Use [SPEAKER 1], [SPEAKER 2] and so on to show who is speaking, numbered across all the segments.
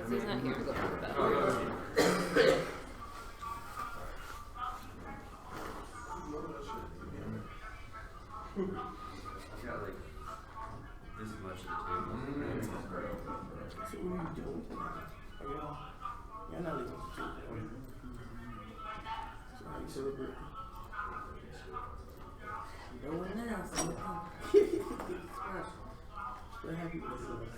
[SPEAKER 1] He's not here to go talk about it.
[SPEAKER 2] I've got like this much of the table.
[SPEAKER 3] So what are you doing tonight? Are y'all not leaving the table? So how you celebrate?
[SPEAKER 4] No one now, so it's special.
[SPEAKER 3] What have you been doing?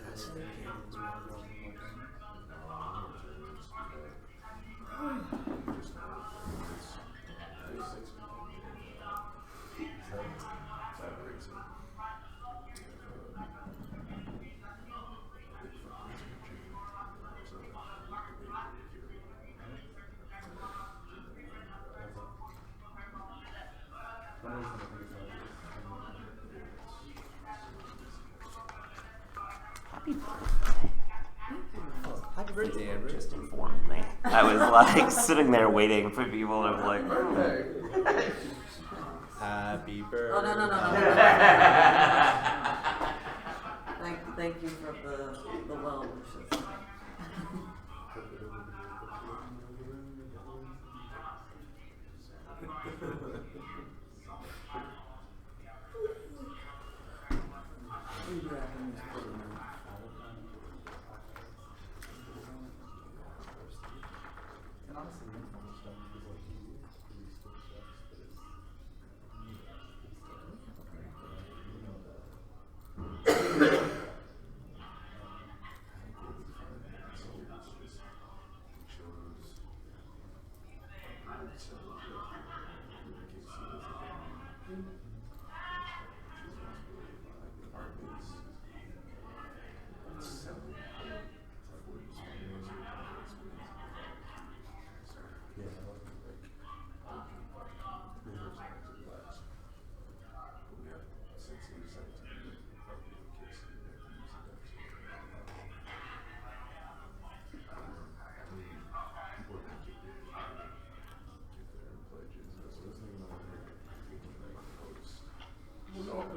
[SPEAKER 4] Happy birthday.
[SPEAKER 2] Happy birthday, Amber.
[SPEAKER 4] Just informed me. I was like sitting there waiting for people to like.
[SPEAKER 2] Happy birthday.
[SPEAKER 4] Oh no. Thank you for the well wishes.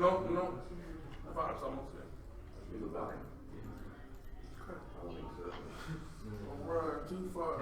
[SPEAKER 3] No. Five's almost there. You're the bottom. Don't run too far.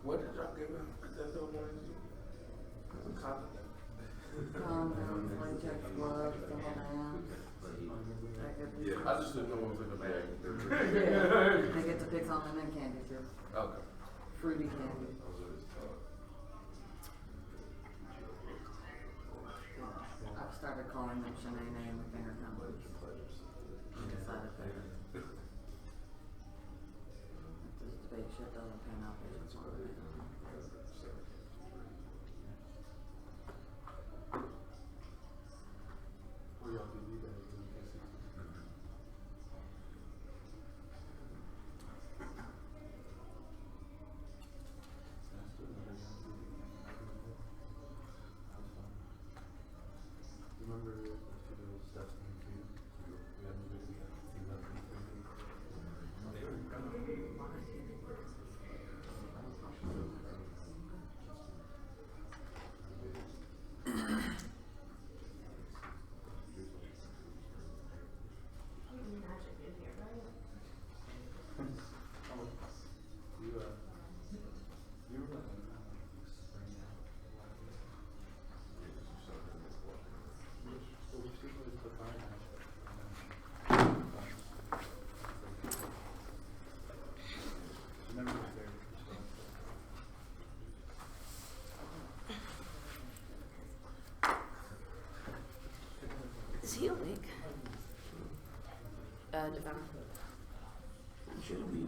[SPEAKER 3] What did y'all give him at that little one?
[SPEAKER 4] Like check blood, the whole man.
[SPEAKER 3] Yeah, I just didn't know what was in the bag.
[SPEAKER 4] Yeah, they get to pick something and candy too.
[SPEAKER 3] Okay.
[SPEAKER 4] Fruity candy. I've started calling them Shanae and the finger guns. I decided that if this debate shit doesn't pan out, they just want to make it.
[SPEAKER 1] Is he awake? Devon.
[SPEAKER 3] Shouldn't be.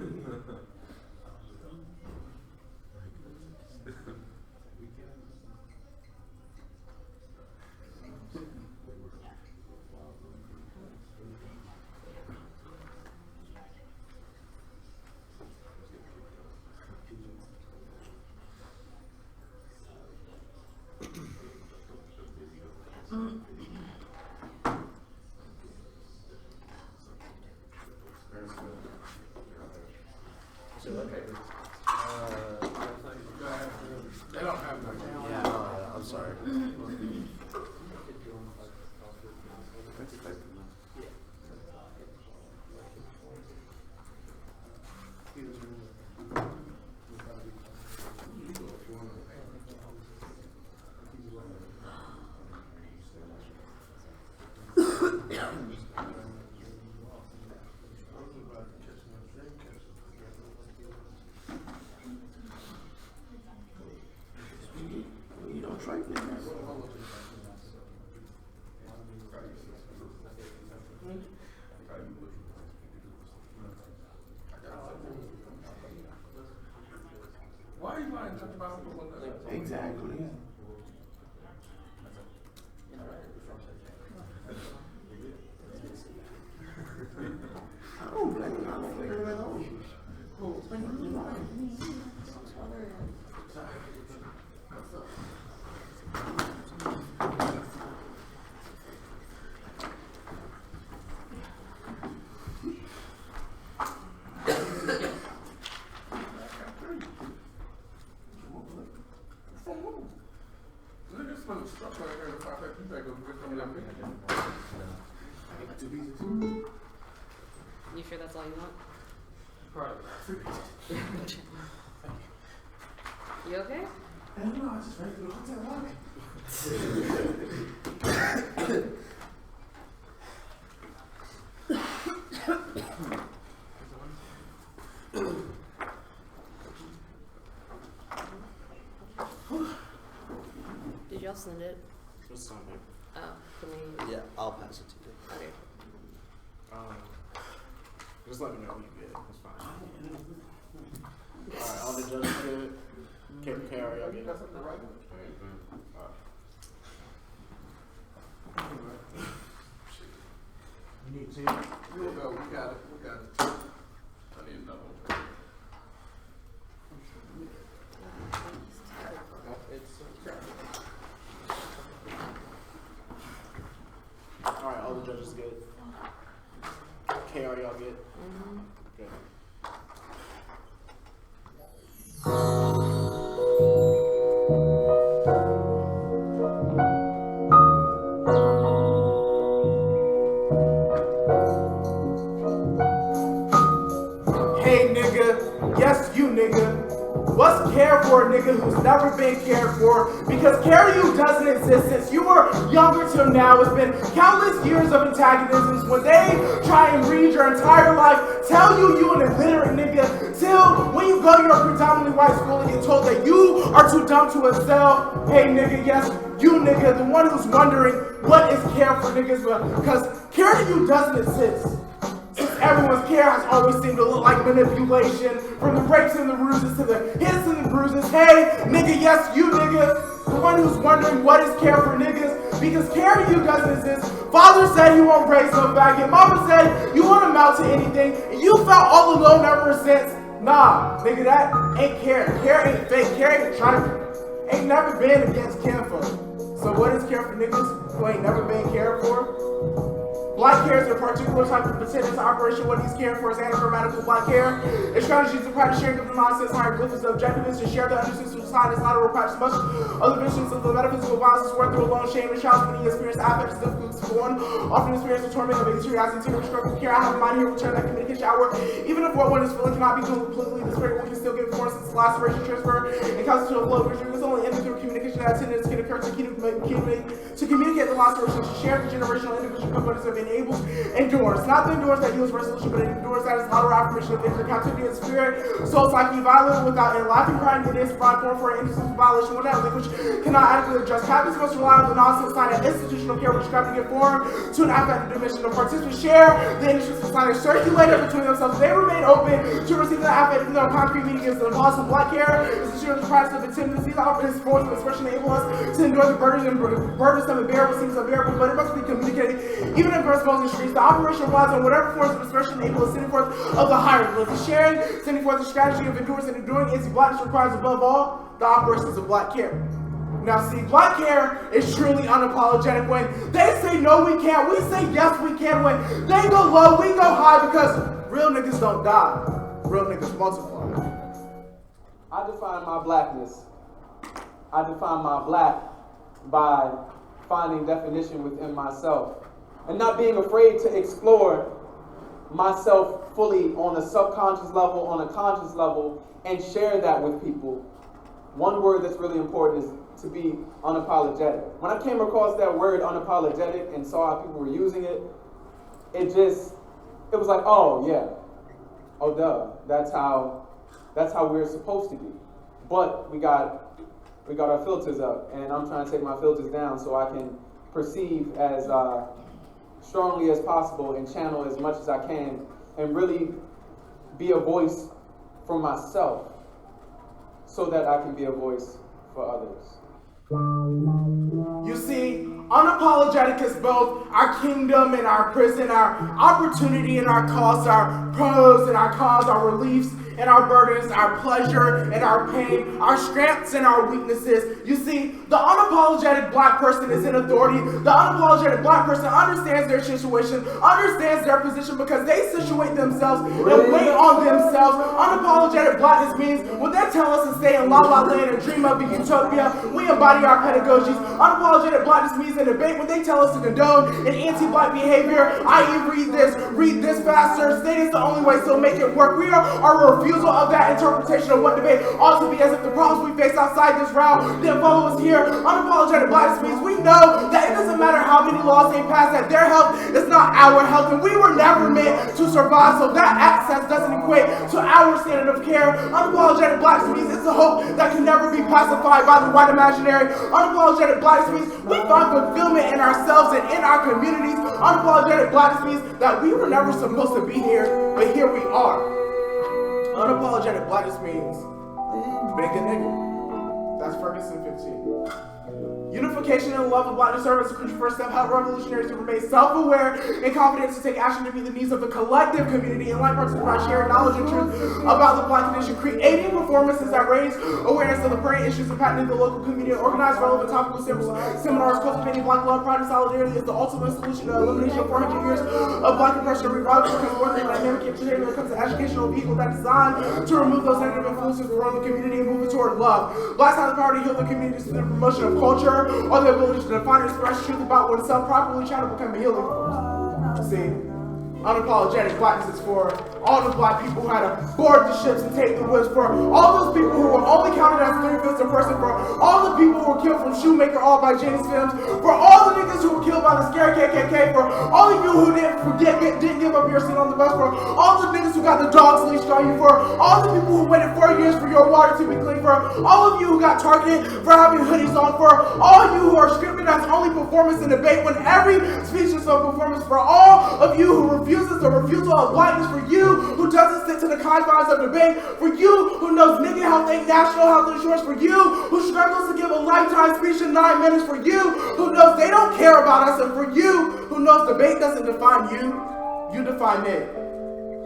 [SPEAKER 3] You don't trade this.
[SPEAKER 5] Why are you lying to talk about
[SPEAKER 3] Exactly. I don't blame you. I don't blame you at all.
[SPEAKER 5] Niggas smoke stuff right here. You better go get some of that meat.
[SPEAKER 1] You sure that's all you want? You okay?
[SPEAKER 3] I don't know. I just ready to go to the hotel.
[SPEAKER 1] Did y'all send it?
[SPEAKER 6] It's on here.
[SPEAKER 1] Oh, can we?
[SPEAKER 6] Yeah, I'll pass it to you.
[SPEAKER 1] Okay.
[SPEAKER 6] Just let me know when you get it. It's fine. Alright, all the judges good. Carry, y'all get it.
[SPEAKER 5] That's the right one.
[SPEAKER 6] You need to.
[SPEAKER 5] We'll go. We got it. I need another one.
[SPEAKER 6] Alright, all the judges good. KR, y'all good? Good.
[SPEAKER 7] Hey nigga, yes you nigga. What's care for a nigga who's never been cared for? Because care you doesn't exist since you were younger till now. It's been countless years of antagonisms when they try and read your entire life, tell you an illiterate nigga, till when you go to your predominantly white school and get told that you are too dumb to excel. Hey nigga, yes, you nigga, the one who's wondering what is care for niggas, because care to you doesn't exist. Everyone's care has always seemed to look like manipulation, from the rapes and the bruises to the hits and the bruises. Hey, nigga, yes, you nigga, the one who's wondering what is care for niggas, because care to you doesn't exist. Father said he won't raise no faggot. Mama said you won't amount to anything, and you felt all alone ever since. Nah, nigga, that ain't care. Care ain't fake. Care ain't trifling. Ain't never been against kinfolk. So what is care for niggas who ain't never been cared for? Black hair is a particular type of potential operation. What he's caring for is anagrammatical black hair. Its strategies to practice sharing of the nonsense, hieroglyphics, the objectives, to share the understanding of society is not a practice much. Other visions of the metaphysical violence is worth through alone shame and challenge when he experienced affect, difficulties born, often experience the torment of interior as interior struggle care. I have a mind here to turn that communication outward. Even if what one is feeling cannot be completely disparate, one can still give force its laceration transfer and constitute a flow, which is only ended through communication that attendance can occur to communicate the laceration, to share the generational individual components of enables endurance. Not the endurance that yields resolution, but an endurance that is louder affirmation of victory, captivity of spirit, soul, psyche, violent without a laughing crying, it is fraud, form for an instance of violation, without language cannot adequately address. Habits must rely on the nonsense sign of institutional care, which got to give form to an affective dimension. The participants share the institutional sign and circulate it between themselves. They remain open to receive the affect, even though concrete meaning is the loss of black hair. It's the practice of attendance. These operative forms of expression enable us to endure the burdensome and bearable seems unbearable, but it must be communicated. Even in corresponding streets, the operation relies on whatever forms of expression enable us sending forth of the hieroglyphs. Sharing, sending forth the strategy of endurance and enduring anti-blackness requires above all the operations of black care. Now see, black care is truly unapologetic. When they say no we can't, we say yes we can. When they go low, we go high, because real niggas don't die. Real niggas multiply.
[SPEAKER 8] I define my blackness. I define my black by finding definition within myself and not being afraid to explore myself fully on a subconscious level, on a conscious level, and share that with people. One word that's really important is to be unapologetic. When I came across that word unapologetic and saw how people were using it, it was like, oh yeah, oh duh, that's how we're supposed to be. But we got our filters up, and I'm trying to take my filters down so I can perceive as strongly as possible and channel as much as I can and really be a voice for myself so that I can be a voice for others.
[SPEAKER 7] You see, unapologetic is both our kingdom and our prison, our opportunity and our costs, our pros and our cons, our reliefs and our burdens, our pleasure and our pain, our strengths and our weaknesses. You see, the unapologetic black person is in authority. The unapologetic black person understands their situation, understands their position because they situate themselves and wait on themselves. Unapologetic blackness means when they tell us to stay in La La Land and dream of a utopia, we embody our pedagogies. Unapologetic blackness means in debate when they tell us to condone an anti-black behavior, i.e. read this faster, say this the only way, so make it work. We are our refusal of that interpretation of what debate ought to be, as if the problems we face outside this round didn't follow us here. Unapologetic blackness means we know that it doesn't matter how many laws they pass, that their health is not our health, and we were never meant to survive, so that access doesn't equate to our standard of care. Unapologetic blackness means it's a hope that can never be pacified by the white imaginary. Unapologetic blackness means we find fulfillment in ourselves and in our communities. Unapologetic blackness means that we were never supposed to be here, but here we are. Unapologetic blackness means big a nigga. That's Ferguson 15. Unification and love of blackness serve as a crucial first step, help revolutionaries to remain self-aware and confident to take action to meet the needs of the collective community and like participate by sharing knowledge and truth about the black condition, creating performances that raise awareness of the current issues impacting the local community, and organize relevant topical seminars, cultivating black love, pride, and solidarity is the ultimate solution to the elimination of 400 years of black oppression. Revival becomes more than a dynamic entertainment when it comes to educational vehicle that is designed to remove those negative influences from the community and move it toward love. Blacks have the power to heal the communities through the promotion of culture, or the ability to define and express truth about oneself, properly trying to become a healing force. See, unapologetic blackness is for all the black people who had to board the ships and take the whips, for all those people who were only counted as 3/5 of a person, for all the people who were killed from Shoemaker all by James Films, for all the niggas who were killed by the scare KKK, for all of you who didn't give up your seat on the bus, for all the niggas who got the dogs leashed on you, for all the people who waited 4 years for your water to be clean, for all of you who got targeted for having hoodies on, for all of you who are scripted as only performance and debate when every speech is a performance, for all of you who refuses the refusal of blackness, for you who doesn't stick to the confines of debate, for you who knows nigga health ain't national health insurance, for you who struggles to give a lifetime speech in 9 minutes, for you who knows they don't care about us, and for you who knows debate doesn't define you, you define it.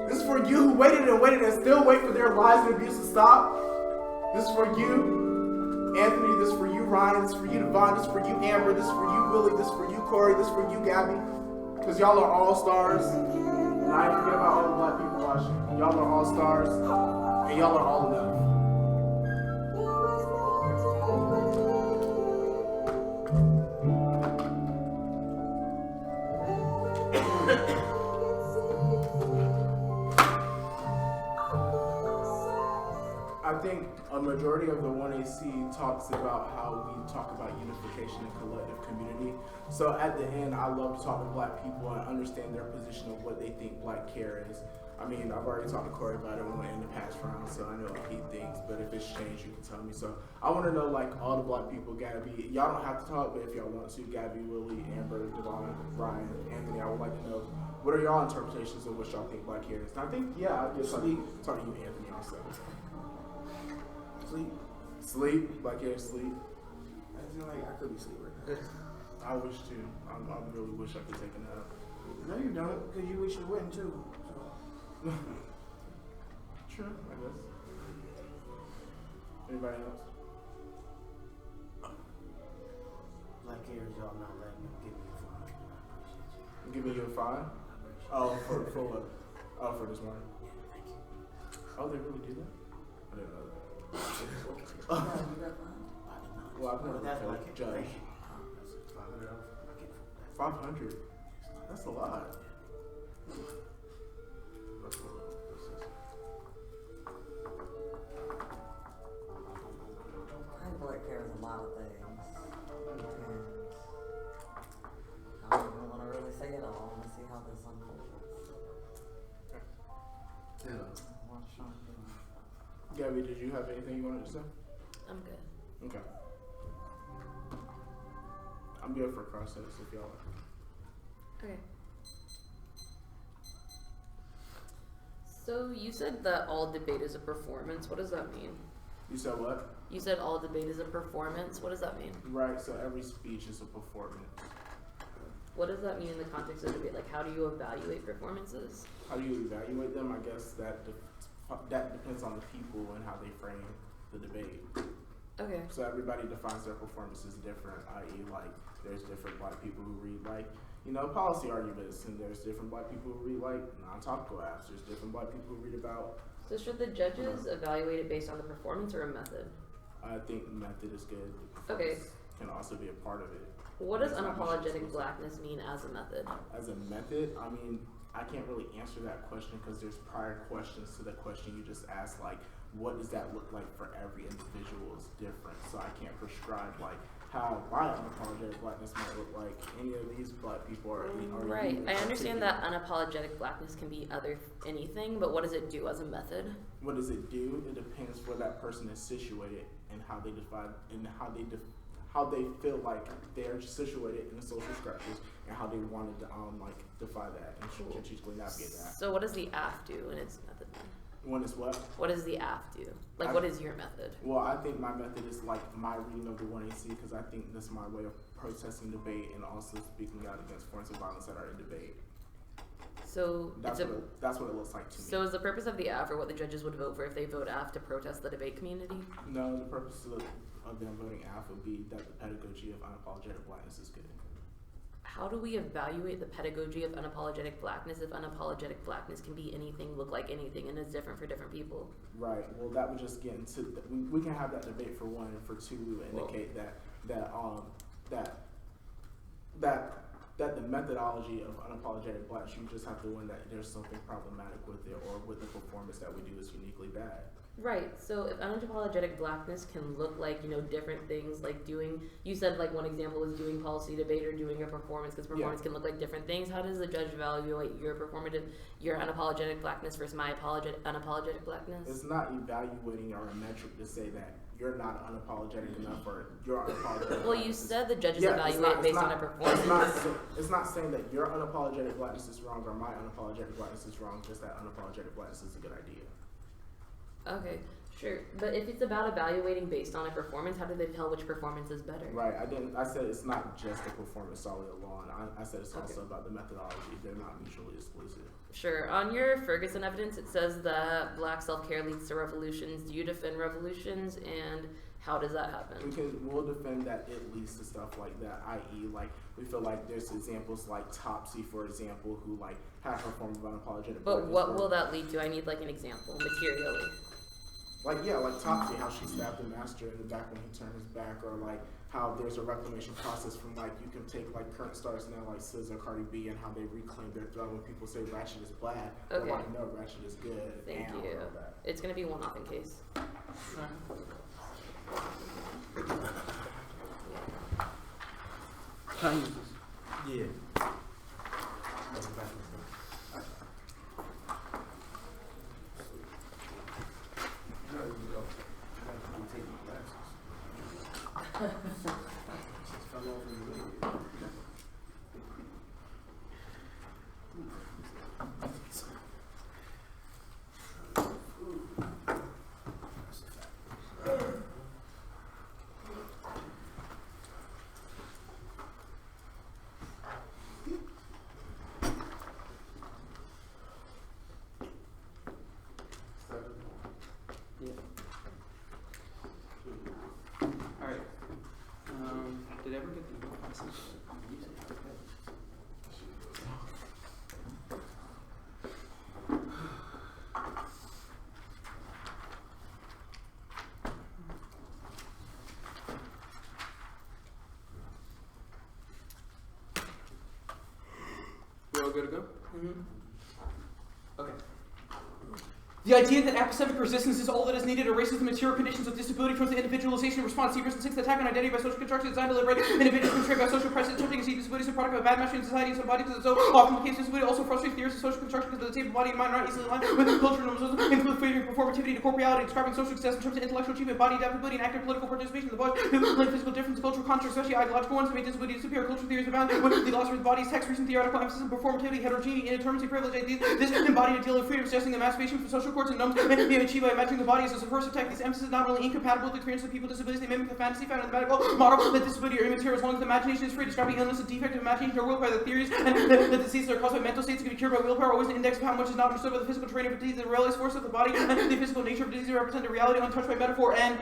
[SPEAKER 7] This is for you who waited and still wait for their lies and abuse to stop. This is for you, Anthony. This is for you, Ryan. This is for you, Devon. This is for you, Amber. This is for you, Willie. This is for you, Corey. This is for you, Gabby. Because y'all are all stars. And I ain't forget about all the black people watching. Y'all are all stars. And y'all are all enough. I think a majority of the 1AC talks about how we talk about unification and collective community. So at the end, I love to talk to black people and understand their position of what they think black care is. I mean, I've already talked to Corey about it in the past round, so I know what he thinks, but if it's changed, you can tell me. So I want to know, like, all the black people, Gabby, y'all don't have to talk, but if y'all want to, Gabby, Willie, Amber, Devon, Ryan, Anthony, I would like to know, what are y'all interpretations of what y'all think black care is? And I think, yeah, I'll just talk to you, Anthony, also. Sleep, black hair, sleep.
[SPEAKER 3] I feel like I could be asleep right now.
[SPEAKER 7] I wish to. I really wish I could take a nap.
[SPEAKER 3] No, you don't, because you wish you wouldn't too. So.
[SPEAKER 7] True, I guess. Anybody else?
[SPEAKER 3] Black hair is y'all not letting me give me a 5. I appreciate you.
[SPEAKER 7] Give me you a 5? Oh, for what? Oh, for this morning.
[SPEAKER 3] Yeah, thank you.
[SPEAKER 7] Oh, they really do that? I didn't know that. Well, I've never
[SPEAKER 3] that's
[SPEAKER 7] been
[SPEAKER 3] like
[SPEAKER 7] a judge.
[SPEAKER 3] That's $500.
[SPEAKER 7] 500? That's a lot.
[SPEAKER 4] I think black care is a lot of things. And I don't even want to really say it all. I want to see see how this unfolds.
[SPEAKER 2] Yeah.
[SPEAKER 6] Gabby, did you have anything you wanted to say?
[SPEAKER 1] I'm good.
[SPEAKER 6] Okay. I'm good for process if y'all are.
[SPEAKER 1] Okay. So you said that all debate is a performance. What does that mean?
[SPEAKER 6] You said what?
[SPEAKER 1] You said all debate is a performance. What does that mean?
[SPEAKER 6] Right, so every speech is a performance.
[SPEAKER 1] What does that mean in the context of debate? Like, how do you evaluate performances?
[SPEAKER 6] How do you evaluate them? I guess that depends on the people and how they frame the debate.
[SPEAKER 1] Okay.
[SPEAKER 6] So everybody defines their performances different, i.e. like there's different black people who read like, you know, policy arguments, and there's different black people who read like non-topical apps. There's different black people who read about.
[SPEAKER 1] So should the judges evaluate it based on the performance or a method?
[SPEAKER 6] I think method is good.
[SPEAKER 1] Okay.
[SPEAKER 6] Performance can also be a part of it.
[SPEAKER 1] What does
[SPEAKER 6] It's not
[SPEAKER 1] unapologetic
[SPEAKER 6] just-
[SPEAKER 1] blackness mean as a method?
[SPEAKER 6] As a method, I mean, I can't really answer that question because there's prior questions to the question you just asked, like, what does that look like for every individual is different. So I can't prescribe, like, how my unapologetic blackness might look like any of these black people are
[SPEAKER 1] Right.
[SPEAKER 6] you
[SPEAKER 1] I understand
[SPEAKER 6] articulate.
[SPEAKER 1] that unapologetic blackness can be anything, but what does it do as a method?
[SPEAKER 6] What does it do? It depends where that person is situated and how they define and how they feel like they're situated in the social structures and how they wanted to defy that and strategically navigate that.
[SPEAKER 1] So what does the AF do in its method then?
[SPEAKER 6] One is what?
[SPEAKER 1] What does the AF do? Like,
[SPEAKER 6] I-
[SPEAKER 1] what is your method?
[SPEAKER 6] Well, I think my method is like my reading of the 1AC because I think that's my way of protesting debate and also speaking out against forms of violence that are in debate.
[SPEAKER 1] So
[SPEAKER 6] That's what it looks like to me.
[SPEAKER 1] So is the purpose of the AF or what the judges would vote for if they vote AF to protest the debate community?
[SPEAKER 6] No, the purpose of them voting AF would be that the pedagogy of unapologetic blackness is good.
[SPEAKER 1] How do we evaluate the pedagogy of unapologetic blackness if unapologetic blackness can be anything, look like anything, and is different for different people?
[SPEAKER 6] Right. Well, that would just get into we can have that debate for one, and for two, we would indicate that the methodology of unapologetic blacks, you just have to win that there's something problematic with it, or with the performance that we do is uniquely bad.
[SPEAKER 1] Right. So if unapologetic blackness can look like, different things, like you said like one example was doing policy debate or doing a performance, because performance can look like different things. How does the judge evaluate your unapologetic blackness versus my unapologetic blackness?
[SPEAKER 6] It's not evaluating or a metric to say that you're not unapologetic enough or you're unapologetic.
[SPEAKER 1] Well, you said the judges evaluate based on a performance.
[SPEAKER 6] It's not saying that your unapologetic blackness is wrong or my unapologetic blackness is wrong, just that unapologetic blackness is a good idea.
[SPEAKER 1] Okay, sure. But if it's about evaluating based on a performance, how do they tell which performance is better?
[SPEAKER 6] Right. I said it's not just a performance solely alone. I said it's also about the methodology. They're not mutually exclusive.
[SPEAKER 1] Sure. On your Ferguson evidence, it says that black self-care leads to revolutions. Do you defend revolutions, and how does that happen?
[SPEAKER 6] We'll defend that it leads to stuff like that, i.e. like we feel like there's examples like Topsy, for example, who like have her form of unapologetic.
[SPEAKER 1] But what will that lead to? I need like an example, materially.
[SPEAKER 6] Like Topsy, how she stabbed the master in the back when he turned his back, or like how there's a reclamation process from like you can take like current stars now like SZA, Cardi B, and how they reclaim their throne. When people say Ratchet is bad, they're like, no, Ratchet is good.
[SPEAKER 1] Thank you. It's gonna be one-off in case.
[SPEAKER 3] Can I use this?
[SPEAKER 2] Yeah.
[SPEAKER 5] There you go.
[SPEAKER 2] Take my glasses.
[SPEAKER 3] Just fell off in the way.
[SPEAKER 9] Alright. Did I ever get the message? We're all good to go?
[SPEAKER 3] Mm-hmm.
[SPEAKER 9] Okay.
[SPEAKER 8] The idea that epistemic resistance is all that is needed erases the material conditions of disability towards the individualization response. Seekers and sixth attack on identity by social construction designed to liberate individuals constrained by social pressure, attempting to see disability as a product of a bad matching in society and some bodies. So often the case disability also frustrates theories of social construction because the disabled body and mind are not easily aligned with cultural norms, include favoring performativity to corporeality, describing social success in terms of intellectual achievement, body adaptability, and active political participation. The body link physical difference to cultural constructs, especially ideological ones, that make disability superior. Cultural theories abound with the philosophy of the body's text, recent theoretical emphasis on performativity, heterogeneity, indeterminacy, privilege. This embodied ideal of freedom, suggesting that emancipation from social courts and norms be achieved by imagining the body as a subversive tech. These emphasis is not only incompatible with the experience of people with disabilities, they mimic the fantasy found in the medical model that disability are immaterial as long as the imagination is free, describing illness and defect of imagination or will by the theories, and the diseases are caused by mental states can be cured by willpower. Always the index of how much is not understood by the physical terrain of disease, the realized force of the body, and the physical nature of disease represent a reality untouched by metaphor. And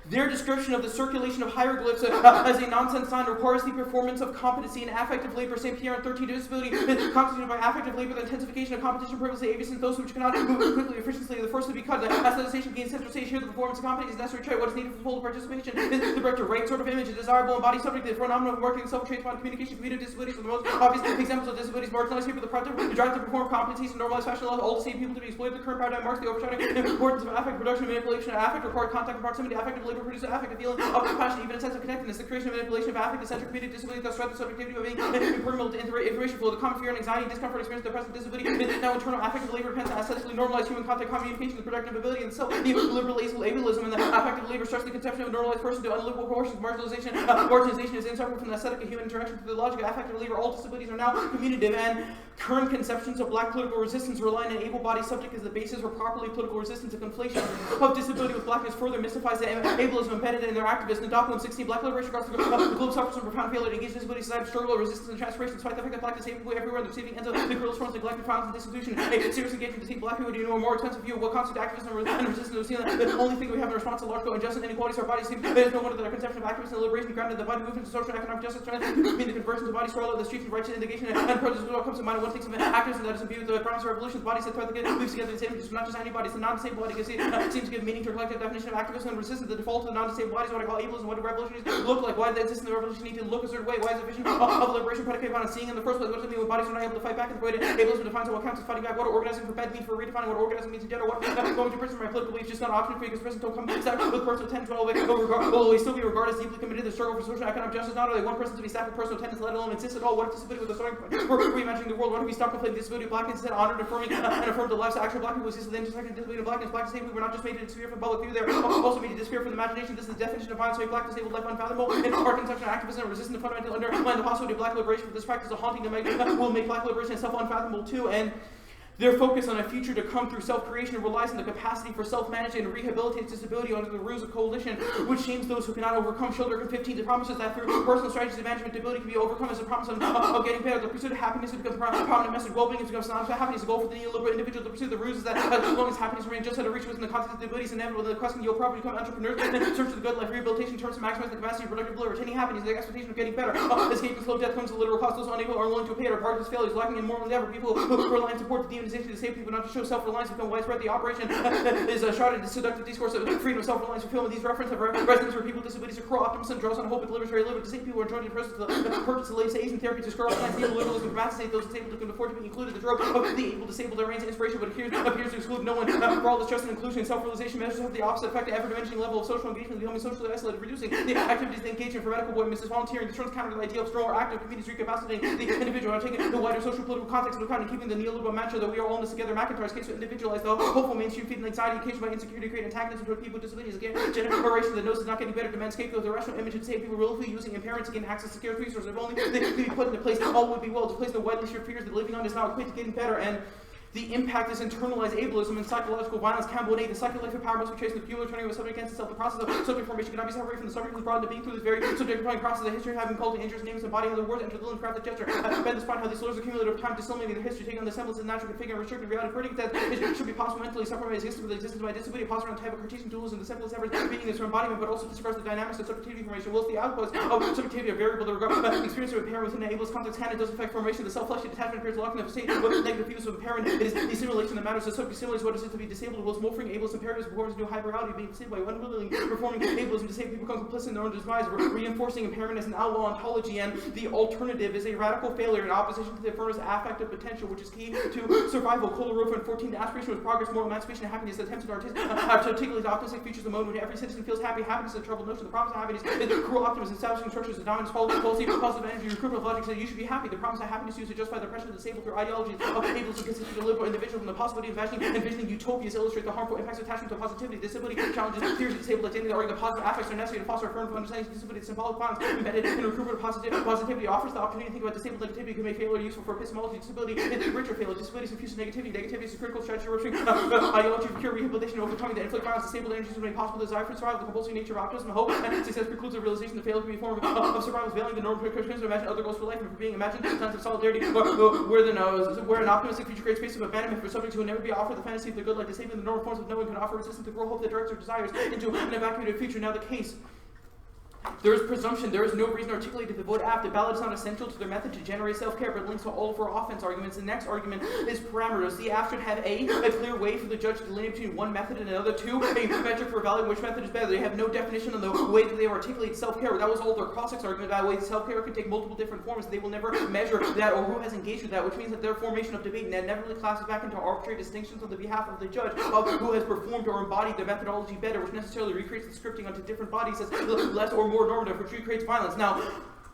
[SPEAKER 8] their description of the circulation of hieroglyphs as a nonsense sign requires the performance of competency in affective labor. St. Pierre and 13 disability constituted by affective labor, the intensification of competition purposely aviation, those which cannot move quickly efficiently, the first to be cut. Aestheticization gains central stage here, the performance of competency is necessary trait. What is needed for full participation is the director right sort of image, a desirable embodied subject, the phenomenon of working self-traits upon communication, community disabilities are the most obvious examples of disabilities marginalized here, but the project to drive to perform competencies and normalized fashion allows all the same people to be exploited. The current paradigm marks the overshadowing importance of affect, production, manipulation of affect, required contact and proximity, affective labor produces affective feeling of compassion, even a sense of connectedness. The creation and manipulation of affect, eccentric community disability, thus threat the subjectivity of being impermeable to information flow. The common fear and anxiety, discomfort experience, depressive disability, now internal affective labor depends on aesthetically normalized human contact, communication, the productive ability, and the self, the liberal ableism, and the affective labor stretch the conception of a normalized person to unlivable proportions. Marginalization, marginalization is inseparable from the aesthetic of human interaction to the logic of affective labor. All disabilities are now commutative, and current conceptions of black political resistance rely on an able-bodied subject as the basis for properly political resistance. A conflation of disability with blackness further mystifies the ableism embedded in their activists. In Document 16, black liberation across the globe suffers from profound failure to engage disability society, struggle, resistance, and transformation, despite the fact that blackness is everywhere, everywhere, the receiving ends of the girls' fronts, neglected, violence, and destitution. A serious engagement to see black people to a more extensive view of what constitutes activism and resistance. The only thing we have in response to large-scale injustice and inequalities our bodies seem. There is no wonder that our conception of activism and liberation grounded in the body movement to social and economic justice mean the conversion of bodies for all of the streets and righteous indignation and protest what comes to mind when one thinks of activism that is imbued with the promise of revolution. The bodies that thread the weaves together the same images from not just antibodies. The non-disabled body can see seems to give meaning to a collective definition of activism and resistance. The default of the non-disabled bodies, what I call ableism. What do revolutionaries look like? Why do they exist in the revolution? Need to look a certain way. Why is the vision of liberation predicated upon seeing in the first place? What does it mean when bodies are not able to fight back in the way that ableism defines what counts as fighting back? What organizing for bed means for redefining what organizing means in general? What going to prison for my political beliefs just not an option for you because prisons don't come stacked with personal attendance. Will we still be regarded as deeply committed to the struggle for social and economic justice? Not only one person to be stacked with personal attendance, let alone exist at all. What if disability was a starting point for reimagining the world? What if we stopped conflating disability, blackness, instead honored, affirming, and affirmed the lives of actual black people? Exist the intersection of disability and blackness. Black disabled, we were not just made to disappear from public view, they're also made to disappear from the imagination. This is the definition of violence, so black disabled life unfathomable. In our conception of activism and resistance, the fundamental underline the possibility of black liberation. For this practice of haunting will make black liberation itself unfathomable too, and their focus on a future to come through self-creation relies on the capacity for self-management and rehabilitate disability under the rules of coalition, which shames those who cannot overcome. Children 15 the promises that through personal strategies of management, ability can be overcome as a promise of getting better. The pursuit of happiness becomes a prominent message. Well-being becomes synonymous with happiness. A goal for the neoliberal individual. The pursuit of the ruse is that as long as happiness remains just out of reach within the context of disability, is inevitable. The question you'll probably become entrepreneurs and search for the good life. Rehabilitation terms to maximize the capacity of productive ability, retaining happiness, the expectation of getting better. Escape and slow death comes at a literal cost. Those unable or unwilling to pay it are part of his failures, lacking in moral endeavor. People who rely on support the demonization of disabled people not to show self-reliance become widespread. The operation is shrouded in seductive discourse of freedom of self-reliance fulfillment. These references of residents where people with disabilities are cruel optimism draws on hope and delivers very little. Disabled people are joined in the purpose of late Asian therapy to scare off neoliberalism, dramaticate those disabled who can afford to be included. The trope of the able disabled that reigns inspiration but appears to exclude no one. For all the stress and inclusion and self-realization measures have the opposite effect, ever diminishing level of social engagement, becoming socially isolated, reducing the activities they engage in for medical appointments, volunteering. This runs counter to the idea of strong or active communities recapacitating the individual, taking the wider social political context into account and keeping the neoliberal mantra that we are all in this together. McIntyre's case with individualized though hopeful mainstream feeding anxiety occasioned by insecurity create antagonism toward people with disabilities. Again, generation that knows it's not getting better demands scapegoat the rational image and say people willfully using impairments to gain access to scarce resources. If only they could be put into place, all would be well. To place the widely shared fears that living on is not equate to getting better, and the impact is internalized ableism and psychological violence. Campbell and the psychic life of power must be traced in the cumulative turning of a subject against itself. The process of subject formation cannot be separated from the subject who's brought into being through this very subject-defining process. The history of having called to injurious names and body of the words enter the little crafted gesture. Bend this point how these slurs accumulate over time, disseminating their history, taking on the semblance of natural configure and restricted reality. Predicting that it should be possible mentally separate by existence with the existence by disability, possible on type of Cartesian tools and the simplest efforts being this for embodiment, but also disregards the dynamics of subjectivity formation. Whilst the outputs of subjectivity are variable, the regard experience of impairment within an ableist context can and does affect formation. The self-fleshly detachment appears locked in the state with negative views of impairment. It is the assimilation that matters. The subject assimilates what it is to be disabled. Whilst morphing ableist imperatives performs into hyper reality, being disabled by unwillingly performing ableism, disabled people become complicit in their own demise, reinforcing impairment as an outlaw ontology, and the alternative is a radical failure in opposition to the affirmative affective potential, which is key to survival. Cola Rofer and 14, the aspiration with progress, moral emancipation, and happiness, attempts to articulate the optimistic futures of the moment when every citizen feels happy. Happiness is a troubled notion. The promise of happiness is cruel optimism, establishing structures of dominance, policy, positive energy, recruitment logic says you should be happy. The promise of happiness used to justify the oppression of the disabled through ideologies of ableism consistent to liberal individuals, and the possibility of envisioning utopias illustrate the harmful impacts of attachment to positivity. Disability challenges theories of disabled identity that argue the positive affects are necessary to foster affirmative understanding of disability. Symbolic violence embedded in recruitment of positivity offers the opportunity to think about disabled negativity can make failure useful for epistemology. Disability is richer failure. Disability is infused with negativity. Negativity is a critical strategy for ideology for cure, rehabilitation, and overcoming the inflict violence. Disabled energies make possible the desire for survival. The compulsory nature of optimism, hope, and success precludes the realization that failure can be a form of survival, veiling the norm for Christians to imagine other goals for life and for being imagined signs of solidarity, where an optimistic future creates space of abandonment for subjects who will never be offered the fantasy of the good, like disabling the normal forms of knowing can offer resistance to grow hope that directs our desires into an evacuated future. Now the case. There is presumption, there is no reason articulated to vote aft. The ballot is not essential to their method to generate self-care, but links to all of our offense arguments. The next argument is parameters. The aft should have a clear way for the judge to delineate between one method and another. 2, a metric for evaluating which method is better. They have no definition on the way that they articulate self-care. That was all their cross-ex argument about way self-care can take multiple different forms. They will never measure that or who has engaged with that, which means that their formation of debate never really classes back into arbitrary distinctions on the behalf of the judge of who has performed or embodied the methodology better, which necessarily recreates the scripting onto different bodies as less or more normative, which recreates violence. Now,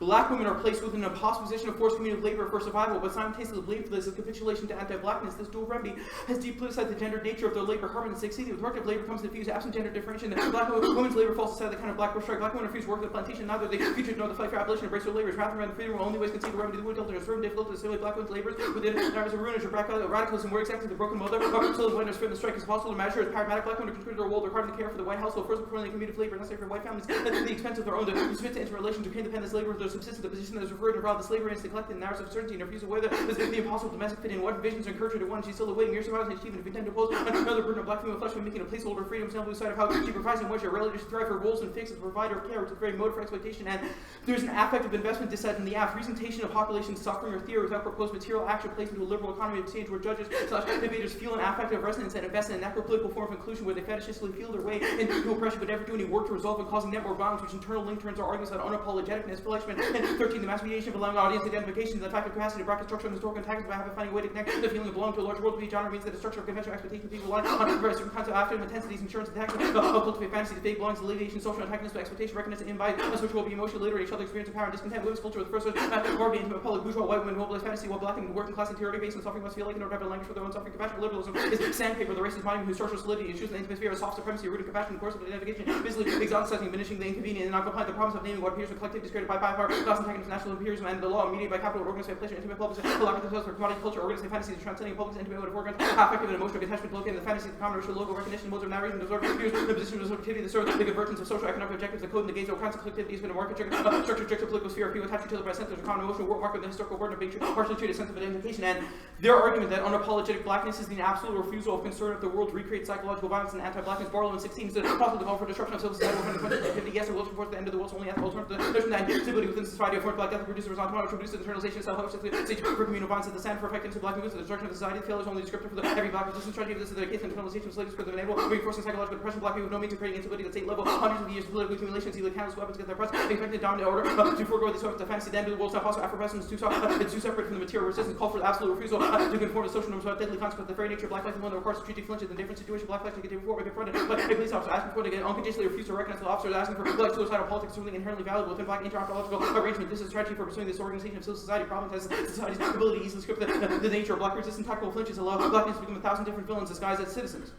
[SPEAKER 8] black women are placed within an impossible position of forced community labor for survival, but simultaneously blamed for this is capitulation to anti-blackness. This dual remedy has deeply politicized the gendered nature of their labor. Harmon succeeded with work labor comes to fuse absent gender differentiation. Black women's labor falls aside the kind of black bush strike. Black women refuse work at the plantation. Neither they featured nor the fight for abolition embrace their labors. Rather than freedom will only ways conceive the remedy the wood filter is firm difficult to assimilate black women's labors within narratives of ruinage or radicalism where exactly the broken mother or still when there's the strike is possible to measure as paradigmatic. Black women contribute their role, their part in the care for the white household. First, before they commute labor necessary for white families at the expense of their own. To submit to interrelation to independence labor with their subsistence, the position that is referred to the slavery and neglected in narratives of certainty and refusal whether this is the impossible domestic fit in what visions encourage her to one. She's still awaiting your survival and achievement. If you intend to oppose another burden of black female flesh by making a placeholder of freedom, still lose sight of how she provides and what your relatives thrive for roles and fixes as a provider of care, which is very mode for exploitation. And there's an affective investment decided in the aft presentation of population suffering or theory without proposed material action placed into a liberal economy of stage where judges / debaters feel an affective resonance and invest in an necropolitical form of inclusion where they fetishistically feel their way into oppression but never do any work to resolve and causing net more violence, which internal link turns our arguments on unapologeticness, fellowship, and 13, the massification of allowing audience identification, the fact of capacity to bracket structure and historical antagonism by having finding a way to connect the feeling of belonging to a larger world to be genre means that the structure of conventional expectation of people rely on very certain kinds of affective intensities, insurance, attachment, cultivate fantasy, the fake belongs to alleviation, social antagonism, expectation, recognition, invite, which will be emotional, literary, each other experience of power and discontent, women's culture with the first or be intimate public, bourgeois, white women, mobilized fantasy, while black and working class and theory based on suffering must feel like in order to have a language for their own suffering. Compassion, liberalism is sandpaper, the racist monument whose social solidity is choosing the intimate sphere of soft supremacy, rooted compassion, the course of identification, visibly exoticizing, diminishing the inconvenient and non-compliant, the promise of naming what appears to collective is created by power, class antagonism, national imperialism, and the law mediated by capital, organized by pleasure, intimate public, collaborative themselves for commodity culture, organized by fantasies, transcending public, intimate with foreground, affective and emotional attachment, located in the fantasies of the common racial logo, recognition, modes of narration, deserve, views, the position of subjectivity, the serve, the convergence of social economic objectives, the code negates all kinds of collectivity, has been a market structure, political sphere of people attached to the by centers of common emotional mark with the historical burden of being partially treated sense of identification, and their argument that unapologetic blackness is the absolute refusal of concern of the world to recreate psychological violence and anti-blackness. Barlow in 16 is the possible development for disruption of civil society within activity. Yes, it will support the end of the world's only ethical alternative. The notion that stability within society of black death produces resentment, which produces internalization, self-help, stage for communal violence at the stand for effect into black movements, the destruction of the society. Failure is only descriptive for the every black resistance strategy. This is the case of internalization of slaves for the enable reinforcing psychological depression. Black people with no means of creating instability at state level. Hundreds of years of political accumulation, see the candles, weapons get their press, expecting to dominate order to forego this sort of fantasy. The end of the world's not possible. Afro-pessimism is too separate from the material resistance. Call for the absolute refusal to conform to social norms without deadly consequence. The very nature of black life is one that requires strategic flinches in different situations. Black life to get before confronted. But a police officer asking for to get unconditionally refused to recognize the officer asking for black suicidal politics is something inherently valuable within black interontological arrangement. This is a strategy for pursuing this organization of civil society. Problem has society's ability to easily script the nature of black resistance. Tactical flinches allow blackness to become 1,000 different villains disguised as citizens.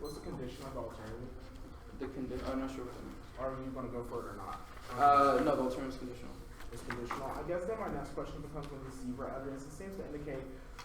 [SPEAKER 6] What's the condition of the alternative?
[SPEAKER 8] I'm not sure what that means.
[SPEAKER 6] Are you going to go for it or not?
[SPEAKER 8] No, the alternative is conditional.
[SPEAKER 6] It's conditional. I guess then my next question becomes when the zebra evidence. It seems to indicate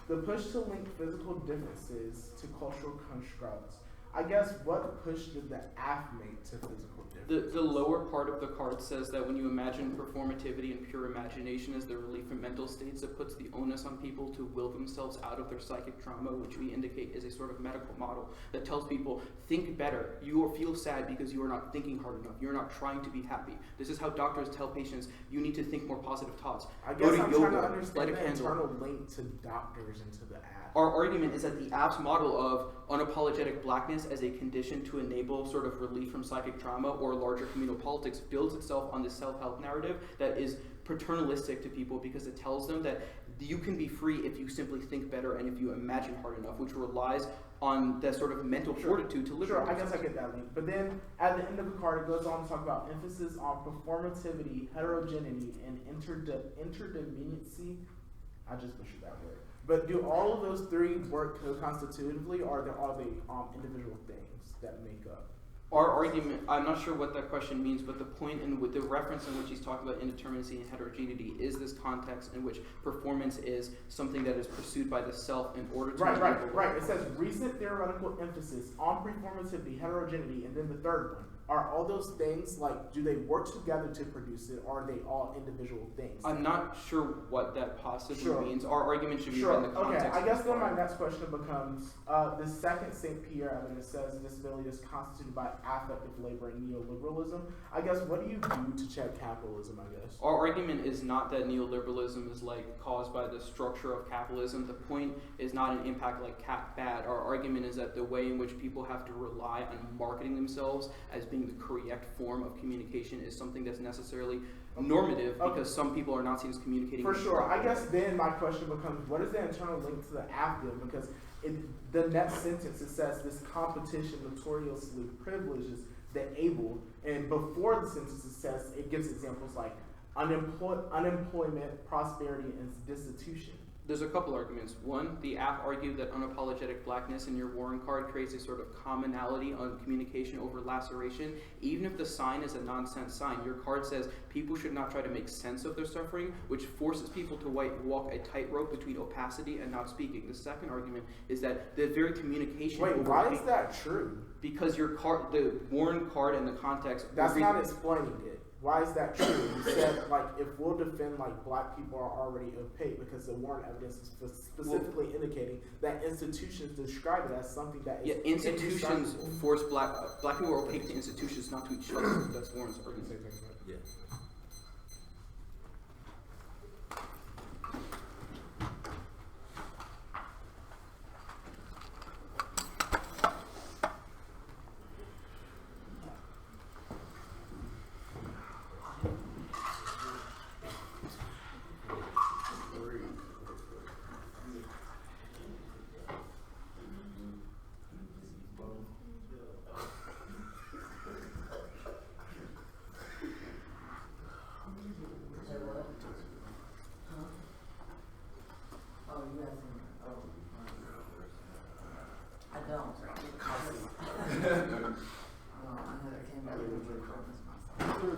[SPEAKER 6] the push to link physical differences to cultural constructs
[SPEAKER 7] I guess what push did the AF make to physical difference?
[SPEAKER 9] The lower part of the card says that when you imagine performativity and pure imagination as the relief from mental states, it puts the onus on people to will themselves out of their psychic trauma, which we indicate is a sort of medical model that tells people, think better. You will feel sad because you are not thinking hard enough. You're not trying to be happy. This is how doctors tell patients, you need to think more positive thoughts.
[SPEAKER 7] I
[SPEAKER 9] Go
[SPEAKER 7] guess
[SPEAKER 9] to
[SPEAKER 7] I'm
[SPEAKER 9] yoga,
[SPEAKER 7] trying to understand
[SPEAKER 9] light a
[SPEAKER 7] the
[SPEAKER 9] candle.
[SPEAKER 7] internal link to doctors and to the AF.
[SPEAKER 9] Our argument is that the APS model of unapologetic blackness as a condition to enable sort of relief from psychic trauma or larger communal politics builds itself on this self-help narrative that is paternalistic to people because it tells them that you can be free if you simply think better and if you imagine hard enough, which relies on that sort of mental fortitude to live.
[SPEAKER 7] Sure, I guess I get that link. But then at the end of the card, it goes on to talk about emphasis on performativity, heterogeneity, and interdependency. I just butchered that word. But do all of those three work co-constitutively, or are they individual things that make up?
[SPEAKER 9] Our argument, I'm not sure what that question means, but the point and with the reference in which he's talking about indeterminacy and heterogeneity is this context in which performance is something that is pursued by the self in order to
[SPEAKER 7] Right. It says recent theoretical emphasis on performativity, heterogeneity, and then the third one. Are all those things, like, do they work together to produce it, or are they all individual things?
[SPEAKER 9] I'm not sure what that possibly means. Our argument should be in the context.
[SPEAKER 7] Okay, I guess then my next question becomes, the second St. Pierre evidence says disability is constituted by affective labor and neoliberalism. I guess, what do you do to check capitalism, I guess?
[SPEAKER 9] Our argument is not that neoliberalism is like caused by the structure of capitalism. The point is not an impact like cap bad. Our argument is that the way in which people have to rely on marketing themselves as being the correct form of communication is something that's necessarily normative because some people are not seen as communicating.
[SPEAKER 7] For sure. I guess then my question becomes, what is the internal link to the AFDIM? Because in the next sentence it says this competition notoriously privileges the able, and before the sentence it says, it gives examples like unemployment, prosperity, and destitution.
[SPEAKER 9] There's a couple arguments. One, the app argued that unapologetic blackness in your Warren card creates a sort of commonality on communication over laceration. Even if the sign is a nonsense sign, your card says people should not try to make sense of their suffering, which forces people to walk a tightrope between opacity and not speaking. The second argument is that the very communication.
[SPEAKER 7] Wait, why is that true?
[SPEAKER 9] Because your card, the Warren card in the context.
[SPEAKER 7] That's not explaining it. Why is that true? You said, like, if we'll defend, like, black people are already opaque because the Warren evidence is specifically indicating that institutions describe it as something that is
[SPEAKER 9] institutions force black people are opaque to institutions, not to each other. That's Warren's argument.
[SPEAKER 2] Yeah.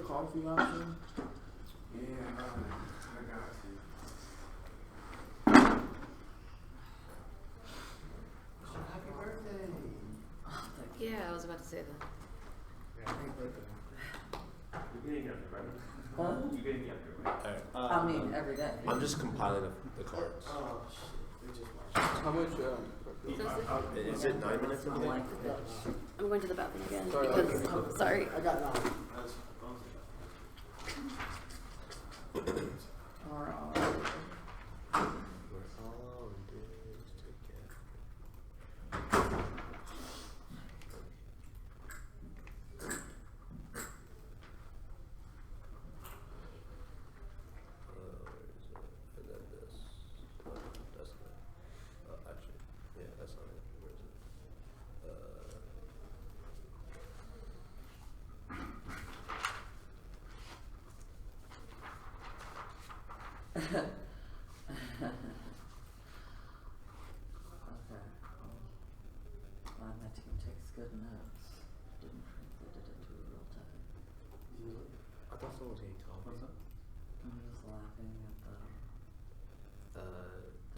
[SPEAKER 3] Coffee option?
[SPEAKER 5] Yeah, I got you.
[SPEAKER 4] Happy birthday.
[SPEAKER 1] Yeah, I was about to say that.
[SPEAKER 4] Happy birthday.
[SPEAKER 2] You're getting younger, right?
[SPEAKER 4] Huh?
[SPEAKER 2] You're getting younger, right?
[SPEAKER 4] I mean, every day.
[SPEAKER 10] I'm just compiling the cards.
[SPEAKER 3] Oh, shit. They just watched.
[SPEAKER 9] How much?
[SPEAKER 10] Is it 9 minutes
[SPEAKER 4] I
[SPEAKER 10] of the day?
[SPEAKER 4] like it.
[SPEAKER 1] I'm going to the bathroom again.
[SPEAKER 9] Sorry,
[SPEAKER 1] Because, sorry.
[SPEAKER 3] I got 9.
[SPEAKER 4] Okay. Glad my team takes good notes. Didn't translate it into real time.
[SPEAKER 10] I thought someone was getting coffee.
[SPEAKER 9] What's up?
[SPEAKER 4] I'm just laughing at the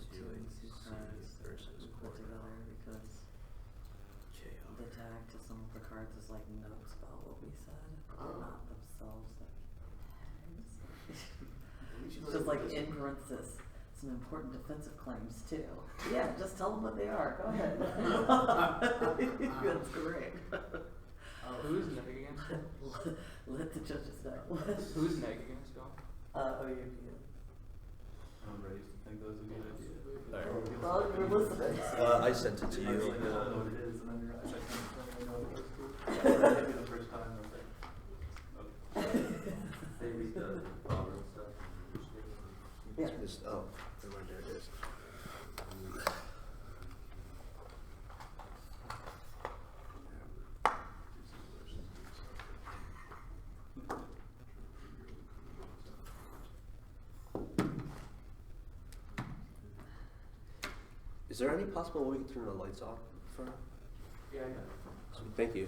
[SPEAKER 4] two
[SPEAKER 10] 2AC
[SPEAKER 4] cards that
[SPEAKER 10] versus
[SPEAKER 4] we put
[SPEAKER 10] Cornell.
[SPEAKER 4] together because the tab cards as like notes about what we said, but they're not themselves like tags. It's just like in parenthesis, some important defensive claims too. Yeah, just tell them what they are. Go ahead. That's great.
[SPEAKER 9] Who's neg against y'all?
[SPEAKER 4] Let the judges know.
[SPEAKER 9] Who's neg against y'all?
[SPEAKER 4] OUP.
[SPEAKER 5] I'm raised to think those are good ideas.
[SPEAKER 4] Well, you're listening.
[SPEAKER 10] I sent it to you.
[SPEAKER 5] I know what it is, and then you're, I can't know what it is. Maybe the first time I was like, okay.
[SPEAKER 2] They read the problem and stuff.
[SPEAKER 4] Yeah.
[SPEAKER 10] Oh, never mind, there it is. Is there any possible way we can turn the lights off for?
[SPEAKER 5] Yeah.
[SPEAKER 10] Thank you.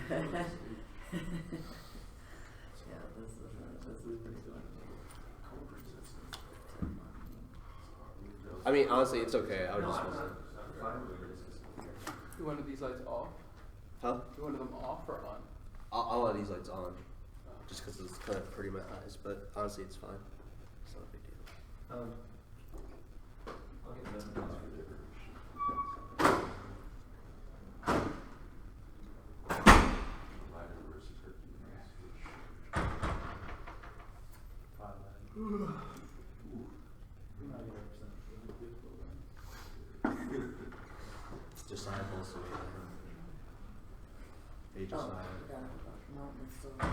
[SPEAKER 4] Yeah, this is pretty good.
[SPEAKER 10] I mean, honestly, it's okay. I would just.
[SPEAKER 9] You wanted these lights off?
[SPEAKER 10] Huh?
[SPEAKER 9] You wanted them off or on?
[SPEAKER 10] I want these lights on, just because it's kind of pretty in my eyes. But honestly, it's fine. It's not a big deal.
[SPEAKER 2] I'll get Methodologies for different. Lighter versus Hercules.
[SPEAKER 10] Just eyeballs to me. Hey, just
[SPEAKER 4] Oh,
[SPEAKER 10] eye.
[SPEAKER 4] yeah. No, it's still. Okay.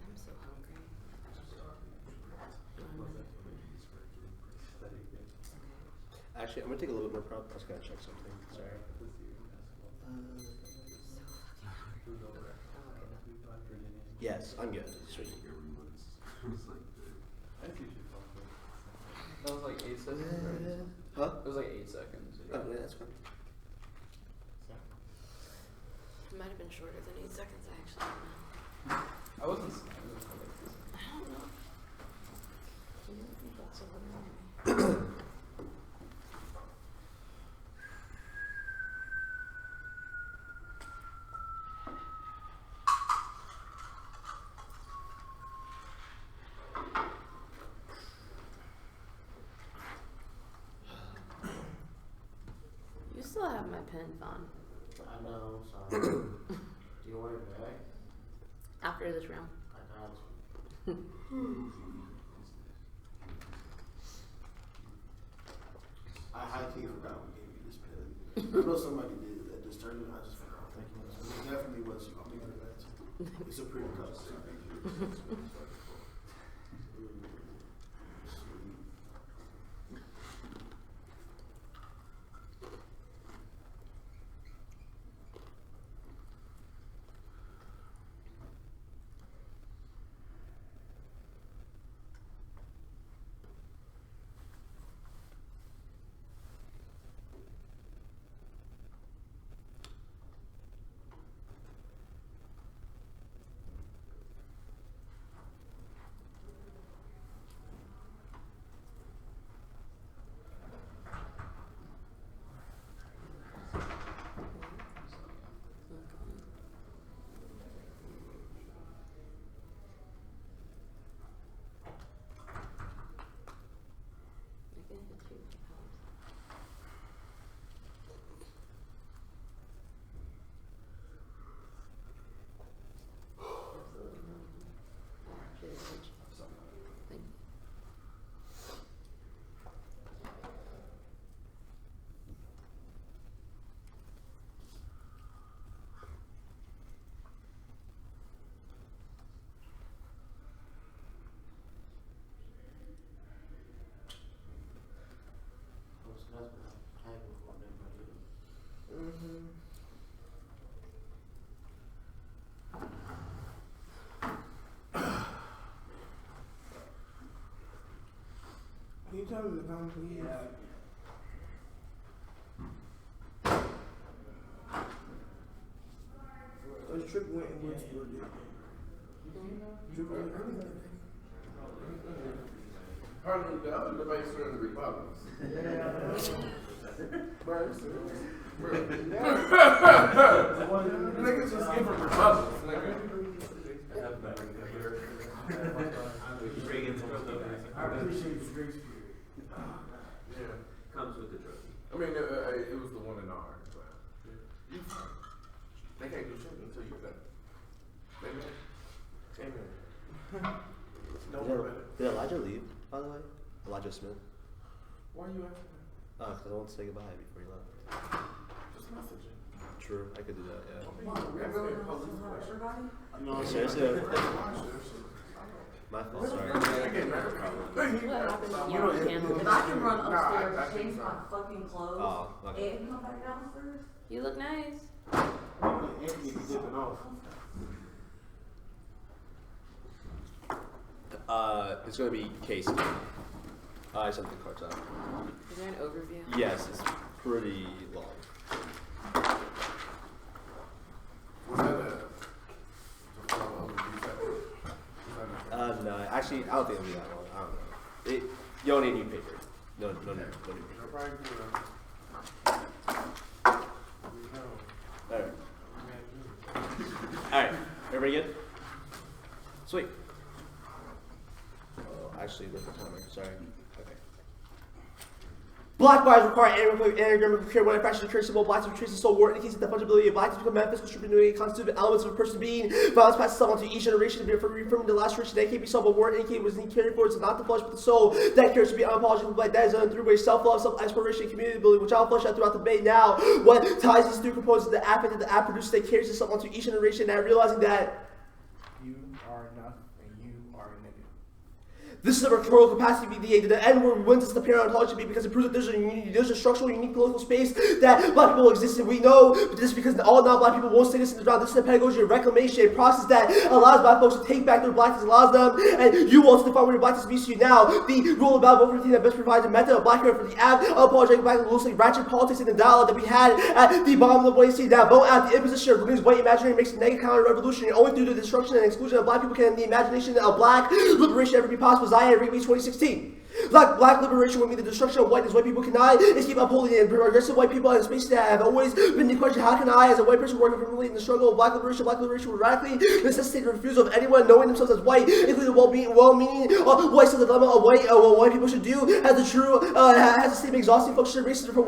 [SPEAKER 1] I'm so hungry.
[SPEAKER 10] Actually, I'm gonna take a little bit more prop. I was gonna check something. Sorry. Yes, I'm good. Sweet.
[SPEAKER 9] That was like 8 seconds, right?
[SPEAKER 10] Huh?
[SPEAKER 9] It was like 8 seconds.
[SPEAKER 10] Oh, yeah, that's fine.
[SPEAKER 1] It might have been shorter than 8 seconds, I actually don't know.
[SPEAKER 9] I wasn't.
[SPEAKER 1] I don't know. You think that's a little more. You still have my pen, Fawn.
[SPEAKER 3] I know, sorry. Do you want it back?
[SPEAKER 1] After this round.
[SPEAKER 3] I got you. I high-key forgot we gave you this pen. I know somebody did that just turned it, I just forgot. Thank you. It definitely was you. I'm gonna give it back to you. It's a pretty color. tell him to come, please. Trick went and went to your dick. Trick went
[SPEAKER 11] Hardly the other debates are in the Republicans. Niggas just give them Republicans, nigga.
[SPEAKER 3] I appreciate the grace period.
[SPEAKER 11] Yeah.
[SPEAKER 2] Comes with the trophy.
[SPEAKER 11] I mean, it was the one in ours, but they can't do shit until you done. Amen. Amen. Don't worry about it.
[SPEAKER 10] Did Elijah leave, by the way? Elijah Smith?
[SPEAKER 11] Why are you asking that?
[SPEAKER 10] Because I want to say goodbye before he left.
[SPEAKER 11] Just message him.
[SPEAKER 10] True, I could do that, yeah.
[SPEAKER 11] No,
[SPEAKER 10] Seriously? My fault, sorry.
[SPEAKER 1] What happens if you don't handle
[SPEAKER 4] If
[SPEAKER 1] it?
[SPEAKER 4] I can run upstairs, change my fucking clothes,
[SPEAKER 10] Oh, okay.
[SPEAKER 4] and come back downstairs.
[SPEAKER 1] You look nice.
[SPEAKER 3] Anthony be dipping off.
[SPEAKER 10] It's going to be Casey. I sent the cards out.
[SPEAKER 1] Is there an overview?
[SPEAKER 10] Yes, it's pretty long.
[SPEAKER 11] Was that a follow overview?
[SPEAKER 10] No, actually, I don't think it'll be that long. I don't know. You don't need new paper. No new paper. Alright, everybody good? Sweet. Oh, actually, look at the timer. Sorry. Okay. Black lives require anagram of care when a fraction of traceable black to trace the soul war indicates that the fungibility of black to become manifest contributing constitutive elements of a person being. Violence passes on to each generation to be reaffirming the last generation that can't be solved, but war indicated was carried forward to not the flesh but the soul. That cares to be unapologetic black. That is done through ways self-love, self-exploration, and community building, which I'll flesh out throughout the debate. Now, what ties these three components of the affect that the app produces that carries itself onto each generation, and realizing that
[SPEAKER 3] You are enough and you are a nigga.
[SPEAKER 10] this is the rhetorical capacity to be the end where wins the apparent ontology be because it proves that there's a structural, unique political space that black people exist in. We know this because all non-black people won't say this in the ground. This is a pedagogy of reclamation, a process that allows black folks to take back their blackness, allows them, and you will define what your blackness means to you now. The rule about voting that best provides a method of black hair for the app, unapologetic black, loosely ratchet politics in the dialogue that we had at the bottom of the way. See that vote at the imposition of Green's white imaginary makes a negative counter-revolutionary. Only through the destruction and exclusion of black people can the imagination of black liberation ever be possible. Zion Rigby 2016. Black liberation would mean the destruction of whiteness. White people cannot escape upholding and progressive white people in spaces that have always been the question, how can I, as a white person working for in the struggle of black liberation would radically necessitate the refusal of anyone knowing themselves as white, including well-meaning whites of the dilemma of what white people should do as the true, has the same exhausting function of racism for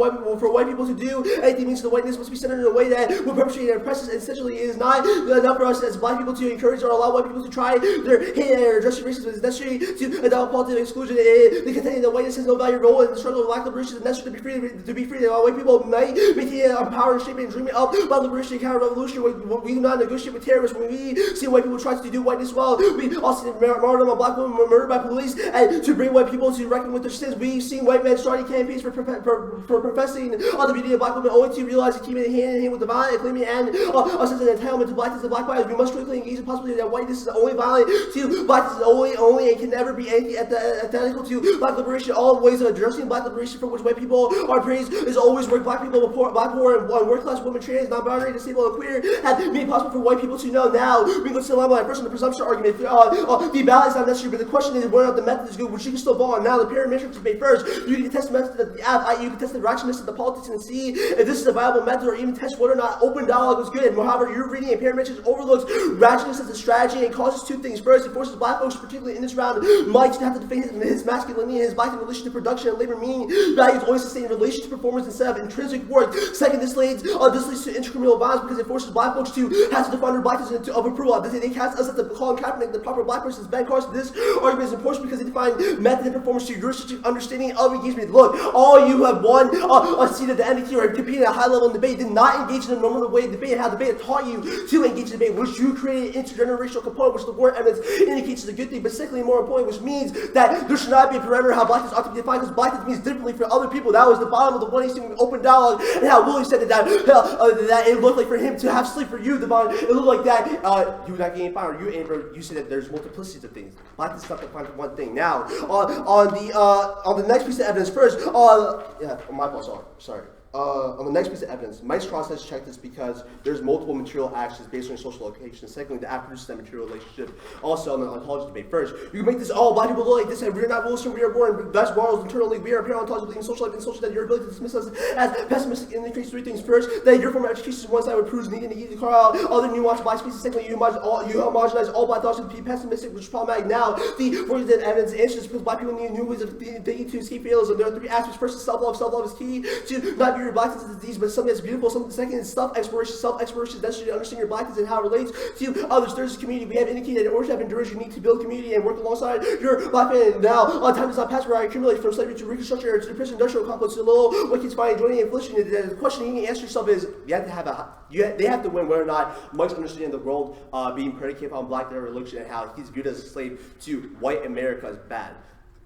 [SPEAKER 10] white people to do. Anything means the whiteness must be centered in a way that will perpetuate and oppress us. Essentially, it is not enough for us as black people to encourage or allow white people to try their hate or address racism. It's necessary to adopt political exclusion. The contending that whiteness has no value role in the struggle of black liberation is necessary to be free. That white people might maintain our power and shaping and dreaming up about liberation and counter-revolution. We do not negotiate with terrorists. When we see white people try to do whiteness well, we also see the martyrdom of black women murdered by police, and to bring white people to reckon with their sins. We've seen white men starting campaigns for professing the beauty of black women, only to realize that keeping it hand in hand with the violent and claiming and a sense of entitlement to blackness and black lives. We must quickly engage in the possibility that whiteness is only violent to blackness is only and can never be anything antithetical to black liberation. All ways of addressing black liberation for which white people are praised is always where black people, black poor and working-class women, trans, non-binary, disabled, and queer have made it possible for white people to know. Now we go to the dilemma first on the presumption argument. The ballot is not necessary, but the question is whether or not the method is good, which you can still vote on. Now the parametric debate first. You can test the method of the app, i.e. you can test the ratchetness of the politics and see if this is a viable method, or even test whether or not open dialogue was good. However, your reading and parametrics overlooks ratchetness as a strategy and causes two things. First, it forces black folks, particularly in this round, might have to defend his masculinity and his black in relation to production and labor, meaning values always sustain in relation to performance instead of intrinsic worth. Second, this leads to intracriminal violence because it forces black folks to have to define their blackness of approval. They cast us at the Colin Kaepernick, the proper black person's Ben Carson. This argument is important because they define method and performance to your understanding of engagement. Look, all you have won a seat at the NDT or competed at a high level in debate did not engage in the normal way of debate, and how debate taught you to engage in debate, which you created an intergenerational component, which the word evidence indicates is a good thing, but secondly, more important, which means that there should not be a remember how blackness ought to be defined because blackness means differently for other people. That was the bottom of the 118 open dialogue, and how Willie said that it looked like for him to have sleep for you, Devon, it looked like that you not getting fired. You, Amber, you said that there's multiplicities of things. Blackness is not defined for one thing. Now, on the next piece of evidence, first, my fault, sorry. On the next piece of evidence, Mike's cross has checked this because there's multiple material actions based on your social location. Secondly, the act produces that material relationship. Also, on the ontology debate, first, you can make this all black people look like this, and we're not Wilson, we are born best morals internally, we are pure ontology, believing social life and social that your ability to dismiss us as pessimistic and increase three things. First, that your form of education is one side which proves needing to eat the car out, other nuanced black species. Secondly, you homogenize all black thoughts to be pessimistic, which is problematic. Now, the fourth evidence answers because black people need new ways of thinking to escape failures, and there are three aspects. First is self-love. Self-love is key to not view your blackness as a disease, but something that's beautiful. Something second is self-exploration. Self-exploration is necessary to understand your blackness and how it relates to others. Third is community. We have indicated that in order to have endurance, you need to build community and work alongside your black man. Now, time does not pass where I accumulate from slavery to Reconstruction era to the prison industrial complex to the little what kids find joining inflation. The question you need to ask yourself is, they have to win whether or not Mike's understanding the world being predicated upon black religion and how he's viewed as a slave to white America is bad.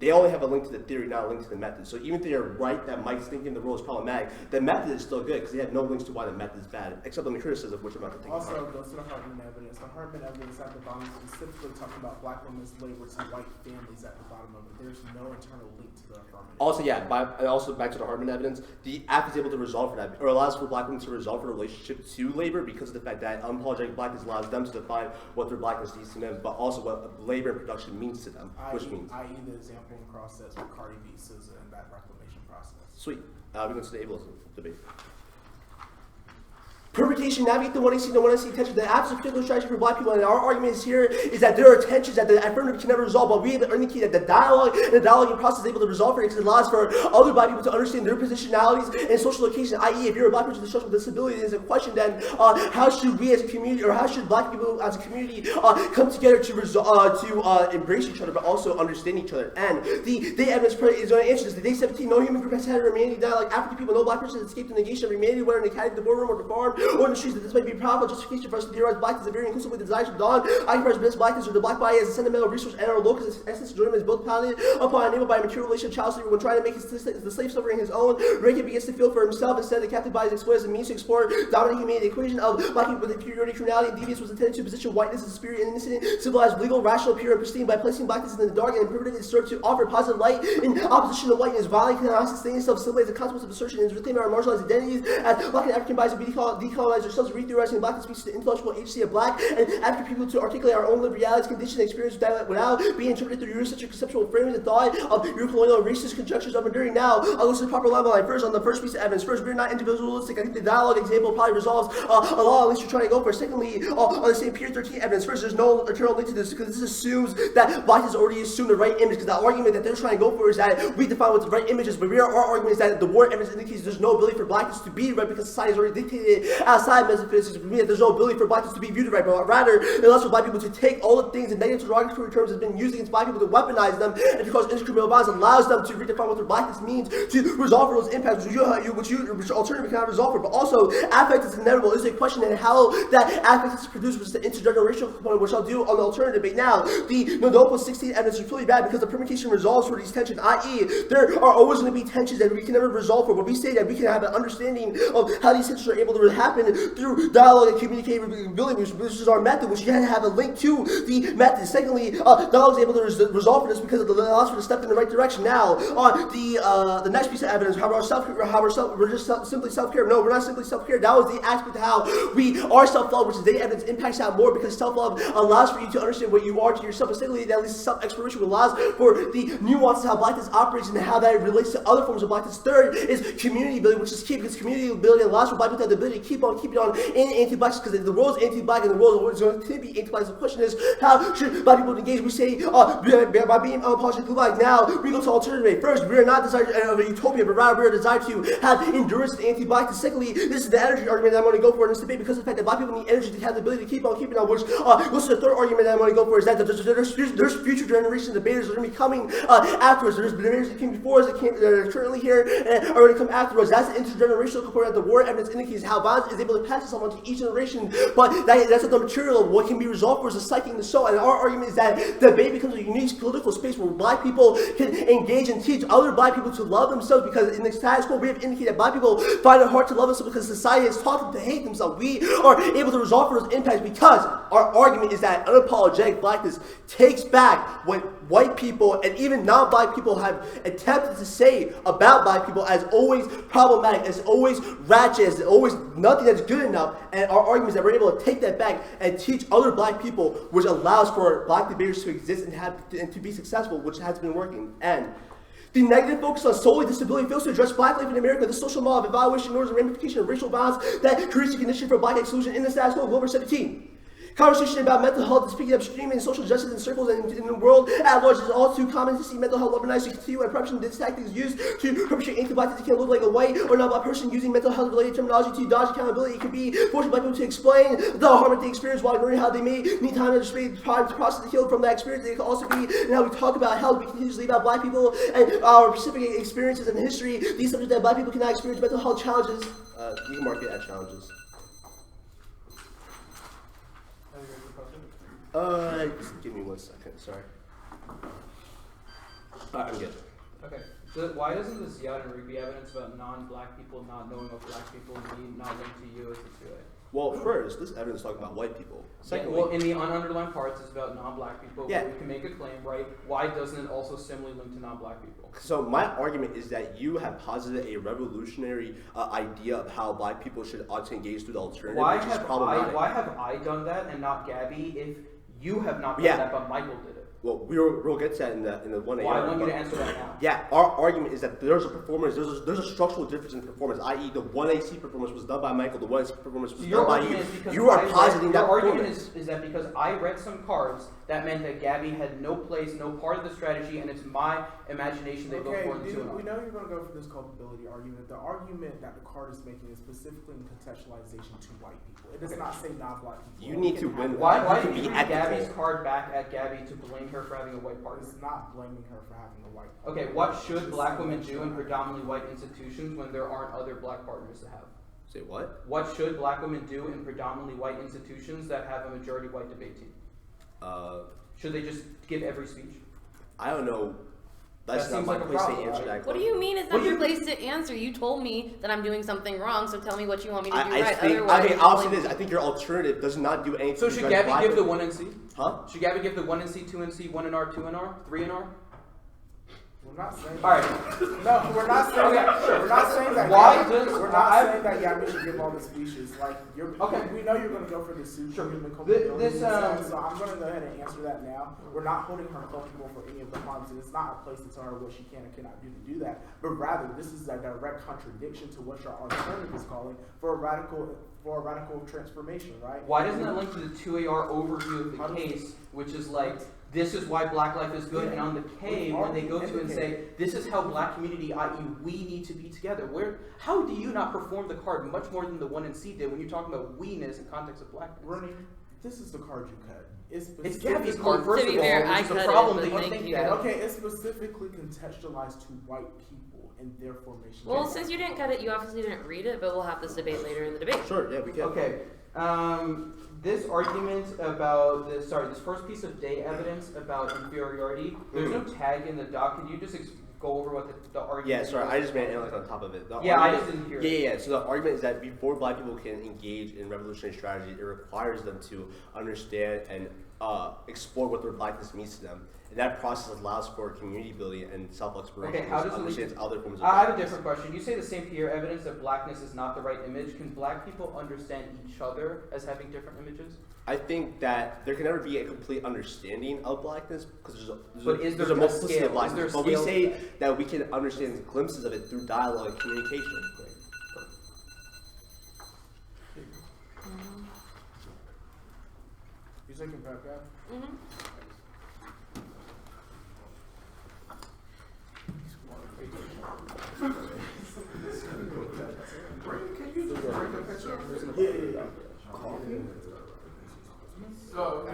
[SPEAKER 10] They only have a link to the theory, not a link to the method. So even if they're right that Mike's thinking the rule is problematic, the method is still good because they have no links to why the method is bad, except on the criticism, which I'm about to take
[SPEAKER 6] Also,
[SPEAKER 10] apart.
[SPEAKER 6] goes to the Hartman evidence. The Hartman evidence at the bottom specifically talking about black women's labor to white families at the bottom of it. There's no internal link to the affirmative.
[SPEAKER 10] Also, also back to the Hartman evidence, the act is able to resolve for that, or allows for black women to resolve their relationship to labor because of the fact that unapologetic blackness allows them to define what their blackness means to them, but also what labor and production means to them, which means.
[SPEAKER 6] I.e. the example in cross says with Cardi B, SZA, and that reclamation process.
[SPEAKER 10] Sweet. We go to the ableism debate. Permutation, navigate the 1AC, the 1AC tension. The absolute particular strategy for black people, and our argument is here, is that there are tensions that the affirmative can never resolve, but we have indicated that the dialoguing process is able to resolve it because it allows for other black people to understand their positionalities and social location, i.e. if you're a black person with a social disability, there's a question then, how should we as a community, or how should black people as a community come together to embrace each other, but also understand each other? And the evidence is going to answer this. The day 17, no human group has had a humanity dialogue. African people, no black person has escaped the negation of humanity, whether in the academy, the boardroom, or the farm, or in the streets. That this might be a powerful justification for us to theorize blackness and very inclusively the desires of dawn. Occupies best blackness or the black body as a sentimental resource and our locus essence. Enjoyment is both founded upon enabled by a material relation of child slavery when trying to make the slave suffering his own. Rankin begins to feel for himself instead. The captive body is exploited as a means to explore dominating humanity. The equation of black people with inferiority, criminality, and deviance was intended to position whiteness as a spirit and innocent, civilized, legal, rational, pure, and pristine. By placing blackness in the dark and primitive, it served to offer positive light in opposition to whiteness. Violent cannot sustain itself simply as a consequence of assertion and reclaiming our marginalized identities as black and African bodies be decolonized ourselves, re-theorizing blackness speaks to the intellectual agency of black and African people to articulate our own lived realities, conditions, and experiences without being interpreted through Eurocentric conceptual framing the thought of Euro-colonial racist conjectures of enduring. Now, I'll go to the proper line first on the first piece of evidence. First, we're not individualistic. I think the dialogue example probably resolves a lot, at least you're trying to go for. Secondly, on the same period 13 evidence, first, there's no internal link to this because this assumes that blackness already assumed the right image, because the argument that they're trying to go for is that we define what the right image is, but our argument is that the war evidence indicates there's no ability for blackness to be right because society has already dictated outside metaphysics. There's no ability for blackness to be viewed right, but rather it allows for black people to take all the things in negative derogatory terms that have been used against black people to weaponize them and to cause intercriminal violence, allows them to redefine what their blackness means to resolve those impacts, which alternative cannot resolve for. But also, affect is inevitable. It's a question in how that affect is produced, which is the intergenerational component, which I'll do on the alternative debate. Now, the Nodopo 16 evidence is really bad because the permutation resolves for these tensions, i.e., there are always going to be tensions that we can never resolve for, but we say that we can have an understanding of how these tensions are able to happen through dialogue and communication, which is our method, which you have to have a link to the method. Secondly, dialogue is able to resolve for this because it allows for the step in the right direction. Now, on the next piece of evidence, we're just simply self-care. No, we're not simply self-care. That was the aspect of how we are self-love, which is the evidence impacts out more because self-love allows for you to understand what you are to yourself. And secondly, that leads to self-exploration, which allows for the nuances of how blackness operates and how that relates to other forms of blackness. Third is community building, which is key because community building allows for black people to have the ability to keep on keeping on in anti-blackness, because the world is anti-black and the world is going to be anti-black. So the question is, how should black people engage? We say, by being unapologetically black. Now, we go to alternative. First, we are not desired of a utopia, but rather we are desired to have endurance to anti-blackness. Secondly, this is the energy argument that I'm going to go for in this debate because of the fact that black people need energy to have the ability to keep on keeping on, which goes to the third argument that I'm going to go for, is that there's future generations of debaters that are going to be coming afterwards. There's debaters that came before us, that are currently here, and are going to come afterwards. That's the intergenerational component that the war evidence indicates how violence is able to pass this on to each generation, but that's not the material of what can be resolved for is the psyche and the soul. And our argument is that debate becomes a unique political space where black people can engage and teach other black people to love themselves, because in the status quo we have indicated that black people find it hard to love themselves because society has taught them to hate themselves. We are able to resolve for those impacts because our argument is that unapologetic blackness takes back what white people and even non-black people have attempted to say about black people as always problematic, as always ratchet, as always nothing that's good enough. And our argument is that we're able to take that back and teach other black people, which allows for black debaters to exist and to be successful, which has been working. And the negative focus on solely disability fails to address black life in America. The social model of evaluation ignores the ramification of racial violence that creates a condition for black exclusion in the status quo. Glover 17. Conversation about mental health is speaking of streaming and social justice in circles and in the world at large. It is all too common to see mental health weaponized to continue and corruption. This tactic is used to perpetrate anti-black that can look like a white or non-black person using mental health related terminology to dodge accountability. It can be forcing black people to explain the harm that they experience while ignoring how they may need time to process the heal from that experience. It can also be in how we talk about health. We continue to leave out black people and our specific experiences in history. These subjects that black people cannot experience mental health challenges. You can mark it as challenges. Just give me 1 second, sorry. I'm good.
[SPEAKER 9] Okay. So why doesn't the Ziad and Ruby evidence about non-black people not knowing what black people mean not link to you as the 2A?
[SPEAKER 10] Well, first, this evidence is talking about white people. Secondly,
[SPEAKER 9] well, in the ununderlined parts, it's about non-black people.
[SPEAKER 10] Yeah.
[SPEAKER 9] We can make a claim, right? Why doesn't it also similarly link to non-black people?
[SPEAKER 10] So my argument is that you have posited a revolutionary idea of how black people ought to engage through the alternative, which is problematic.
[SPEAKER 9] Why have I done that and not Gabby if you have not done that, but Michael did it?
[SPEAKER 10] Well, we'll get to that in the 1A.
[SPEAKER 9] Well, I want you to answer that now.
[SPEAKER 10] Yeah, our argument is that there's a performance, there's a structural difference in performance, i.e. the 1AC performance was done by Michael, the 1AC performance was done by you. You are positing that performance.
[SPEAKER 9] Your argument is that because I read some cards, that meant that Gabby had no place, no part of the strategy, and it's my imagination they go for the 2 and
[SPEAKER 6] we know you're going to go for this culpability argument. The argument that the card is making is specifically in contextualization to white people. It does not say non-black people.
[SPEAKER 10] You need to win.
[SPEAKER 9] Why did you read Gabby's card back at Gabby to blame her for having a white partner?
[SPEAKER 6] It's not blaming her for having a white partner.
[SPEAKER 9] Okay, what should black women do in predominantly white institutions when there aren't other black partners to have?
[SPEAKER 10] Say what?
[SPEAKER 9] What should black women do in predominantly white institutions that have a majority white debate team? Should they just give every speech?
[SPEAKER 10] I don't know. That's not my place to answer that question.
[SPEAKER 1] What do you mean it's not your place to answer? You told me that I'm doing something wrong, so tell me what you want me to do right.
[SPEAKER 10] Otherwise, I'll say this. I think your alternative does not do anything.
[SPEAKER 9] So should Gabby give the 1 NC?
[SPEAKER 10] Huh?
[SPEAKER 9] Should Gabby give the 1 NC, 2 NC, 1 NR, 2 NR, 3 NR?
[SPEAKER 6] We're not saying
[SPEAKER 9] all right.
[SPEAKER 6] No, we're not saying that. We're not saying that.
[SPEAKER 9] Why
[SPEAKER 6] we're not saying that Gabby should give all the speeches. Like
[SPEAKER 9] okay.
[SPEAKER 6] We know you're going to go for the suit.
[SPEAKER 9] Sure.
[SPEAKER 6] So I'm going to go ahead and answer that now. We're not holding her culpable for any of the harms, and it's not a place to tell her what she can and cannot do to do that. But rather, this is a direct contradiction to what your alternative is calling for a radical transformation, right?
[SPEAKER 9] Why doesn't that link to the 2AR overview of the case, which is like, this is why black life is good, and on the K, when they go to and say, this is how black community, i.e. we need to be together. How do you not perform the card much more than the 1 NC did when you're talking about we-ness in context of blackness?
[SPEAKER 6] Running, this is the card you cut.
[SPEAKER 9] It's Gabby's card, first of all,
[SPEAKER 1] which
[SPEAKER 9] is a problem that you think that.
[SPEAKER 6] Okay, it's specifically contextualized to white people and their formation.
[SPEAKER 1] Well, since you didn't cut it, you obviously didn't read it, but we'll have this debate later in the debate.
[SPEAKER 10] Sure, yeah, we can.
[SPEAKER 9] Okay. This argument about this first piece of day evidence about inferiority, there's no tag in the doc. Can you just go over what the argument is?
[SPEAKER 10] Yeah, sorry, I just made an analysis on top of it.
[SPEAKER 9] I just didn't hear it.
[SPEAKER 10] Yeah. So the argument is that before black people can engage in revolutionary strategy, it requires them to understand and explore what their blackness means to them. And that process allows for community building and self-exploration.
[SPEAKER 9] Okay, how does it lead to
[SPEAKER 10] other forms of
[SPEAKER 9] I have a different question. You say the same Pierre evidence that blackness is not the right image. Can black people understand each other as having different images?
[SPEAKER 10] I think that there can never be a complete understanding of blackness because there's a multiplicity of blackness. But we say that we can understand glimpses of it through dialogue and communication.
[SPEAKER 6] You taking prep, guy?
[SPEAKER 1] Mm-hmm.
[SPEAKER 11] So,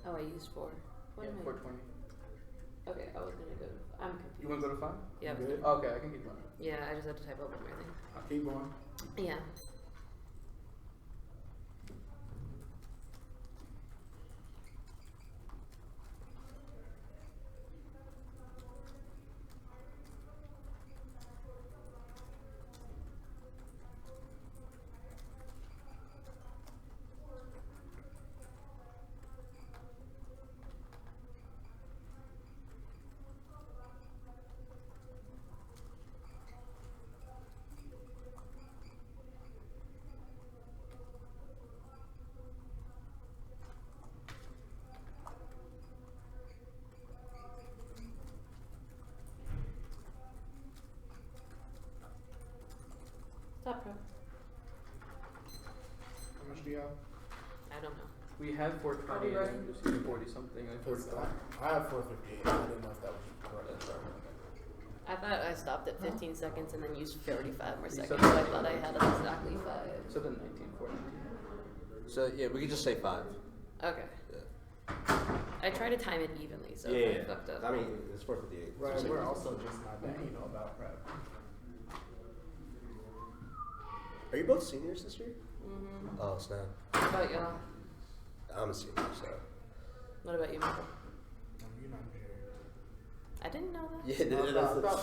[SPEAKER 1] Oh, I used 4. What
[SPEAKER 5] Yeah,
[SPEAKER 1] am I-
[SPEAKER 5] 420.
[SPEAKER 1] Okay, I was gonna go. I'm confused.
[SPEAKER 5] You want to go to 5?
[SPEAKER 1] Yeah.
[SPEAKER 5] Good. Okay, I can keep going.
[SPEAKER 1] Yeah, I just had to type up on my thing.
[SPEAKER 6] I'll keep going.
[SPEAKER 1] Yeah. Stop, bro.
[SPEAKER 6] How much do you have?
[SPEAKER 1] I don't know.
[SPEAKER 5] We had 420 and then just 40 something, like 45.
[SPEAKER 6] I have 458. I didn't know if that was correct.
[SPEAKER 1] I thought I stopped at 15 seconds and then used 35 more
[SPEAKER 5] You
[SPEAKER 1] seconds,
[SPEAKER 5] said
[SPEAKER 1] so I
[SPEAKER 5] that.
[SPEAKER 1] thought I had exactly 5.
[SPEAKER 5] So then 19, 419.
[SPEAKER 10] So yeah, we could just say 5.
[SPEAKER 1] Okay. I try to time it evenly, so
[SPEAKER 10] Yeah,
[SPEAKER 1] if
[SPEAKER 10] yeah.
[SPEAKER 1] I fucked up.
[SPEAKER 10] I mean, it's 4:58.
[SPEAKER 6] Right, we're also just not that about prep.
[SPEAKER 10] Are you both seniors this year?
[SPEAKER 1] Mm-hmm.
[SPEAKER 10] Oh snap!
[SPEAKER 1] What about y'all?
[SPEAKER 10] I'm a senior, so.
[SPEAKER 1] What about you, Michael?
[SPEAKER 6] You're not married.
[SPEAKER 1] I didn't know that.
[SPEAKER 10] Yeah,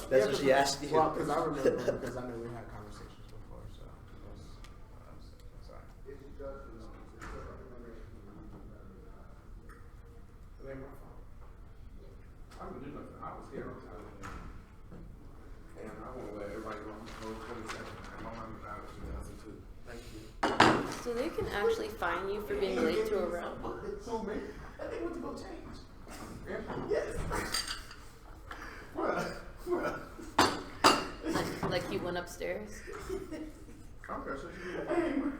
[SPEAKER 10] that's what she asked you.
[SPEAKER 6] Well, because I remember, because I know we had conversations before, so that's sorry. It ain't my fault.
[SPEAKER 11] I didn't do nothing. I was here on time. And I want to let everybody know I'm 20 seconds. I'm on my ballot 2002. Thank you.
[SPEAKER 1] So they can actually fine you for being late to a round?
[SPEAKER 3] So man, I think went to go change.
[SPEAKER 11] Yeah.
[SPEAKER 3] Yes. Bruh.
[SPEAKER 1] Like you went upstairs?
[SPEAKER 11] Okay, so you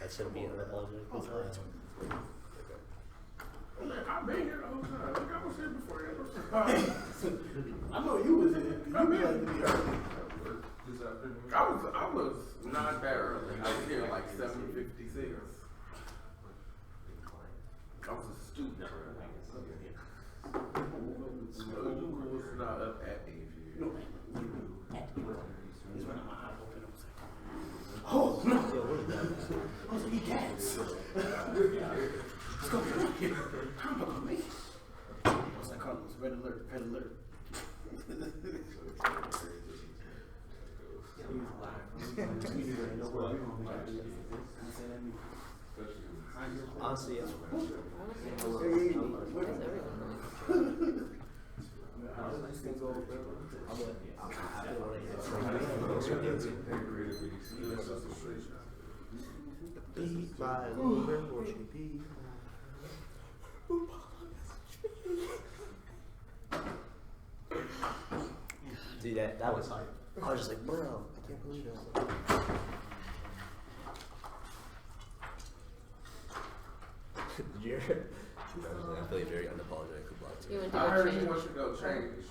[SPEAKER 10] That shouldn't be unapologetic.
[SPEAKER 11] I've been here the whole time. Look, I was here before you.
[SPEAKER 3] I know you was in it. You
[SPEAKER 11] I've
[SPEAKER 3] be
[SPEAKER 11] been
[SPEAKER 3] like to be early.
[SPEAKER 11] this afternoon. I was not that early. I was here like 7:56. I was a student. School was not up at 8.
[SPEAKER 3] No. He's running my eye open. I was like, oh no. I was like, he cats. Let's go get out here. Come on, me. What's that called? Red alert. Red alert.
[SPEAKER 10] Honestly, dude, that was hype. I was just like, bro, I can't believe this. Did you hear? I feel very unapologetic about it.
[SPEAKER 1] You went to
[SPEAKER 11] I
[SPEAKER 1] go
[SPEAKER 11] heard
[SPEAKER 1] change.
[SPEAKER 11] he wants to go change.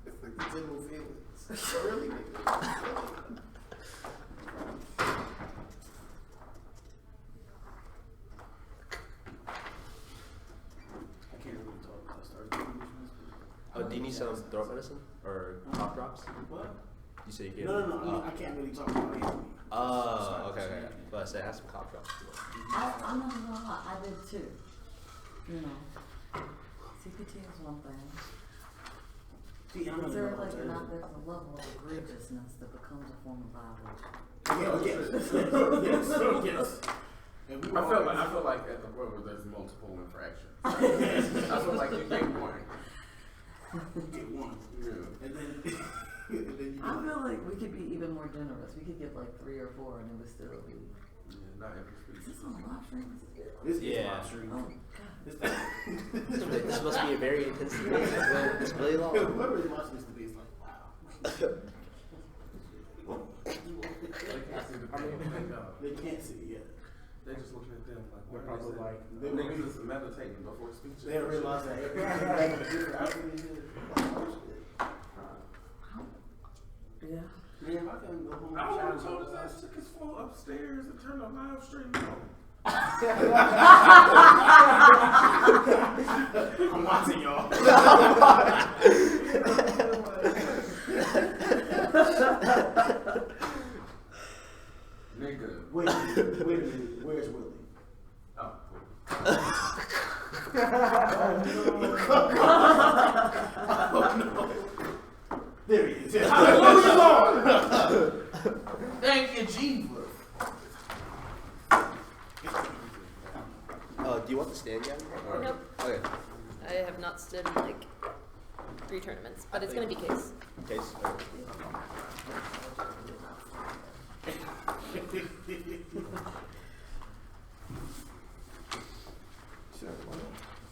[SPEAKER 3] It's like the general feelings. Really? I can't really talk because I started doing this.
[SPEAKER 10] Oh, do you need some throat medicine or cough drops?
[SPEAKER 3] What?
[SPEAKER 10] You said you can't.
[SPEAKER 3] No. I mean, I can't really talk about Anthony.
[SPEAKER 10] Okay. But I said have some cough drops.
[SPEAKER 4] I'm not gonna lie, I did too. You know, CPT is one thing.
[SPEAKER 3] See, I'm
[SPEAKER 4] But
[SPEAKER 3] not
[SPEAKER 4] there,
[SPEAKER 3] even
[SPEAKER 4] like,
[SPEAKER 3] alternative.
[SPEAKER 4] not, there's a level of egregiousness that becomes a form of violation.
[SPEAKER 3] Yes. And we
[SPEAKER 11] I
[SPEAKER 3] all-
[SPEAKER 11] feel like at the point where there's multiple infractions. I feel like you get one.
[SPEAKER 3] get one.
[SPEAKER 11] Yeah.
[SPEAKER 3] And then, and then you
[SPEAKER 4] I
[SPEAKER 3] go,
[SPEAKER 4] feel like we could be even more generous. We could get like 3 or 4 and it would still be.
[SPEAKER 11] Yeah, not every
[SPEAKER 4] Is
[SPEAKER 11] species.
[SPEAKER 4] this on live stream?
[SPEAKER 3] this is
[SPEAKER 10] Yeah.
[SPEAKER 3] live stream.
[SPEAKER 4] Oh, God.
[SPEAKER 10] This must be a very intense debate. It's really long.
[SPEAKER 3] Whoever is watching this debate is like, wow. They can't see it yet.
[SPEAKER 11] They're just looking at them like,
[SPEAKER 6] They're
[SPEAKER 11] what
[SPEAKER 6] probably
[SPEAKER 11] are
[SPEAKER 6] like,
[SPEAKER 11] they saying? Niggas is meditating before speech.
[SPEAKER 3] They don't realize that everybody has a different outfit and shit. Oh, shit.
[SPEAKER 4] Yeah.
[SPEAKER 3] Man, if I couldn't go home
[SPEAKER 11] I
[SPEAKER 3] and
[SPEAKER 11] don't want
[SPEAKER 3] shower,
[SPEAKER 11] to told his ass took his phone upstairs and turned the live stream on.
[SPEAKER 3] I'm watching y'all.
[SPEAKER 11] Nigga.
[SPEAKER 3] Wait a minute. Where's Willie?
[SPEAKER 11] Oh,
[SPEAKER 3] There he is. Thank you, Jesus.
[SPEAKER 10] Do you want to stand, Gavin?
[SPEAKER 1] Nope.
[SPEAKER 10] Okay.
[SPEAKER 1] I have not stood in like 3 tournaments, but it's gonna be case.
[SPEAKER 10] Case.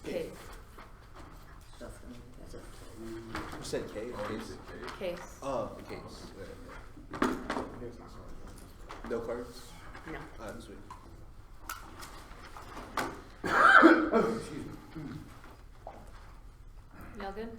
[SPEAKER 1] Case.
[SPEAKER 10] You said case? Case?
[SPEAKER 1] Case.
[SPEAKER 10] Oh, case. No cards?
[SPEAKER 1] No.
[SPEAKER 10] Sweet.
[SPEAKER 3] Oh, excuse me.
[SPEAKER 1] Y'all good?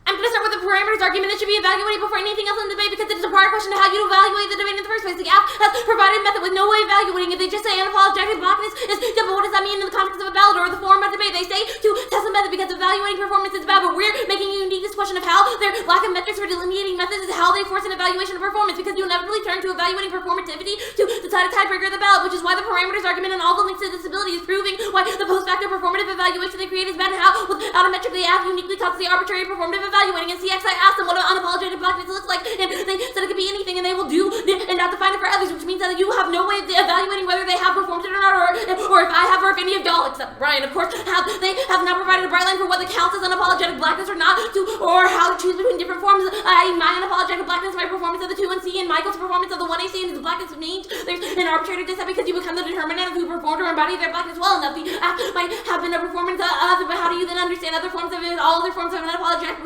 [SPEAKER 1] I'm going to start with the parameters argument that should be evaluated before anything else in the debate because it is a prior question to how you evaluate the debate in the first place. The app has provided a method with no way of evaluating it. They just say unapologetic blackness is good, but what does that mean in the context of a ballot or the forum of debate? They say to test the method because evaluating performance is bad, but we're making a unique discussion of how their lack of metrics for delineating methods is how they force an evaluation of performance because you inevitably turn to evaluating performativity to decide a tiebreaker of the ballot, which is why the parameters argument and all the links to disability is proving why the post-facto performative evaluation they create is bad and how without a metric the app uniquely causes the arbitrary performative evaluating. And CX, I asked them what unapologetic blackness looks like, and they said it could be anything, and they will do and not define it for others, which means that you have no way of evaluating whether they have performed it or not, or if I have, or if any of y'all, except Brian, of course, they have not provided a bright line for whether counts as unapologetic blackness or not, or how to choose between different forms. My unapologetic blackness, my performance of the 2-1C, and Michael's performance of the 1AC, and his blackness of names. There's an arbitrator just that because you become the determinant of who performed or embodied their blackness well enough, the app might have been a performance of, but how do you then understand other forms of it? All other forms of unapologetic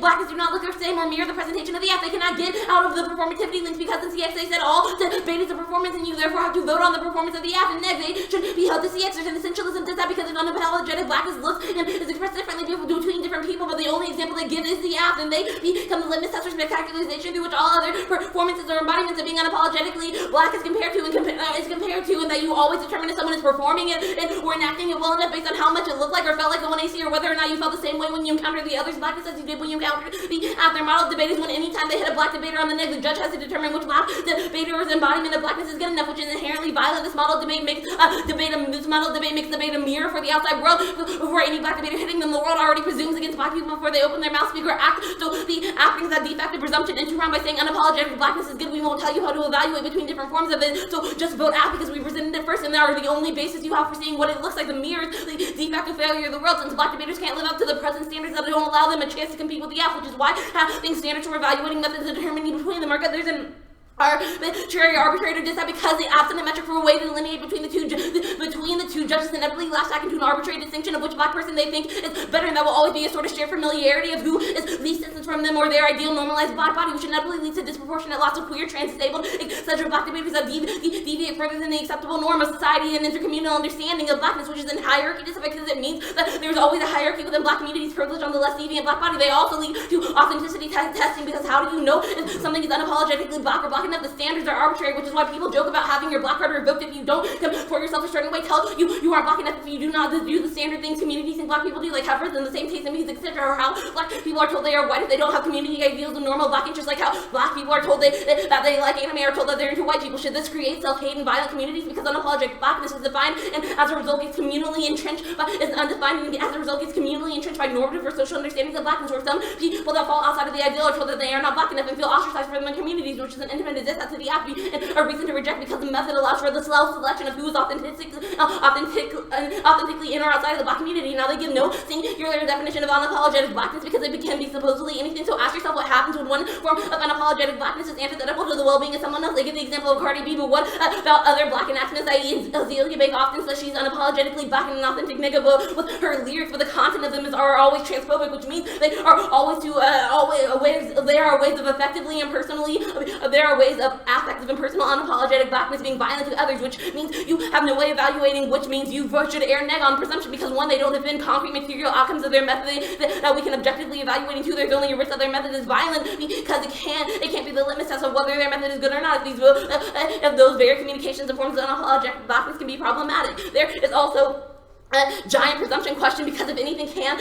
[SPEAKER 1] blackness do not look the same or mirror the presentation of the app. They cannot get out of the performativity links because in CX they said all debate is a performance and you therefore have to vote on the performance of the app, and next they should be held to CX. There's an essentialism to that because an unapologetic blackness looks and is expressed differently between different people, but the only example they give is the app, and they become the litmus test for spectacularization through which all other performances or embodiments of being unapologetically black is compared to, and that you always determine if someone is performing it and or enacting it well enough based on how much it looked like or felt like a 1AC, or whether or not you felt the same way when you encountered the other's blackness as you did when you encountered the app. Their model debate is when anytime they hit a black debater on the neck, the judge has to determine which black debater's embodiment of blackness is good enough, which is inherently violent. This model debate makes debate a mirror for the outside world. Before any black debater hitting them, the world already presumes against black people before they open their mouth, speak, or act. So the app brings that de facto presumption into round by saying unapologetic blackness is good. We won't tell you how to evaluate between different forms of it. So just vote app because we presented it first, and they are the only basis you have for seeing what it looks like. The mirrors the de facto failure of the world, since black debaters can't live up to the present standards that don't allow them a chance to compete with the app, which is why having standards for evaluating methods and determining between them are good. There's an arbitrator just that because the absent metric for a way to delineate between the two judges inevitably latch back into an arbitrary distinction of which black person they think is better, and that will always be a sort of shared familiarity of who is least distance from them or their ideal normalized black body, which inevitably leads to disproportionate lots of queer, trans, disabled, etc. black debaters that deviate further than the acceptable norm of society and intercommunal understanding of blackness, which is in hierarchy just because it means that there's always a hierarchy within black communities privileged on the less deviant black body. They also lead to authenticity testing because how do you know if something is unapologetically black or black enough? The standards are arbitrary, which is why people joke about having your black card revoked if you don't comport yourself a certain way. Tell you aren't black enough if you do not do the standard things communities think black people do, like have risen the same taste in music, etc. Or how black people are told they are white if they don't have community ideals of normal black interests, like how black people are told that they like anime, are told that they're into white people. Should this create self-hate and violent communities because unapologetic blackness is defined and as a result gets communally entrenched is undefined and as a result gets communally entrenched by normative or social understandings of blackness, or some people that fall outside of the ideal are told that they are not black enough and feel ostracized from the communities, which is an independent diss to the app and a reason to reject because the method allows for the self-selection of who is authentically in or outside of the black community. Now they give no singular definition of unapologetic blackness because it can be supposedly anything. So ask yourself what happens when when one form of unapologetic blackness is antithetical to the well-being of someone else. They give the example of Cardi B, but what about other black enactments? I.e. Azealia Banks often says she's unapologetically black and an authentic nigga, but with her lyrics, but the content of them are always transphobic, which means they are always there are ways of effectively and personally, there are ways of affective and personal unapologetic blackness being violent to others, which means you have no way of evaluating, which means you should err neg on presumption, because one, they don't defend concrete material outcomes of their method that we can objectively evaluate, and two, there's only a risk that their method is violent because it can't be the litmus test of whether their method is good or not. If those very communications and forms of unapologetic blackness can be problematic. There is also a giant presumption question, because if anything can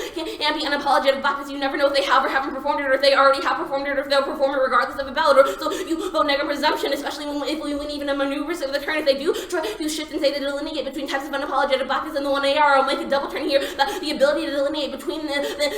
[SPEAKER 1] be unapologetic blackness, you never know if they have or haven't performed it, or if they already have performed it, or if they'll perform it regardless of a ballot. Or so you vote neg on presumption, especially if we win even a maneuvers of the turn. If they do try to shift and say they delineate between types of unapologetic blackness and the one they are, I'll make a double turn here. The ability to delineate between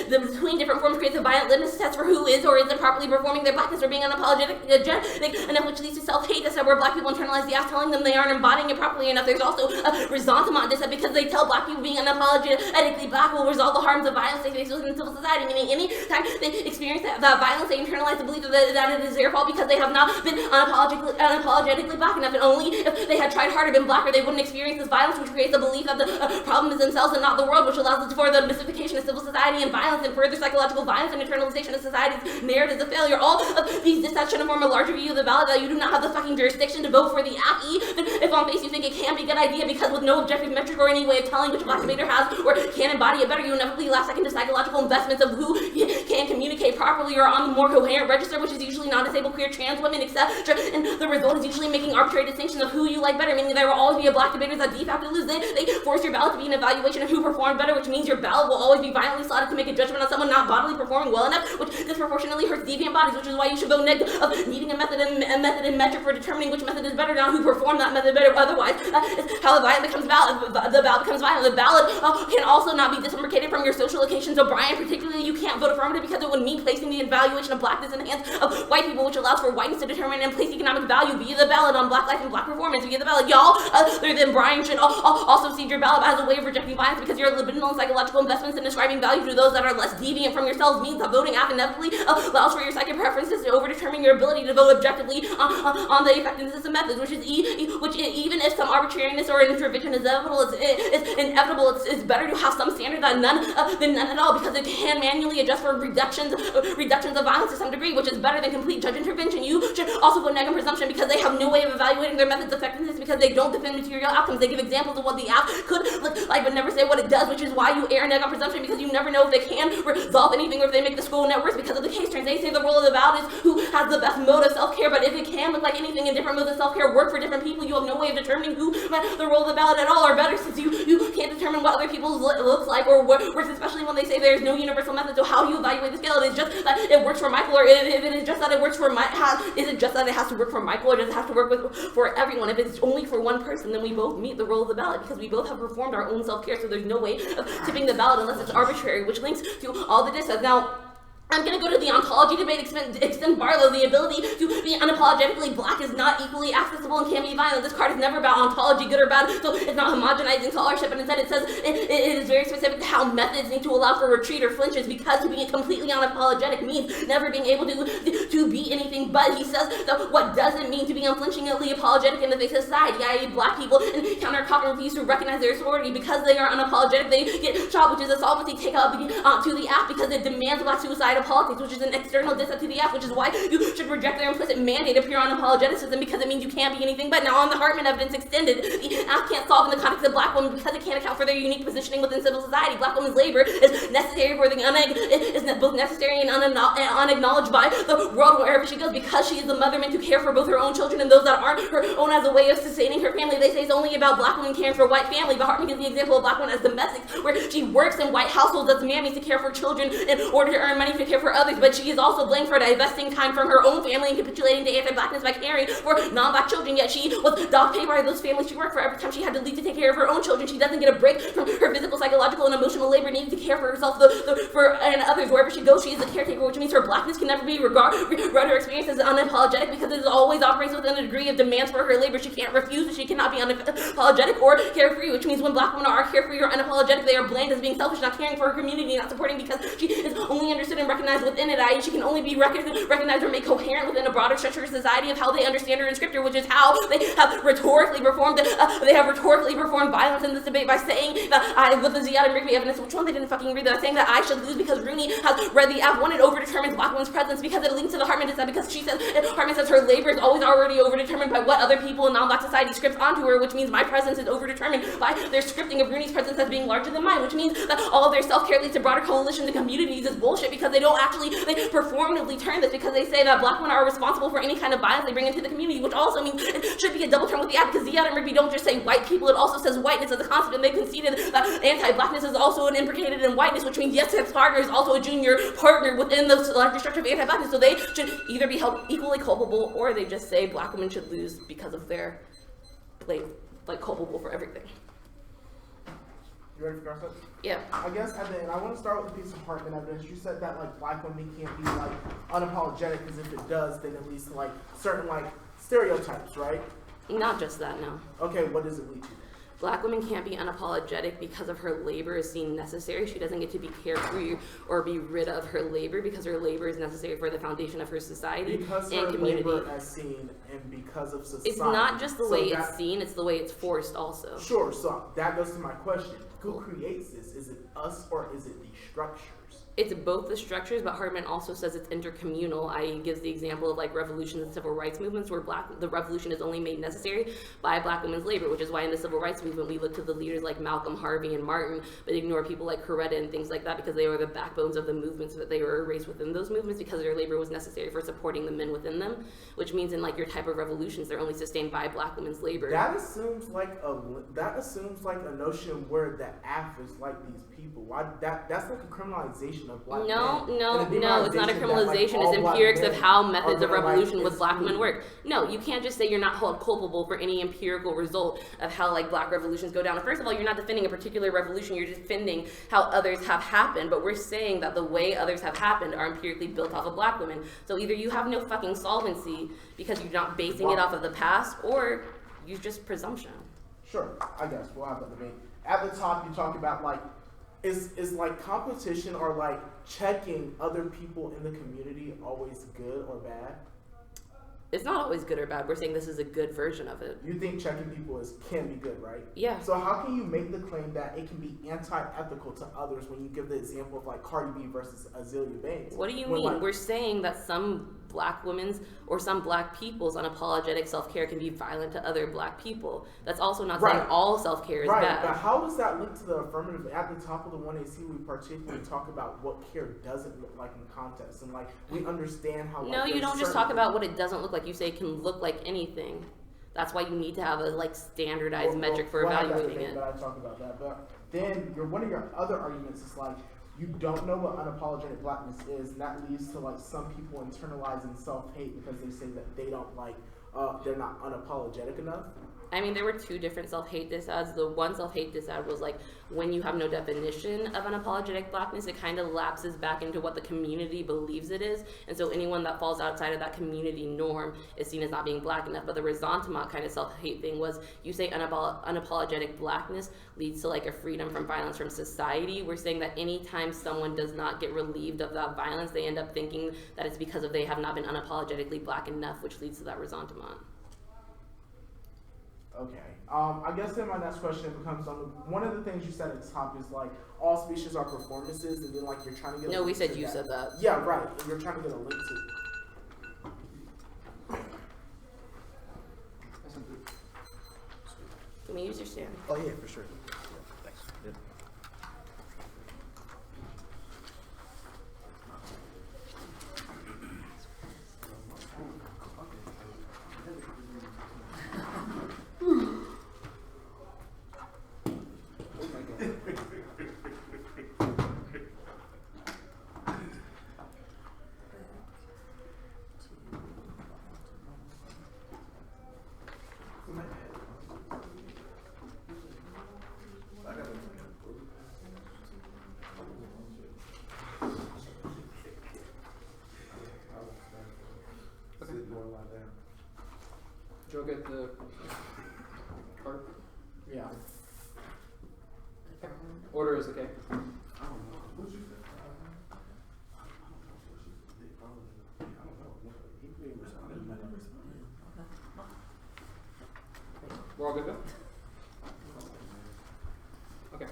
[SPEAKER 1] between different forms creates a violent litmus test for who is or isn't properly performing their blackness or being unapologetic, and which leads to self-hate. That's where black people internalize the act, telling them they aren't embodying it properly enough. There's also a resentment this because they tell black people being unapologetically black will resolve the harms of violence they face within civil society, meaning any time they experience that violence, they internalize the belief that it is their fault because they have not been unapologetically black enough, and only if they had tried harder, been blacker, they wouldn't experience this violence, which creates a belief that the problem is themselves and not the world, which allows for the mystification of civil society and violence and further psychological violence and internalization of society's narratives of failure. All of these dissets should form a larger view of the ballot that you do not have the fucking jurisdiction to vote for the act, even if on face you think it can be a good idea, because with no objective metric or any way of telling which black debater has or can embody it better, you inevitably last second to psychological investments of who can communicate properly or on the more coherent register, which is usually non-disabled, queer, trans women, etc. And the result is usually making arbitrary distinctions of who you like better, meaning there will always be a black debater that de facto lose. They force your ballot to be an evaluation of who performed better, which means your ballot will always be violently slotted to make a judgment on someone not bodily performing well enough, which disproportionately hurts deviant bodies, which is why you should vote neg of needing a method and metric for determining which method is better, not who performed that method better. Otherwise, it's how the ballot becomes violent. The ballot becomes violent. The ballot can also not be dismarcated from your social locations. So, Brian, particularly, you can't vote affirmative because it would mean placing the evaluation of blackness in the hands of white people, which allows for whiteness to determine and place economic value via the ballot on black life and black performance via the ballot. Y'all, other than Brian, should also see your ballot as a way of rejecting violence, because your libidinal and psychological investments in ascribing value to those that are less deviant from yourselves means that voting inevitably allows for your psychic preferences to overdetermine your ability to vote objectively on the effectiveness of methods, which even if some arbitrariness or intervention is inevitable, it's better to have some standard than none at all, because it can manually adjust for reductions of violence to some degree, which is better than complete judge intervention. You should also vote neg on presumption because they have no way of evaluating their method's effectiveness, because they don't defend material outcomes. They give examples of what the app could look like but never say what it does, which is why you err neg on presumption, because you never know if they can resolve anything or if they make the school net worse because of the case trends. They say the role of the ballot is who has the best mode of self-care, but if it can look like anything and different modes of self-care work for different people, you have no way of determining who the role of the ballot at all, or better, since you can't determine what other people's looks like or works, especially when they say there's no universal method. So how do you evaluate the scale? It is just that it works for Michael, or if it is just that it works for is it just that it has to work for Michael, or does it have to work for everyone? If it's only for one person, then we both meet the role of the ballot, because we both have performed our own self-care, so there's no way of tipping the ballot unless it's arbitrary, which links to all the dissets. Now, I'm going to go to the ontology debate, extend Barlow. The ability to be unapologetically black is not equally accessible and can be violent. This card is never about ontology, good or bad, so it's not homogenizing scholarship, and instead it says it is very specific to how methods need to allow for retreat or flinches, because to be completely unapologetic means never being able to be anything but. He says that what doesn't mean to be unflinchingly apologetic in the face of society, i.e. black people encounter a cop and refuse to recognize their sorority. Because they are unapologetic, they get shot, which is a solvency take up to the act, because it demands black suicide of politics, which is an external dissent to the act, which is why you should reject their implicit mandate of pure unapologeticism, because it means you can't be anything but. Now, on the Hartman evidence extended, the act can't solve in the context of black women because it can't account for their unique positioning within civil society. Black women's labor is necessary for both necessary and unacknowledged by the world wherever she goes, because she is the mother meant to care for both her own children and those that aren't her own as a way of sustaining her family. They say it's only about black women caring for white family, but Hartman gives the example of black women as domestics, where she works in white households as mammies to care for children in order to earn money to care for others, but she is also blamed for divesting time from her own family and capitulating to anti-blackness by caring for non-black children, yet she was docked pay by those families she worked for every time she had to leave to take care of her own children. She doesn't get a break from her physical, psychological, and emotional labor needing to care for herself and others. Wherever she goes, she is a caretaker, which means her blackness can never be regarded or experienced as unapologetic, because it always operates within a degree of demands for her labor. She can't refuse, she cannot be unapologetic or carefree, which means when black women are carefree or unapologetic, they are blamed as being selfish, not caring for her community, not supporting, because she is only understood and recognized within it, i.e. she can only be recognized or made coherent within a broader structure of society of how they understand her in scripture, which is how they have rhetorically performed violence in this debate by saying that with the Ziad and Rigby evidence, which one they didn't fucking read, that saying that I should lose because Rooney has read the F1 and overdetermines black women's presence because it links to the Hartman dissent, because Hartman says her labor is always already overdetermined by what other people in non-black society script onto her, which means my presence is overdetermined by their scripting of Rooney's presence as being larger than mine, which means that all of their self-care leads to broader coalitions and communities is bullshit because they don't actually, they performatively turn this because they say that black women are responsible for any kind of violence they bring into the community, which also means it should be a double turn with the app because Ziad and Rigby don't just say white people, it also says whiteness as a concept, and they conceded that anti-blackness is also an implicated in whiteness, which means yes, his partner is also a junior partner within the larger structure of anti-blackness, so they should either be held equally culpable or they just say black women should lose because of their like culpable for everything.
[SPEAKER 7] You ready for concept?
[SPEAKER 1] Yeah.
[SPEAKER 7] I guess at the end, I want to start with a piece of Hartman evidence. You said that like black women can't be like unapologetic because if it does, then it leads to like certain like stereotypes, right?
[SPEAKER 1] Not just that, no.
[SPEAKER 7] Okay, what does it lead to?
[SPEAKER 1] Black women can't be unapologetic because of her labor is seen necessary. She doesn't get to be carefree or be rid of her labor because her labor is necessary for the foundation of her society
[SPEAKER 7] because
[SPEAKER 1] and
[SPEAKER 7] her
[SPEAKER 1] community.
[SPEAKER 7] Labor as seen and because of society.
[SPEAKER 1] It's not just the way it's seen, it's the way it's forced also.
[SPEAKER 7] Sure, so that goes to my question. Who creates this? Is it us or is it the structures?
[SPEAKER 1] It's both the structures, but Hartman also says it's intercommunal, i.e. gives the example of like revolutions and civil rights movements where the revolution is only made necessary by black women's labor, which is why in the civil rights movement we look to the leaders like Malcolm, Harvey, and Martin, but ignore people like Coretta and things like that because they were the backbones of the movements, that they were erased within those movements because their labor was necessary for supporting the men within them, which means in like your type of revolutions, they're only sustained by black women's labor.
[SPEAKER 7] That assumes like a notion where the AF is like these people. Why that's like a criminalization of black men.
[SPEAKER 1] No, it's not a criminalization. It's empirics of how methods of revolution with black women work. No, you can't just say you're not held culpable for any empirical result of how like black revolutions go down. And first of all, you're not defending a particular revolution, you're defending how others have happened, but we're saying that the way others have happened are empirically built off of black women. So either you have no fucking solvency because you're not basing it off of the past, or you just presumption.
[SPEAKER 7] Sure, I guess we'll have that debate. At the top, you talk about like, is like competition or like checking other people in the community always good or bad?
[SPEAKER 1] It's not always good or bad. We're saying this is a good version of it.
[SPEAKER 7] You think checking people can be good, right?
[SPEAKER 1] Yeah.
[SPEAKER 7] So how can you make the claim that it can be anti-ethical to others when you give the example of like Cardi B versus Azealia Banks?
[SPEAKER 1] What do you mean?
[SPEAKER 7] Like,
[SPEAKER 1] we're saying that some black women's or some black people's unapologetic self-care can be violent to other black people. That's also not saying all self-care is bad.
[SPEAKER 7] But how does that link to the affirmative? At the top of the 1AC, we particularly talk about what care doesn't look like in context, and like we understand how.
[SPEAKER 1] No, you don't just talk about what it doesn't look like. You say it can look like anything. That's why you need to have a like standardized metric for evaluating it.
[SPEAKER 7] But I talk about that. But then one of your other arguments is like, you don't know what unapologetic blackness is, and that leads to like some people internalizing self-hate because they say that they don't like, they're not unapologetic enough.
[SPEAKER 1] I mean, there were two different self-hate disads. The one self-hate disad was like when you have no definition of unapologetic blackness, it kind of lapses back into what the community believes it is. And so anyone that falls outside of that community norm is seen as not being black enough. But the ressentiment kind of self-hate thing was you say unapologetic blackness leads to like a freedom from violence from society. We're saying that anytime someone does not get relieved of that violence, they end up thinking that it's because of they have not been unapologetically black enough, which leads to that ressentiment.
[SPEAKER 7] Okay. I guess then my next question becomes one of the things you said at the top is like all species are performances, and then like you're trying to get.
[SPEAKER 1] No, we said you said that.
[SPEAKER 7] Yeah, right. And you're trying to get a link to.
[SPEAKER 1] Can we use your stand?
[SPEAKER 10] Oh yeah, for sure. Thanks. Yeah.
[SPEAKER 9] Joe, get the card.
[SPEAKER 7] Yeah.
[SPEAKER 9] Order is okay. We're all good to go? Okay.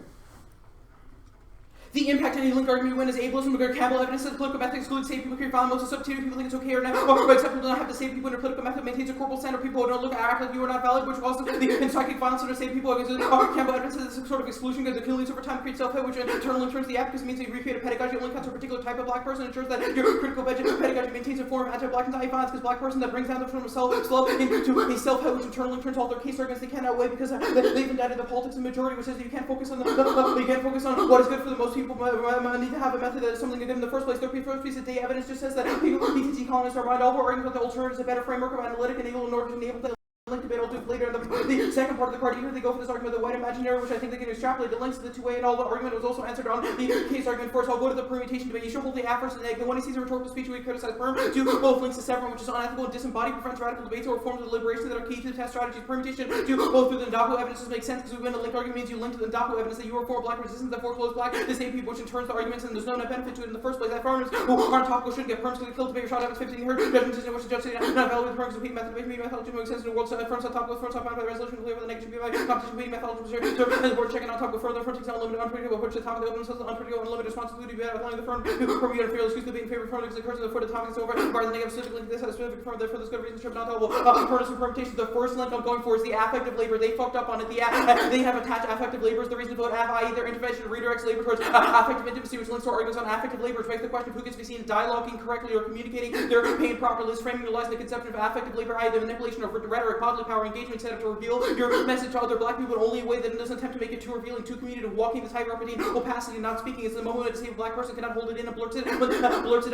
[SPEAKER 9] The impact any link argument when is ableism regard Campbell evidence that the political method excludes same people create violence most substitute people think it's okay or not or accept people don't have the same people in a political method maintains a corporal standard people who don't look at act like you are not valid which causes the psychic violence under same people against Campbell evidence that this sort of exclusion goes to kill leads over time creates self-hate which in turn turns the advocacy means that you recreate a pedagogy only counts a particular type of black person ensures that your critical budget pedagogy maintains a form of anti-black anti-violence because black person that brings down the form of self-love into a self-hate which in turn turns all their case arguments they cannot weigh because they've indicted the politics of the majority which says that you can't focus on you can't focus on what is good for the most people need to have a method that is something good in the first place. The first piece of data evidence just says that people BTT colonists are mind over arguing about the alternative is a better framework of analytic and able in order to enable the link debate I'll do later in the second part of the card. Either they go for this argument of the white imaginary, which I think they can extrapolate the links to the two-way and all the argument was also answered on the case argument first. I'll go to the permutation debate. You should hold the A first and egg. The one he sees a rhetorical speech we criticize perm. Two, both links to several, which is unethical and disembodied, prevents radical debates or forms of deliberation that are key to the test strategies. Permutation. Two, both through the Ndapo evidences make sense because we win a link argument means you link to the Ndapo evidence that you are for black resistance that foreclose black. The same people which in turns the arguments and there's no net benefit to it in the first place. That farmers who aren't topical shouldn't get perms because they killed debate or shot evidence 15 heard judgment in which the judge said not valid with perms repeat method methodology makes sense in the world so firms on top with firms on by the resolution clear with the negative by competition meeting methodology and the board checking on top with further front takes unlimited unpredictable which the top of the open says unpredictable and limited responsibility by allowing the firm to perform you unfairly excuse the being favored firm because the curse of the foot of the topic is over bar the negative specific link this has a specific firm therefore this good reason trip not available furnace and permutation the first link I'm going for is the affective labor they fucked up on it they have attached affective labor is the reason to vote i.e. their intervention redirects labor towards affective intimacy which links to arguments on affective labor which makes the question of who gets to be seen dialoguing correctly or communicating their pain properly is framing utilizing the conception of affective labor i.e. the manipulation of rhetoric bodily power engagement set up to reveal your message to other black people in only a way that it doesn't attempt to make it too revealing too community walking the tightrope between opacity and not speaking is the moment when a disabled black person cannot hold it in and blurts it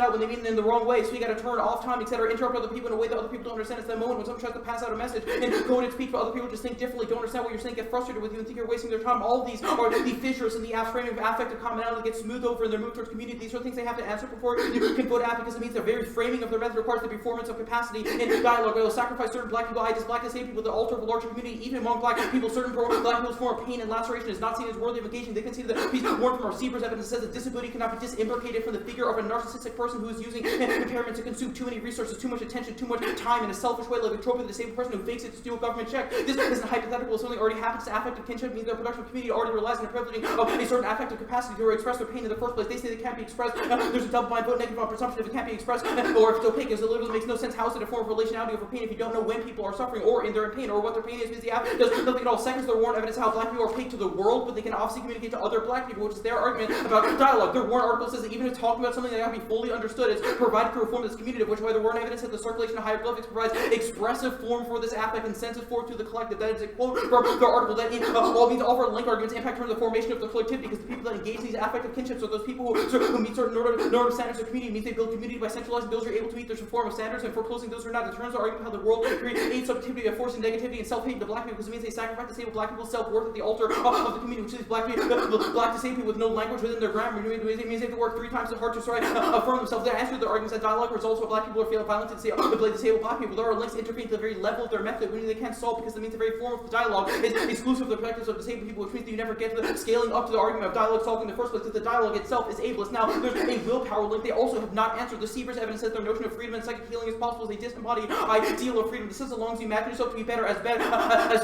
[SPEAKER 9] out when they mean it in the wrong way so you got to turn off time etc interrupt other people in a way that other people don't understand it's that moment when someone tries to pass out a message and coded speech but other people just think differently don't understand what you're saying get frustrated with you and think you're wasting their time all of these are the fissures in the framing of affective commonality get smoothed over and they're moved towards community these are things they have to answer before you can vote out because it means the very framing of their method requires the performance of capacity in dialogue they will sacrifice certain black people black to same people the altar of a larger community even among black people certain black people's form of pain and laceration is not seen as worthy of engagement. They consider the piece born from our Seaver's evidence says that disability cannot be disimbricated from the figure of a narcissistic person who is using impairment to consume too many resources, too much attention, too much time in a selfish way, like a trope of the disabled person who fakes it to steal a government check. This isn't hypothetical. Something already happens to affective kinship means their production community already relies on the privileging of a certain affective capacity to express their pain in the first place. They say they can't be expressed. There's a double-blind vote negative on presumption if it can't be expressed, or if it's opaque, because it literally makes no sense. How is it a form of relationality over pain if you don't know when people are suffering or in their pain or what their pain is? Because the app does nothing at all. Seconds, their warrant evidence how black people are opaque to the world, but they can obviously communicate to other black people, which is their argument about dialogue. Their warrant article says that even if talking about something that cannot be fully understood, it's provided to reform this community, which way the warrant evidence that the circulation of hieroglyphics provides expressive form for this affect and sensitive form to the collective. That is a quote from the article that all means all of our link arguments impact terms of the formation of the collectivity, because the people that engage these affective kinships are those people who meet certain normative standards of community. It means they build community by centralizing those who are able to meet their form of standards and foreclosing those who are not. The terms are arguing how the world creates subjectivity by forcing negativity and self-hate into black people, because it means they sacrifice disabled black people's self-worth at the altar of the community, which is black disabled people with no language within their grammar. It means they have to work 3 times as hard to affirm themselves. Their answer to their arguments that dialogue results where black people are feeling violent to disabled black people. There are links intervening to the very level of their method, which they can't solve because it means the very form of the dialogue is exclusive of the practice of disabled people, which means that you never get to the scaling up to the argument of dialogue solving in the first place, because the dialogue itself is ableist. Now, there's a willpower link. They also have not answered the Seaver's evidence that their notion of freedom and psychic healing is possible as a disembodied ideal of freedom. This is as long as you imagine yourself to be better, as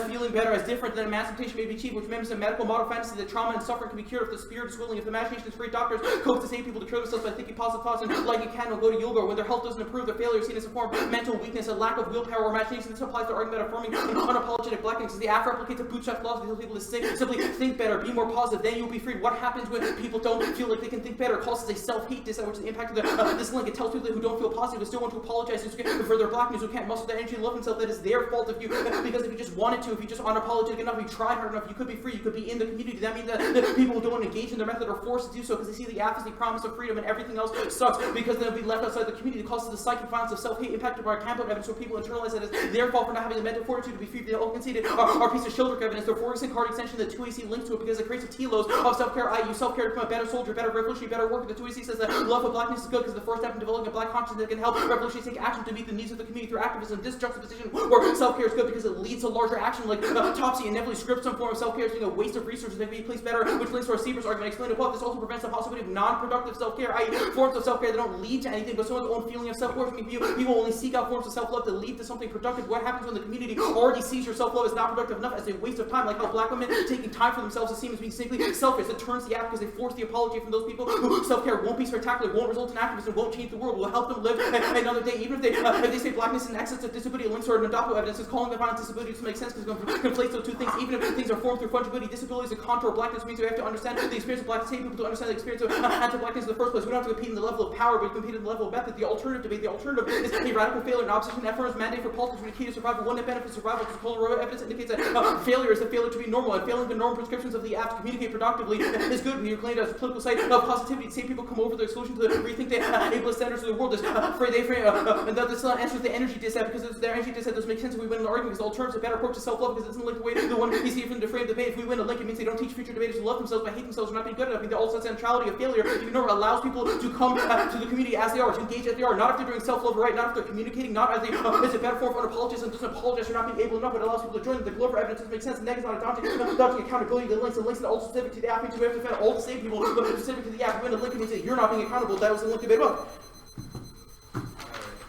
[SPEAKER 9] feeling better, as different, then emancipation may be achieved, which mimics a medical model fantasy that trauma and suffering can be cured if the spirit is willing, if the imagination is free. Doctors coach to save people to cure themselves by thinking positive thoughts and like a candle go to yoga. When their health doesn't improve, their failure is seen as a form of mental weakness, a lack of willpower or imagination. This applies to argument affirming unapologetic blackness, because the after replicates a bootstrap philosophy tells people to simply think better, be more positive, then you'll be freed. What happens when people don't feel like they can think better? It causes a self-hate disorder, which is the impact of this link. It tells people who don't feel positive and still want to apologize for their blackness, who can't muster their energy and love themselves, that it's their fault if you, because if you just wanted to, if you just unapologetic enough, if you tried hard enough, you could be free, you could be in the community. That means that the people who don't engage in their method are forced to do so because they see the apathy, promise of freedom, and everything else sucks, because they'll be left outside the community. It causes the psychic violence of self-hate impacted by our Campbell evidence, where people internalize that it's their fault for not having the mental fortitude to be free. They all conceded our piece of Schildrick evidence, their Ferguson card extension, the 2AC links to it, because it creates a telos of self-care, i.e. self-care to become a better soldier, better revolutionary, better worker. The 2AC says that love of blackness is good because the first step in developing a black consciousness that can help revolutionaries take action to meet the needs of the community through activism. This juxtaposition where self-care is good because it leads to larger action, like autopsy and inevitably script some form of self-care is being a waste of resources that can be placed better, which links to our Seaver's argument explained above. This also prevents the possibility of non-productive self-care, i.e. forms of self-care that don't lead to anything but someone's own feeling of self-worth. I mean, people only seek out forms of self-love that lead to something productive. What happens when the community already sees your self-love as not productive enough, as a waste of time, like how black women taking time for themselves is seen as being simply selfish? It turns the app because they force the apology from those people who self-care won't be spectacular, won't result in activism, won't change the world, will help them live another day. Even if they say blackness and excess of disability links to our Nadapo evidence is calling the violent disability to make sense because it conflates those two things. Even if things are formed through fungibility, disabilities and contour blackness means we have to understand the experience of blackness, people to understand the experience of anti-blackness in the first place. We don't have to compete in the level of power, but we compete in the level of method. The alternative debate, the alternative is a radical failure in opposition to firm's mandate for politics with the key to survival. One that benefits survival, because Colorado evidence indicates that failure is the failure to be normal, and failing the norm prescriptions of the app to communicate productively is good. We are claimed as a political site of positivity to say people come over the exclusion to rethink the ableist standards of the world. And that this answers the energy dissent, because their energy dissent doesn't make sense if we win an argument, because the alternative is a better approach to self-love, because it doesn't link the way the one you see from the frame debate. If we win a link, it means they don't teach future debaters to love themselves by hate themselves or not being good enough. I mean, the ultimate centrality of failure, you know, allows people to come to the community as they are, to engage as they are, not if they're doing self-love right, not if they're communicating, not as it's a better form of unapologism and doesn't apologize for not being able enough, but allows people to join them. The Glover evidence doesn't make sense. The neg is not a daunting accountability. The links are all specific to the app means we have to defend all the same people, but specific to the app. We win a link, it means that you're not being accountable. That was the link debate above.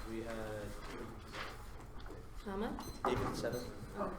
[SPEAKER 10] We had
[SPEAKER 1] How much?
[SPEAKER 10] David 7.
[SPEAKER 1] Oh.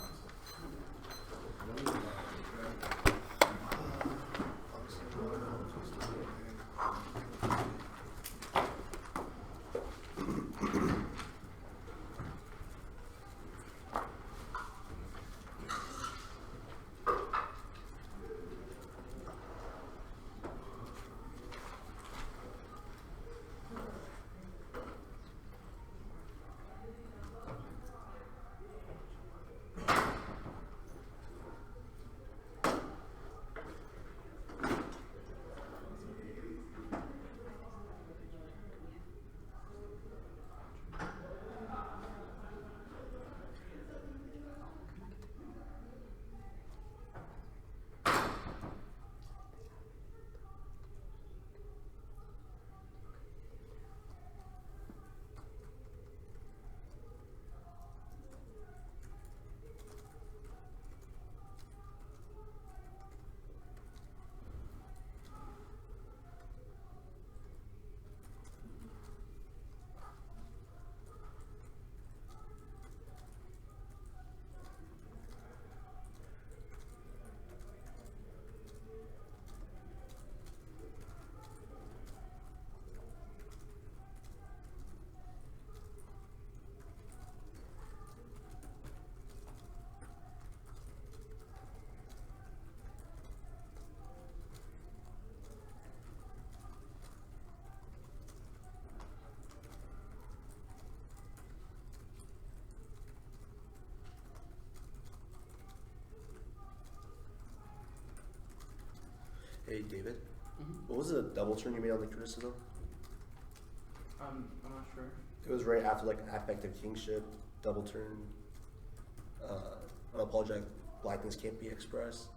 [SPEAKER 10] Hey, David. What was the double turn you made on the criticism?
[SPEAKER 9] I'm not sure.
[SPEAKER 10] It was right after like affective kingship, double turn, unapologetic blackness can't be expressed.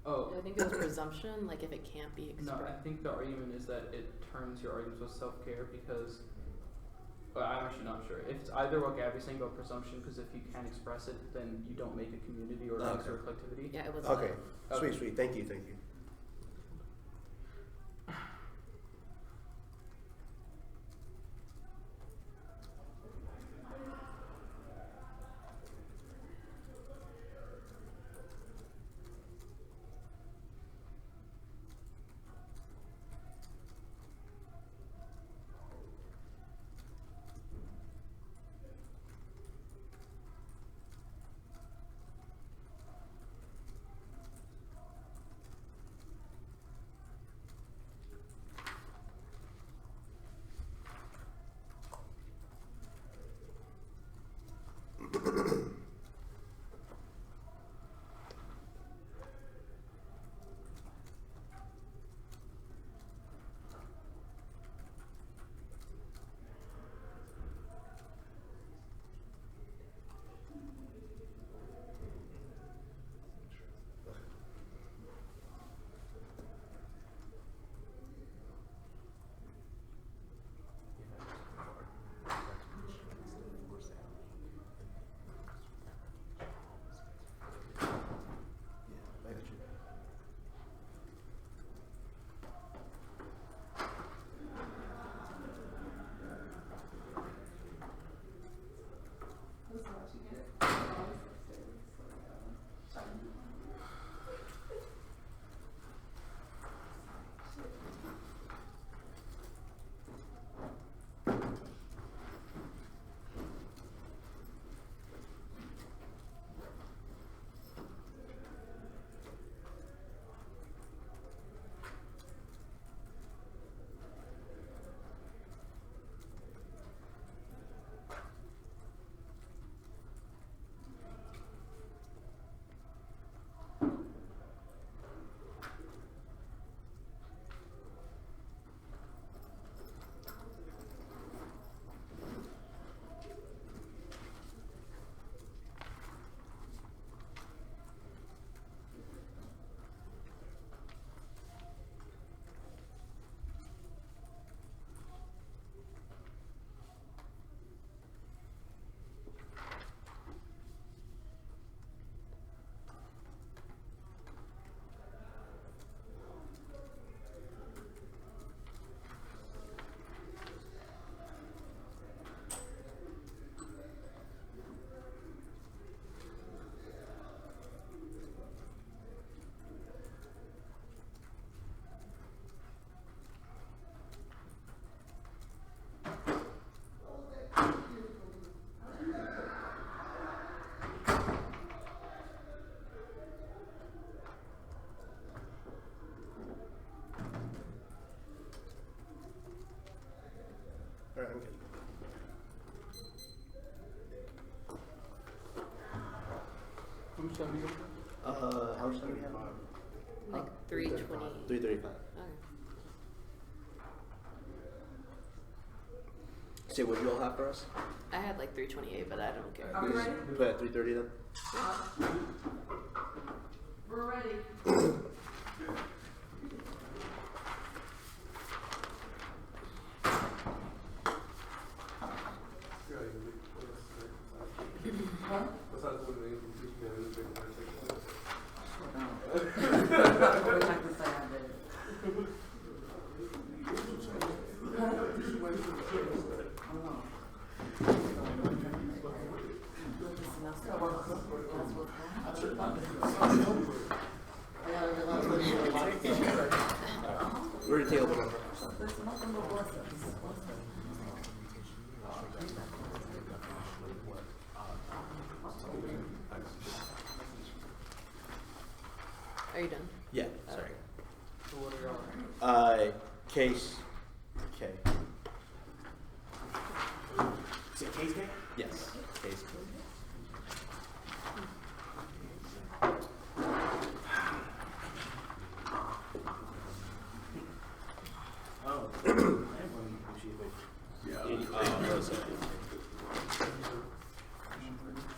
[SPEAKER 9] Oh.
[SPEAKER 1] I think it was presumption, like if it can't be expressed.
[SPEAKER 9] No, I think the argument is that it turns your arguments with self-care because, well, I'm actually not sure. If it's either what Gabby's saying about presumption, because if you can't express it, then you don't make a community or a collectivity.
[SPEAKER 1] Yeah, it was.
[SPEAKER 10] Okay. Sweet. Thank you. How much time do we have?
[SPEAKER 1] Like 320.
[SPEAKER 10] 335.
[SPEAKER 1] Okay.
[SPEAKER 10] Say what you all have for us?
[SPEAKER 1] I had like 328, but I don't care.
[SPEAKER 12] Are we ready?
[SPEAKER 10] Put it at 330 then.
[SPEAKER 12] We're ready.
[SPEAKER 10] We're gonna take a look.
[SPEAKER 1] Are you done?
[SPEAKER 10] Yeah, sorry.
[SPEAKER 1] So what are y'all?
[SPEAKER 10] Case K.
[SPEAKER 3] Is it case game?
[SPEAKER 10] Yes, case K.
[SPEAKER 3] Oh.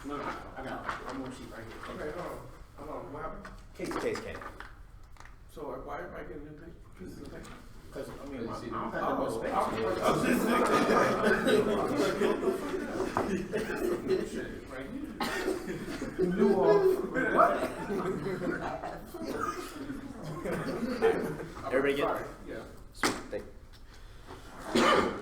[SPEAKER 3] No, I got one more sheet right here.
[SPEAKER 11] Okay, hold on, what happened?
[SPEAKER 10] Case K.
[SPEAKER 11] So why everybody getting new pieces of paper?
[SPEAKER 3] Because, I mean,
[SPEAKER 11] You
[SPEAKER 3] I
[SPEAKER 11] see
[SPEAKER 3] don't
[SPEAKER 11] them?
[SPEAKER 3] have no space.
[SPEAKER 11] Shit, right here. New what?
[SPEAKER 10] Everybody get
[SPEAKER 11] Sorry. Yeah.
[SPEAKER 10] Sweet, thank you.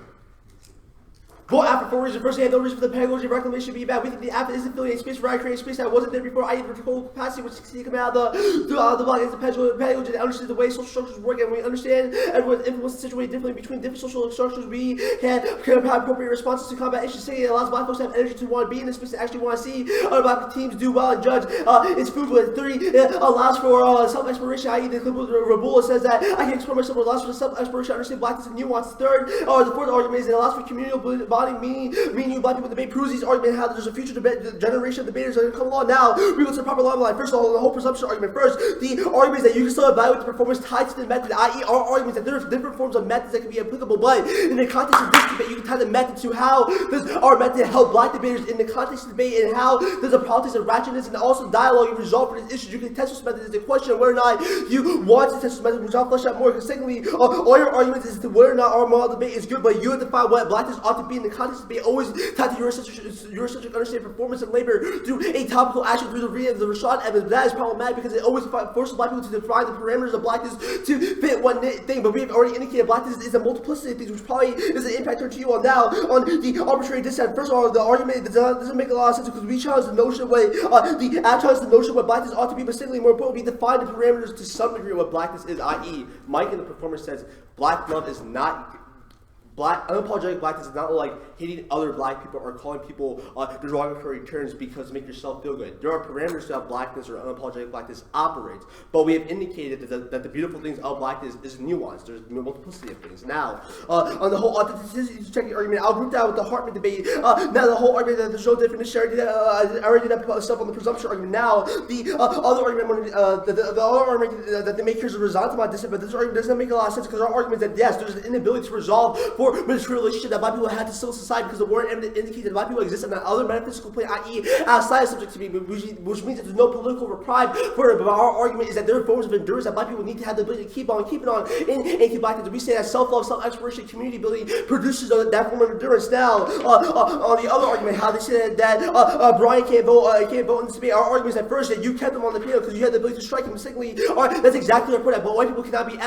[SPEAKER 10] Vote after 4 reasons. First, they had no reason for the pedagogy of reclamation to be bad. We think the app is affiliated space for creating space that wasn't there before. I.e. the vertical capacity which succeeded coming out of the block is the pedagogy that understands the way social structures work, and we understand everyone's influence is situated differently between different social structures. We can have appropriate responses to combat issues. Saying it allows black folks to have energy to want to be in this space and actually want to see other black teams do well and judge its food with 3 allows for self-exploration. I.e. the clip with Rabula says that I can explore myself, allows for self-exploration, understand blackness and nuance. Third, the fourth argument is it allows for communal bonding, meaning you black people debate proves these arguments how there's a future debate, the generation of debaters that are going to come along. Now, we go to the proper line. First of all, the whole presumption argument. First, the argument is that you can still evaluate the performance tied to the method, i.e. our arguments that there are different forms of methods that can be applicable, but in the context of this debate, you can tie the method to how does our method help black debaters in the context of debate, and how does the politics of ratchetness and also dialogue you resolve for these issues. You can test this method is the question of whether or not you want to test this method, which I'll flesh out more. Because secondly, all your arguments is to whether or not our moral debate is good, but you have to define what blackness ought to be in the context of debate, always tied to Eurocentric understanding performance and labor through a topical action through the reading of the Rashad evidence. That is problematic because it always forces black people to define the parameters of blackness to fit one thing. But we have already indicated blackness is a multiplicity of things, which probably is an impact to you all now on the arbitrary dissent. First of all, the argument doesn't make a lot of sense because we challenge the notion of what the app challenges the notion of what blackness ought to be, but secondly, more importantly, we define the parameters to some degree of what blackness is, i.e. Mike in the performer says black love is not unapologetic blackness is not like hating other black people or calling people derogatory terms because to make yourself feel good. There are parameters to how blackness or unapologetic blackness operates, but we have indicated that the beautiful things of blackness is nuance. There's a multiplicity of things. Now, on the whole authenticity checking argument, I'll group that with the Hartman debate. Now, the whole argument that there's no definition, I already did that stuff on the presumption argument. Now, the other argument, the other argument that they make here is a result to my dissent, but this argument doesn't make a lot of sense because our argument is that yes, there's an inability to resolve for material relationship that black people had to civil society because the word indicates that black people exist on another metaphysical plane, i.e. outside of subjectivity, which means that there's no political reprieve for it. But our argument is that there are forms of endurance that black people need to have the ability to keep on in anti-blackness. We say that self-love, self-exploration, community building produces that form of endurance. Now, on the other argument, how they said that Brian can't vote in this debate, our argument is that first that you kept him on the panel because you had the ability to strike him. Secondly, that's exactly our point. But white people cannot be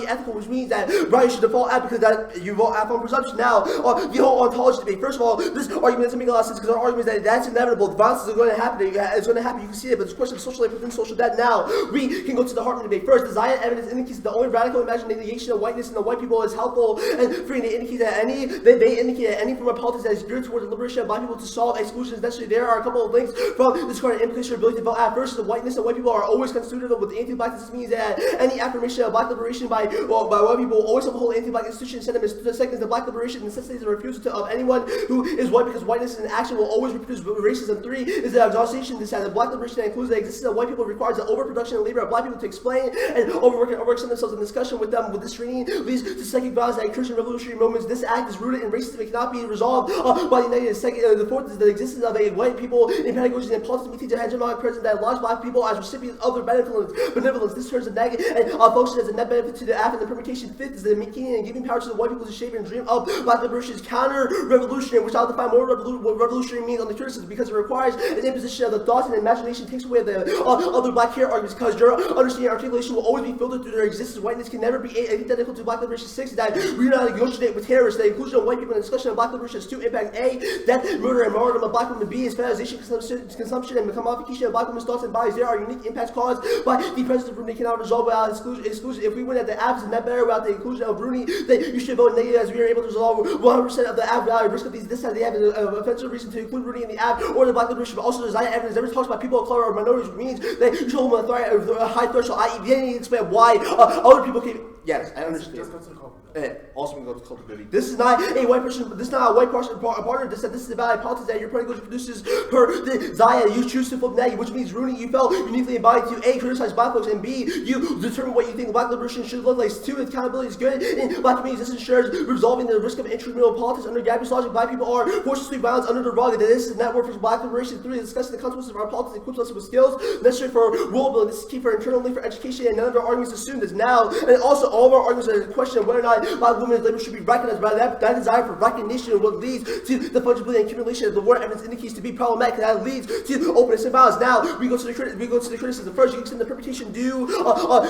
[SPEAKER 10] ethical, which means that Brian should default out because that you vote out on presumption. Now, the whole ontology debate. First of all, this argument doesn't make a lot of sense because our argument is that that's inevitable. The violence is going to happen. It's going to happen. You can see it, but it's a question of social life within social debt. Now, we can go to the Hartman debate. First, the Zion evidence indicates the only radical imagined negation of whiteness and the white people is helpful and free. They indicate that any form of politics that is geared towards the liberation of black people to solve exclusion is necessary. There are a couple of links from this current implication of ability to vote out. First, the whiteness and white people are always constitutive with anti-blackness. This means that any affirmation of black liberation by white people always uphold anti-black institutions and sentiments. the second is the black liberation necessitates the refusal of anyone who is white because whiteness in action will always reproduce racism. 3 is the exhaustion that the black liberation that includes the existence of white people requires the overproduction of labor of black people to explain and overwork themselves in discussion with them. With this screening leads to psychic violence that occurs in revolutionary moments. This act is rooted in racism. It cannot be resolved by the United States. The fourth is the existence of a white people in pedagogy and politics meeting to hegemonic president that allows black people as recipients of their benevolence. This turns a negative and functions as a net benefit to the African. The permutation. Fifth is the making and giving power to the white people to shape and dream of black liberation is counter-revolutionary, which I'll define more what revolutionary means on the criticism because it requires an imposition of the thoughts and imagination takes away the other black care arguments because your understanding and articulation will always be filtered through their existence. Whiteness can never be identical to black liberation. 6 is that we do not negotiate with terrorists. The inclusion of white people in the discussion of black liberation has 2 impacts. A, death, murder, and martyrdom of black women. B is fetishization, consumption, and commodification of black women's thoughts and bodies. There are unique impacts caused by the presence of Bruni cannot resolve without exclusion. If we win at the absence, net better without the inclusion of Bruni, then you should vote negative as we are able to resolve 100% of the app value. Risk of these this time they have an offensive reason to include Bruni in the app or the black liberation, but also design evidence never talks about people of color or minorities means that you show them a high threshold, i.e. they need to explain why other people can. Yes, I understand.
[SPEAKER 3] Just go to the culpability.
[SPEAKER 10] Also, we go to culpability. This is not a white person. This is not a white person partner. This is a valid politics that your party goes produces per the Zaya. You choose to flip negative, which means Rooney, you felt uniquely embodied to A, criticize black folks, and B, you determine what you think black liberation should look like. 2, accountability is good in black communities. This ensures resolving the risk of intramural politics under Gabby's logic. Black people are forced to sweep violence under the rug. And this is network for black liberation. 3, discussing the consequences of our politics equips us with skills necessary for role building. This is key for internally for education, and none of our arguments assume this now. And also, all of our arguments are a question of whether or not black women's labor should be recognized. By that desire for recognition is what leads to the fungibility and accumulation of the word evidence indicates to be problematic. That leads to openness and violence. Now we go to the criticism. First, you extend the permutation you go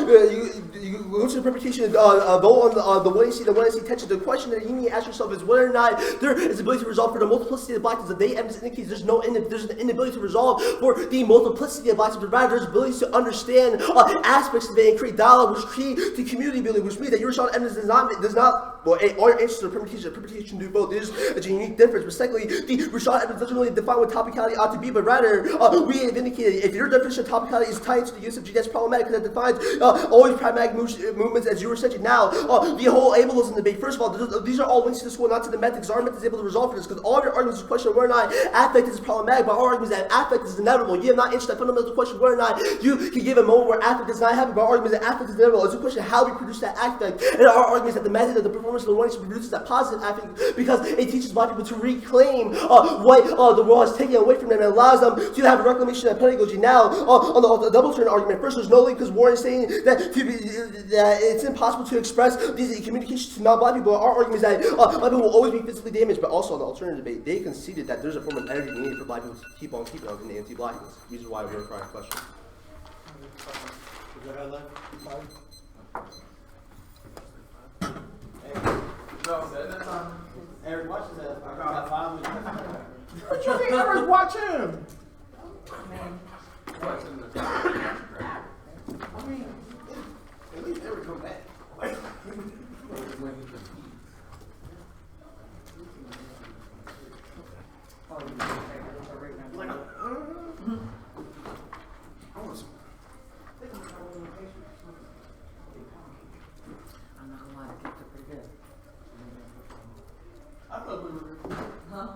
[SPEAKER 10] to the permutation vote on the 1AC, the 1AC tension. The question that you need to ask yourself is whether or not there is ability to resolve for the multiplicity of blackness. The data evidence indicates there's an inability to resolve for the multiplicity of blackness, but rather there's ability to understand aspects of it and create dialogue, which is key to community building, which means that your shot evidence does not well, all your answers to the permutation do both. There's a unique difference. But secondly, the Rashad evidence doesn't really define what topicality ought to be, but rather we have indicated if your definition of topicality is tied to the use of G, that's problematic because that defines always pragmatic movements as you were saying. Now, the whole ableism debate. First of all, these are all links to the school, not to the methods. Our method is able to resolve for this because all of your arguments is a question of whether or not affect is problematic, but our argument is that affect is inevitable. You have not answered that fundamental question whether or not you can give a moment where affect does not happen, but our argument is that affect is inevitable. It's a question of how we produce that affect, and our argument is that the method of the performance of the one produces that positive affect because it teaches black people to reclaim what the world has taken away from them and allows them to have a reclamation of pedagogy. Now, on the double turn argument, first there's no link because Warren is saying that it's impossible to express these communications to non-black people. Our argument is that black people will always be physically damaged, but also on the alternative debate, they conceded that there's a form of energy needed for black people to keep on keeping on in the anti-blackness. These are why we're requiring a question.
[SPEAKER 3] Eric watches that. I got 5 minutes.
[SPEAKER 7] What you think Eric watch him?
[SPEAKER 3] I mean, at least Eric come back.
[SPEAKER 4] I'm not gonna lie, I kept it pretty good.
[SPEAKER 3] I thought we were.
[SPEAKER 4] Huh?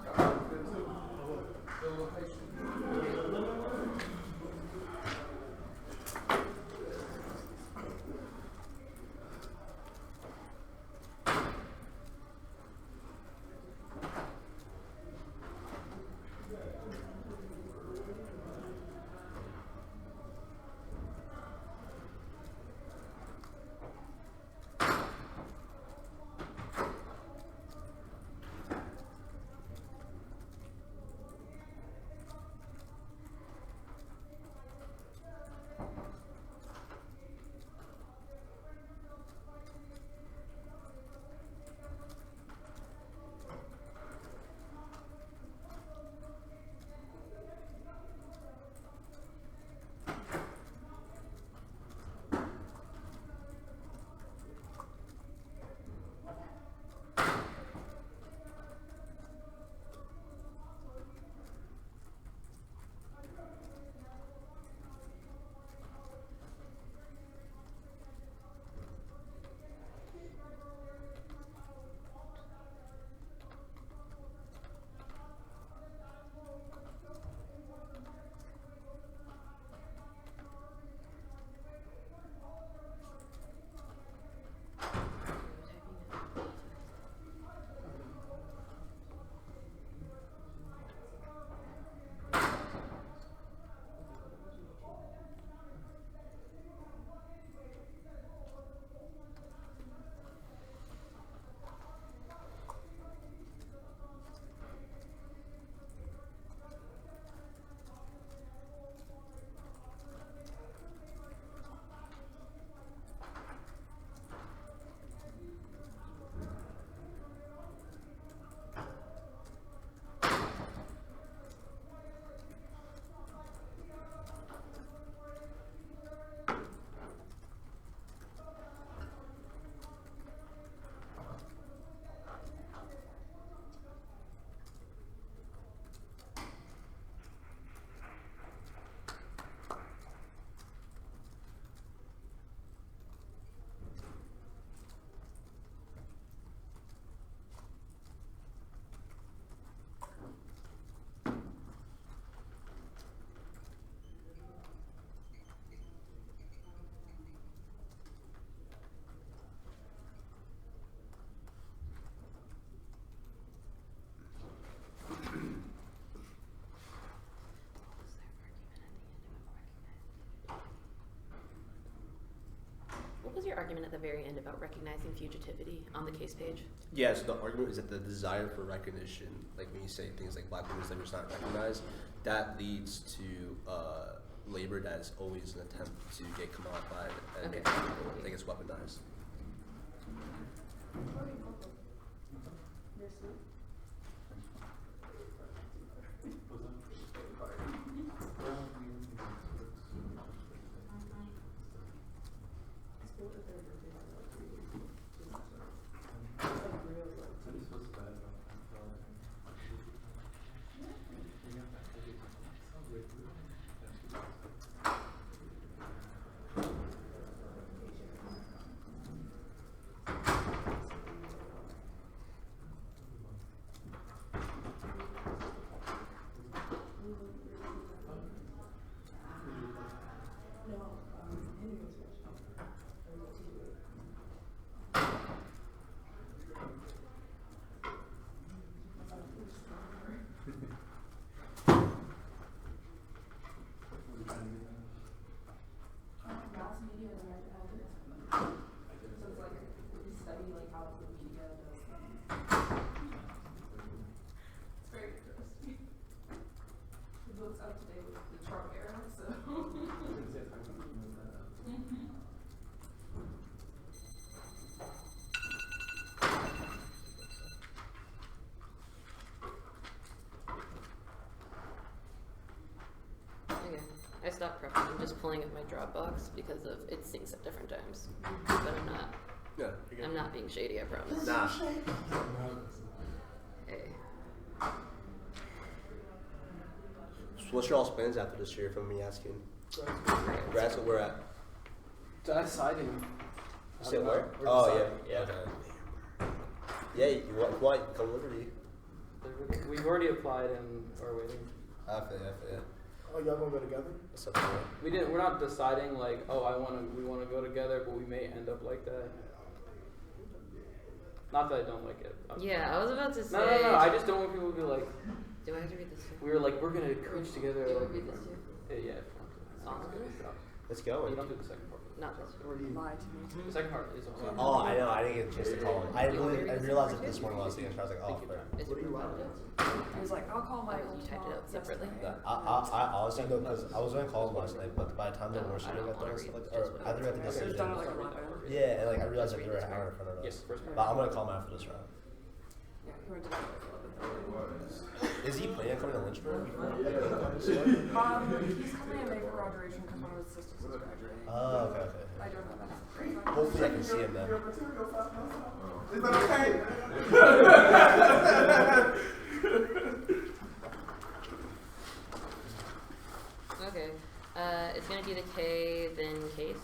[SPEAKER 1] argument at the very end about recognizing fugitivity on the case page?
[SPEAKER 10] Yeah, so the argument is that the desire for recognition, like when you say things like black women's labor is not recognized, that leads to labor that is always an attempt to get commodified and
[SPEAKER 1] Okay.
[SPEAKER 10] that gets weaponized.
[SPEAKER 1] I stopped prepping. I'm just pulling up my Dropbox because of it syncs at different times. But I'm not.
[SPEAKER 10] Yeah,
[SPEAKER 1] I'm not being shady. I promise.
[SPEAKER 10] Nah.
[SPEAKER 1] Hey.
[SPEAKER 10] So what's your all's plans after this year, from me asking? Grads, where we're at.
[SPEAKER 5] Deciding.
[SPEAKER 10] You say where?
[SPEAKER 5] We're
[SPEAKER 10] Oh,
[SPEAKER 5] deciding.
[SPEAKER 10] yeah. Okay. Yeah, you want come Liberty.
[SPEAKER 5] We've already applied and are waiting.
[SPEAKER 10] I feel ya.
[SPEAKER 3] Oh, y'all gonna go together?
[SPEAKER 10] What's up, man?
[SPEAKER 5] We're not deciding like, oh, we wanna go together, but we may end up like that. Not that I don't like it.
[SPEAKER 1] Yeah, I was about to say.
[SPEAKER 5] No. I just don't want people to be like.
[SPEAKER 1] Do I have to read this too?
[SPEAKER 5] We were like, we're gonna coach together.
[SPEAKER 1] Do I
[SPEAKER 5] Like,
[SPEAKER 1] read this too?
[SPEAKER 5] yeah.
[SPEAKER 1] Sounds good.
[SPEAKER 10] Let's go.
[SPEAKER 5] You don't do the second part.
[SPEAKER 1] Not this.
[SPEAKER 4] Lie to me.
[SPEAKER 5] The second part is also.
[SPEAKER 10] Oh, I know. I didn't get a chance to call him. I realized it this morning when I was thinking. I was like, oh, fair.
[SPEAKER 1] Is it about
[SPEAKER 4] He was like, I'll call my
[SPEAKER 1] you typed it out separately?
[SPEAKER 10] I honestly know because I was going to call him last night, but by the time the worst I got done, or either at the decision.
[SPEAKER 4] done at like 11.
[SPEAKER 10] Yeah, and like I realized like they were an hour in front of us.
[SPEAKER 5] Yes, first part.
[SPEAKER 10] But I'm gonna call him after this round.
[SPEAKER 4] Yeah, he went to bed at like 11:30.
[SPEAKER 10] Is he planning on coming to Lynchburg before?
[SPEAKER 4] He's coming in May for graduation because one of his sisters is graduating.
[SPEAKER 10] Oh, okay.
[SPEAKER 4] I don't know that.
[SPEAKER 10] Hopefully I can see him then.
[SPEAKER 7] Is that okay?
[SPEAKER 1] Okay. It's gonna be the K, then case.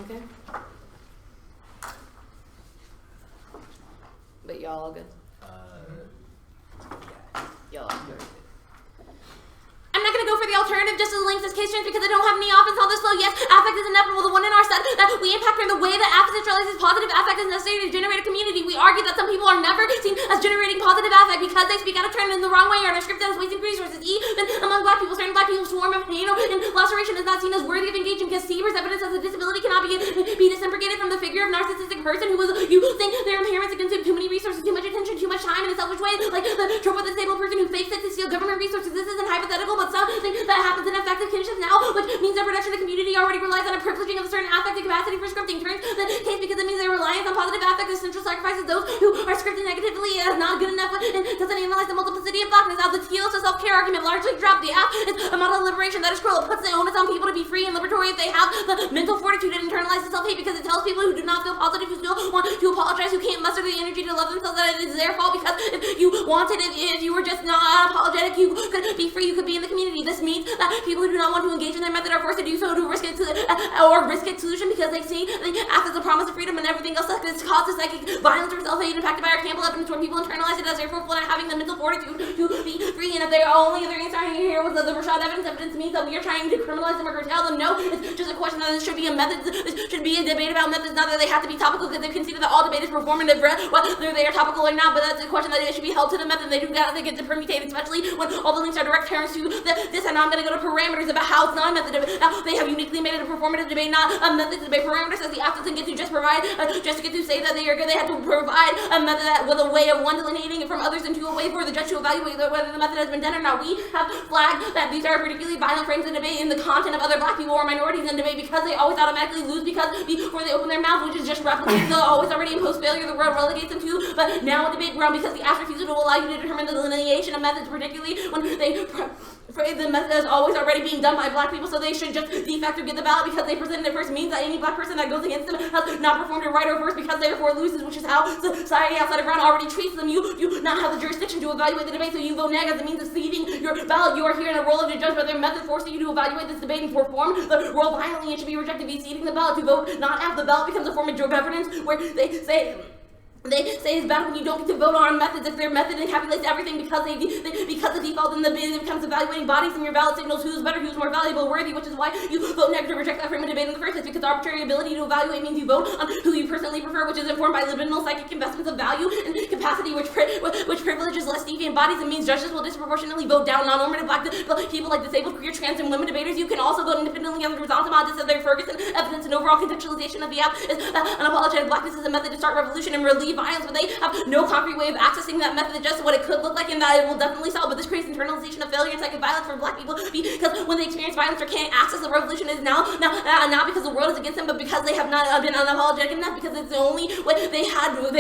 [SPEAKER 1] Okay. But y'all all good? Y'all all good.
[SPEAKER 12] I'm not gonna go for the alternative just as links as case strength because I don't have any offense on this flow. Yes, affect is inevitable. The one in our set that we impact in the way that affect neutralizes positive affect is necessary to generate a community. We argue that some people are never seen as generating positive affect because they speak out of turn in the wrong way or in a script that is wasting resources. Even among black people, certain black people swarm of pain and laceration is not seen as worthy of engagement because Seaver's evidence as a disability cannot be disembrogated from the figure of narcissistic person who was using their impairments to consume too many resources, too much attention, too much time in a selfish way, like the trope of the disabled person who fakes it to steal government resources. This isn't hypothetical, but something that happens in effective conditions now, which means their production of the community already relies on a privileging of a certain affective capacity for scripting. Turns the case because it means their reliance on positive affect essential sacrifices those who are scripted negatively as not good enough and doesn't analyze the multiplicity of blackness. Now the telos to self-care argument largely dropped. The app is a model of liberation that is cruel. It puts the onus on people to be free and liberatory if they have the mental fortitude and internalize the self-hate because it tells people who do not feel positive, who still want to apologize, who can't muster the energy to love themselves, that it is their fault because if you wanted, if you were just not apologetic, you could be free, you could be in the community. This means that people who do not want to engage in their method are forced to do so to risk it to or risk-it solution because they see the act as a promise of freedom and everything else that is caused to psychic violence or self-hate impacted by our campbell evidence where people internalize it as their fruitful and having the mental fortitude to be free. And if their only other answer here was the Rashad evidence means that we are trying to criminalize them or curtail them, no, it's just a question that this should be a method, this should be a debate about methods, not that they have to be topical because they've conceded that all debate is performative, whether they are topical or not, but that's a question that it should be held to the method. They do that, they get to permutate, especially when all the links are direct terms to this, and now I'm going to go to parameters about how it's not a method debate. Now, they have uniquely made it a performative debate, not a method debate. Parameters as the applicant get to just provide, just to get to say that they are good, they have to provide a method that with a way of one delineating it from others into a way for the judge to evaluate whether the method has been done or not. We have flagged that these are particularly violent frames in debate in the content of other black people or minorities in debate because they always automatically lose because before they open their mouth, which is just replicating the always already imposed failure the world relegates them to. But now in debate ground because the act refusal will allow you to determine the delineation of methods, particularly when they phrase the method as always already being done by black people, so they should just de facto get the ballot because they presented it first means that any black person that goes against them has not performed it right or first because therefore loses, which is how society outside of Brown already treats them. You not have the jurisdiction to evaluate the debate, so you vote neg as a means of ceding your ballot. You are here in a role of the judge, but their method forcing you to evaluate this debate and perform the role violently and should be rejected. Be ceding the ballot to vote not have the ballot becomes a form of governance where they say it's bad when you don't get to vote on methods if their method encapsulates everything because because the default in the bid becomes evaluating bodies and your ballot signals who's better, who's more valuable, worthy, which is why you vote negative to reject that frame of debate in the first place because arbitrary ability to evaluate means you vote on who you personally prefer, which is informed by libidinal psychic investments of value and capacity, which privileges less deviant bodies and means judges will disproportionately vote down non-normative black people like disabled, queer, trans, and women debaters. You can also vote independently on the results of this their Ferguson evidence and overall contextualization of the app is unapologetic blackness is a method to start revolution and relieve violence, but they have no concrete way of accessing that method, just what it could look like, and that it will definitely solve. But this creates internalization of failure and psychic violence for black people because when they experience violence or can't access the revolution is not because the world is against them, but because they have not been unapologetic enough, because it's the only way they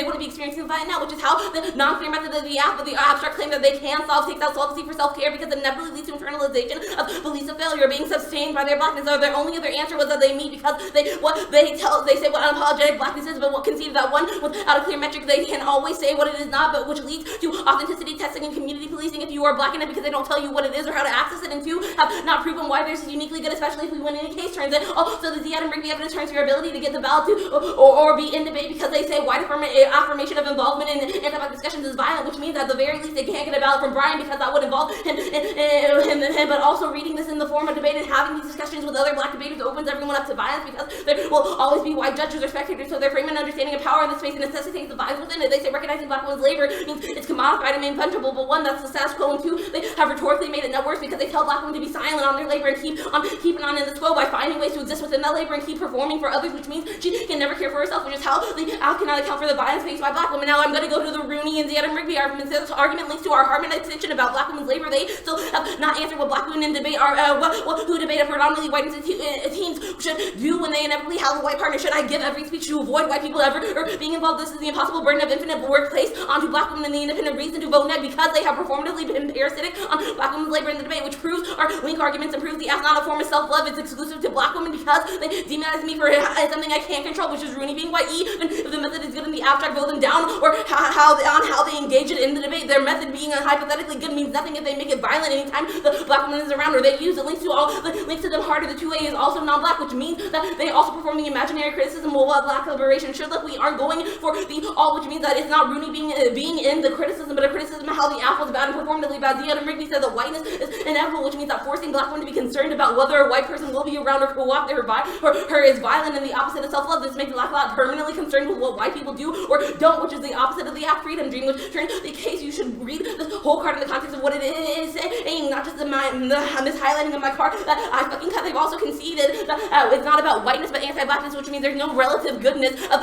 [SPEAKER 12] wouldn't be experiencing violence now, which is how the non-clear method of the app, but the abstract claim that they can solve takes out solvency for self-care because it never leads to internalization of beliefs of failure being sustained by their blackness, or their only other answer was that they meet because they say what unapologetic blackness is, but what conceded that one without a clear metric they can always say what it is not, but which leads to authenticity testing and community policing if you are black in it because they don't tell you what it is or how to access it, and two, have not proven why theirs is uniquely good, especially if we win any case turns it. So the Ziad and Rigby evidence turns your ability to get the ballot to or be in debate because they say wide affirmation of involvement in anti-black discussions is violent, which means at the very least they can't get a ballot from Brian because that would involve him, but also reading this in the form of debate and having these discussions with other black debaters opens everyone up to violence because there will always be white judges or spectators, so their frame and understanding of power in this space necessitates the violence within it. They say recognizing black women's labor means it's commodified and inpunchable, but one, that's the status quo, and two, they have rhetorically made it no worse because they tell black women to be silent on their labor and keep on keeping on in the quo by finding ways to exist within that labor and keep performing for others, which means she can never care for herself, which is how the app cannot account for the violence faced by black women. Now I'm going to go to the Rooney and Ziad and Rigby argument. This argument links to our Hartman extension about black women's labor. They still have not answered what black women in debate are, who debate a predominantly white teams should do when they inevitably have a white partner. Should I give every speech to avoid white people ever or being involved? This is the impossible burden of infinite workplace onto black women and the independent reason to vote neg because they have performatively been parasitic on black women's labor in the debate, which proves our link arguments and proves the app's not a form of self-love. It's exclusive to black women because they demonize me for something I can't control, which is Rooney being white. Even if the method is good in the abstract, vote them down, or how they engage it in the debate. Their method being hypothetically good means nothing if they make it violent anytime the black woman is around, or they use the links to all the links to them harder. The 2A is also non-black, which means that they also perform the imaginary criticism of what black liberation should look. We aren't going for the all, which means that it's not Rooney being in the criticism, but a criticism of how the app was bad and performatively bad. Ziad and Rigby said that whiteness is inevitable, which means that forcing black women to be concerned about whether a white person will be around or co-opt her is violent and the opposite of self-love. This makes black lot permanently concerned with what white people do or don't, which is the opposite of the app freedom dream, which turns the case you should read this whole card in the context of what it is saying, not just the mishighlighting of my card that I fucking cut. They've also conceded that it's not about whiteness but anti-blackness, which means there's no relative goodness of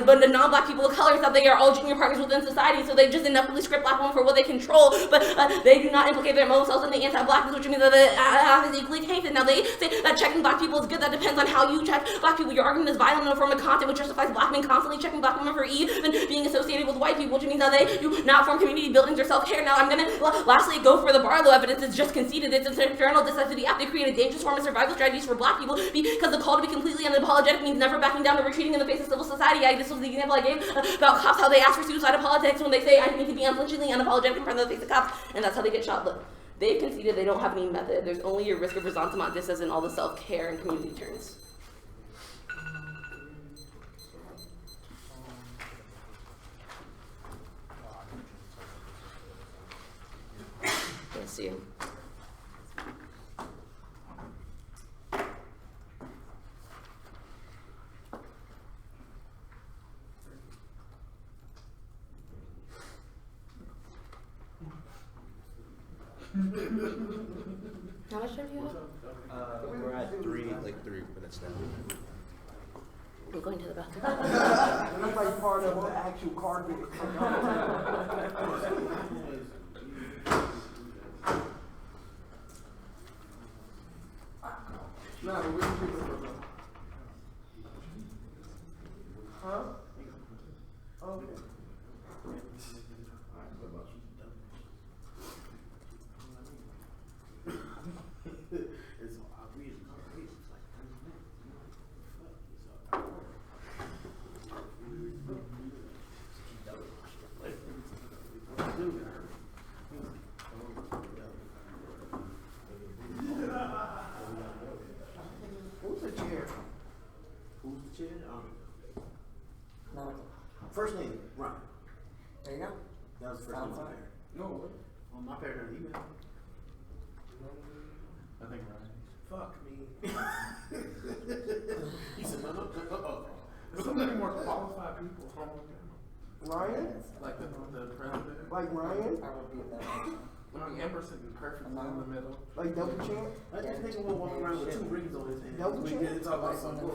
[SPEAKER 12] but the non-black people of color, that they are all junior partners within society, so they just inevitably script black women for what they control, but they do not implicate their own selves in the anti-blackness, which means that the app is equally tainted. Now they say that checking black people is good. That depends on how you check black people. Your argument is violent in a form of content which justifies black men constantly checking black women for even being associated with white people, which means that they do not form community buildings or self-care. Now I'm going to lastly go for the Barlow evidence. It's just conceded it's an internal necessity app to create a dangerous form of survival strategies for black people because the call to be completely unapologetic means never backing down or retreating in the face of civil society. This was the example I gave about cops, how they ask for suicidal politics when they say I need to be unflinchingly unapologetic in front of the face of cops, and that's how they get shot. Look, they've conceded they don't have any method. There's only a risk of resentment. This isn't all the self-care and community turns.
[SPEAKER 1] See you. How much time do you have?
[SPEAKER 10] We're at 3 minutes now.
[SPEAKER 1] I'm going to the bathroom.
[SPEAKER 3] That's like part of the actual card game.
[SPEAKER 11] Nah, but we can keep it for
[SPEAKER 3] Huh? Okay. It's I read it's like Who's the chair? Who's the chair?
[SPEAKER 4] No.
[SPEAKER 3] First name, Ryan.
[SPEAKER 4] There you go.
[SPEAKER 3] That was the first name of my parent.
[SPEAKER 11] No, what?
[SPEAKER 3] Well, my parent had an email.
[SPEAKER 5] I think Ryan.
[SPEAKER 3] Fuck me. He said, no.
[SPEAKER 11] There's so many more qualified people from
[SPEAKER 3] Ryan?
[SPEAKER 11] like the president.
[SPEAKER 3] Like Ryan?
[SPEAKER 4] I would be that.
[SPEAKER 11] Emerson is perfect in the middle.
[SPEAKER 3] Like double champ? I just think we'll walk around with 2 rings on his hand. Double champ? It's all about something.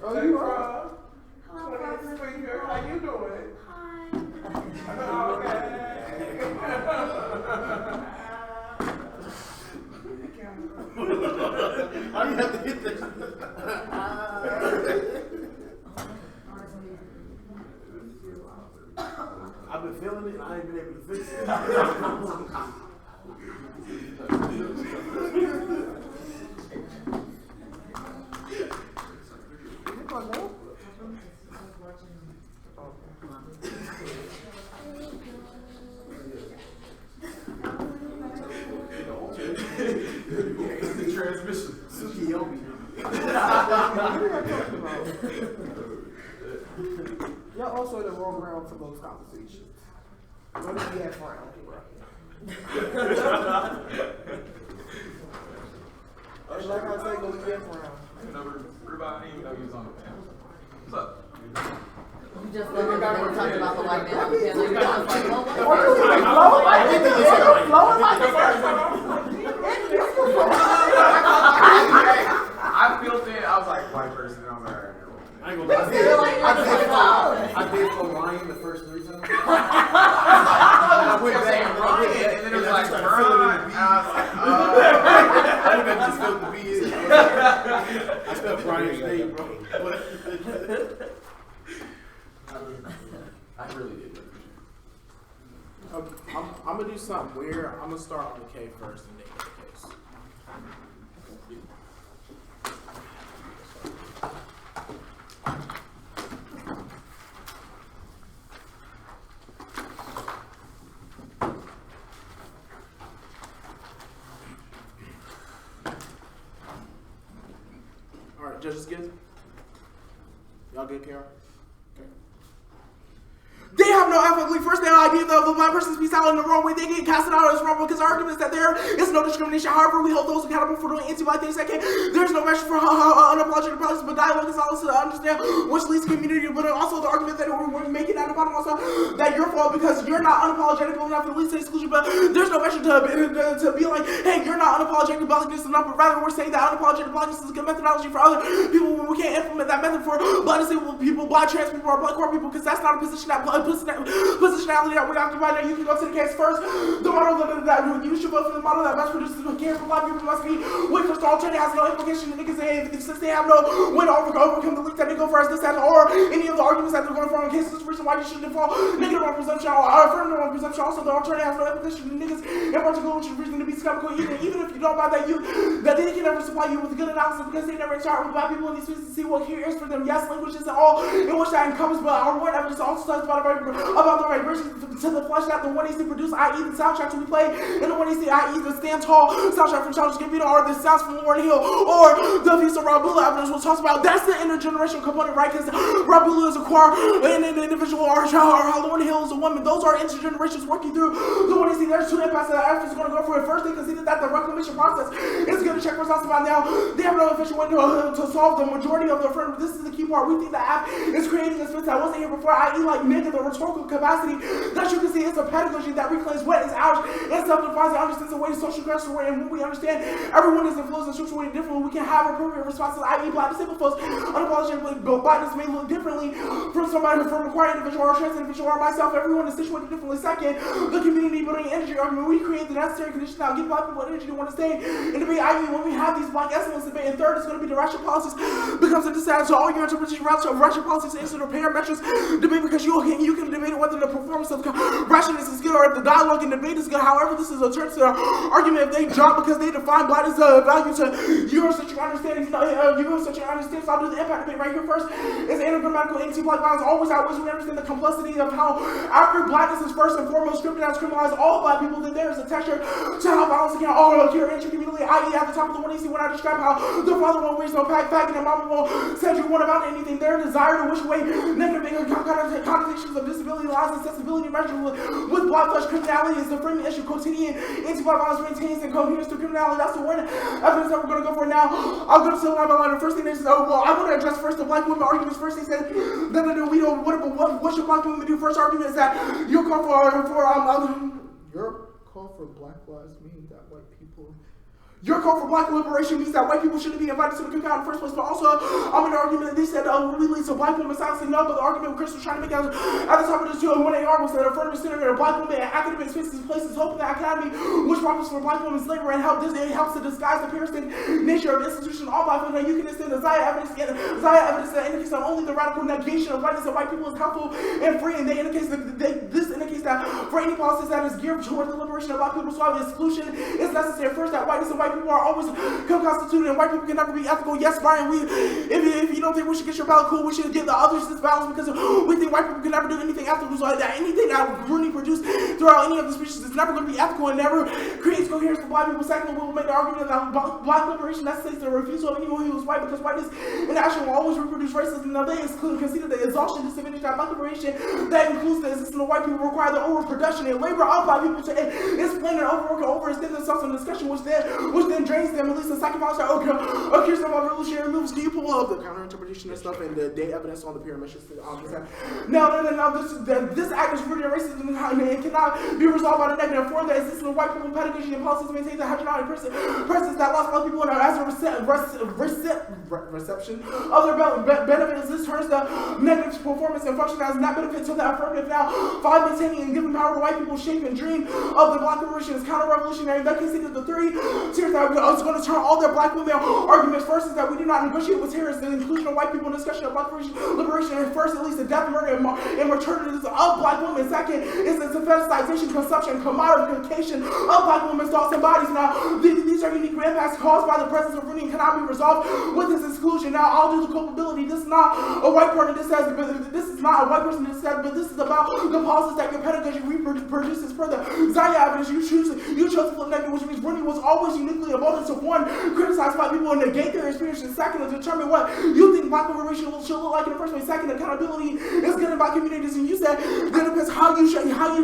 [SPEAKER 11] Oh, you are? Hello, sweetheart. How you doing?
[SPEAKER 12] Hi.
[SPEAKER 3] How do you have to hit this? I've been feeling it and I ain't been able to fix it. Cornell?
[SPEAKER 11] The transmission.
[SPEAKER 3] Sukiyomi. Y'all also in the wrong round for those conversations. What do we have round, bro? Like I say, go to the round.
[SPEAKER 11] Everybody, you know, he was on the panel. What's up?
[SPEAKER 4] You just love it when they talked about the white man on the panel. You guys like,
[SPEAKER 11] I feel it. I was like, white person. I was like,
[SPEAKER 3] I ain't gonna lie. I did for Ryan the first 3 times. I went back
[SPEAKER 11] Ryan, and then it was like, Ryan.
[SPEAKER 3] I think I just felt the beat. I felt Ryan's name, bro.
[SPEAKER 11] I really did.
[SPEAKER 6] I'm gonna do something weird. I'm gonna start on the K first and then go to the case. All right, judges good? Y'all good, Carol? Okay. They have no ethically first their idea that the black person speaks out in the wrong way. They get casted out as wrong because arguments that there is no discrimination. However, we hold those accountable for doing anti-black things that can. There's no measure for unapologetic policies, but dialogue is also to understand which leads to community. But also the argument that we're making at the bottom also that your fault because you're not unapologetic enough to lead to exclusion. But there's no measure to be like, hey, you're not unapologetic blackness enough. But rather, we're saying that unapologetic blackness is a good methodology for other people when we can't implement that method for black disabled people, black trans people, or black queer people because that's not a position that
[SPEAKER 7] positionality that we occupy. Now you can go to the case first. The model that you should vote for the model that best produces care for black people must be wait for the alternative has no implication. The niggas say since they have no way to overcome the leak that they go first, this, that, or any of the arguments that they're going for in cases. This reason why you shouldn't fall negative on presumption or affirmative on presumption. Also, the alternative has no implication. The niggas in particular, which is reason to be skeptical. Even if you don't buy that they can never supply you with good analysis because they never interact with black people in these spaces to see what here is for them. Yes, languages and all in which that encompasses, but our word evidence also talks about the vibration to the flesh that the 1AC produced, i.e. the soundtrack to be played, and the 1AC, i.e. the Stand Tall soundtrack from Childish Gambino, or the sounds from Lauryn Hill, or the piece of Rabula evidence, which talks about that's the intergenerational component, right? Because Rabula is a choir, and an individual, or Lauryn Hill is a woman. Those are intergenerations working through the 1AC. There's two impacts that F is going to go for it. First, they conceded that the reclamation process is going to check results about now. They have no official window to solve the majority of the affirmative. This is the key part. We think the app is creating a space that wasn't here before, i.e. like nigga, the rhetorical capacity that you can see is a pedagogy that reclaims what is ours and self-defines and understands the way social structure works. And when we understand everyone is influenced and structurally differently, we can have appropriate responses, i.e. black disabled folks. Unapologetically, blackness may look differently from somebody from a quiet individual or a trans individual or myself. Everyone is situated differently. Second, the community building energy argument. We create the necessary conditions now, give black people energy to want to stay in debate, i.e. when we have these black excellence debate. And third is going to be the rational policies becomes a disaster. So all your interpretation of rational policies is the parametrics debate because you can debate whether the performance of rationalness is good or if the dialogue and debate is good. However, this is a turn to argument if they drop because they define blackness value to Eurocentric understanding. Eurocentric understanding. So I'll do the impact debate right here first. Is anagrammatical anti-black violence always outweighs we understand the complexity of how after blackness is first and foremost scripted criminalize all black people, then there is a texture to how violence can all occur intracommunally, i.e. at the top of the 1AC when I describe how the father won't raise no faggot and mama won't send you one about anything. Their desire to wish away negative connotations of disability lies and sensibility measured with black flesh criminality is the framing issue. Quotidian anti-black violence maintains and coherence to criminality. That's the one evidence that we're going to go for now. I'll go to the line. The first thing they said, I want to address first the black women arguments. First they said, we don't, what should black women do? First argument is that you'll call for black lives means that white people. Your call for black liberation means that white people shouldn't be invited to the cookout in the first place. But also, I'm in the argument that they said we lead to black women silencing no, but the argument Chris was trying to make at the top of this 2-1-8 was that affirmative center of black women and academic spaces places hope in the academy, which promises for black women's labor and helps to disguise the parasitic nature of the institution. All black women, you can extend the Zaya evidence that indicates that only the radical negation of whiteness of white people is helpful and free, and this indicates that for any policies that is geared toward the liberation of black people, so exclusion is necessary. First, that whiteness and white people are always co-constituted and white people can never be ethical. Yes, Brian, if you don't think we should get your ballot cool, we should give the others this balance because we think white people can never do anything ethical. So that anything that Rooney produced throughout any of the speeches is never going to be ethical and never creates coherence for black people. Second, we will make the argument that black liberation necessitates the refusal of anyone who is white because whiteness in action will always reproduce racism. Now they conceded the exhaustion disadvantage that black liberation that includes the existence of white people require the overproduction and labor of black people to explain and overwork and overextend themselves in discussion, which then drains them. At least the second policy occurs some revolutionary moves. Can you pull up the counter-interpretation and stuff and the data evidence on the pyramid? No. This act is rooted in racism and cannot be resolved by the negative. For the existence of white people pedagogy and policies maintain the hegemonic presence that lost black people as a reception of their benefits. This turns the negative performance and function as net benefit to the affirmative. Now, by maintaining and giving power to white people, shape and dream of the black liberation is counter-revolutionary. That conceded the three tiers that is going to turn all their black women arguments. First is that we do not negotiate with terrorists. The inclusion of white people in discussion of black liberation. And first, at least the death, murder, and maternity of black women. Second is the fetishization, consumption, commodification of black women's thoughts and bodies. Now, these are unique impacts caused by the presence of Rooney and cannot be resolved with this exclusion. Now, I'll do the culpability. This is not a white person. This is not a white person. But this is about the policies that your pedagogy reproduces further. Zaya evidence you chose to flip negative, which means Rooney was always uniquely abundant to one, criticize white people and negate their experience, and second, to determine what you think black liberation should look like in the first place. Second, accountability is given by communities, and you said that depends how you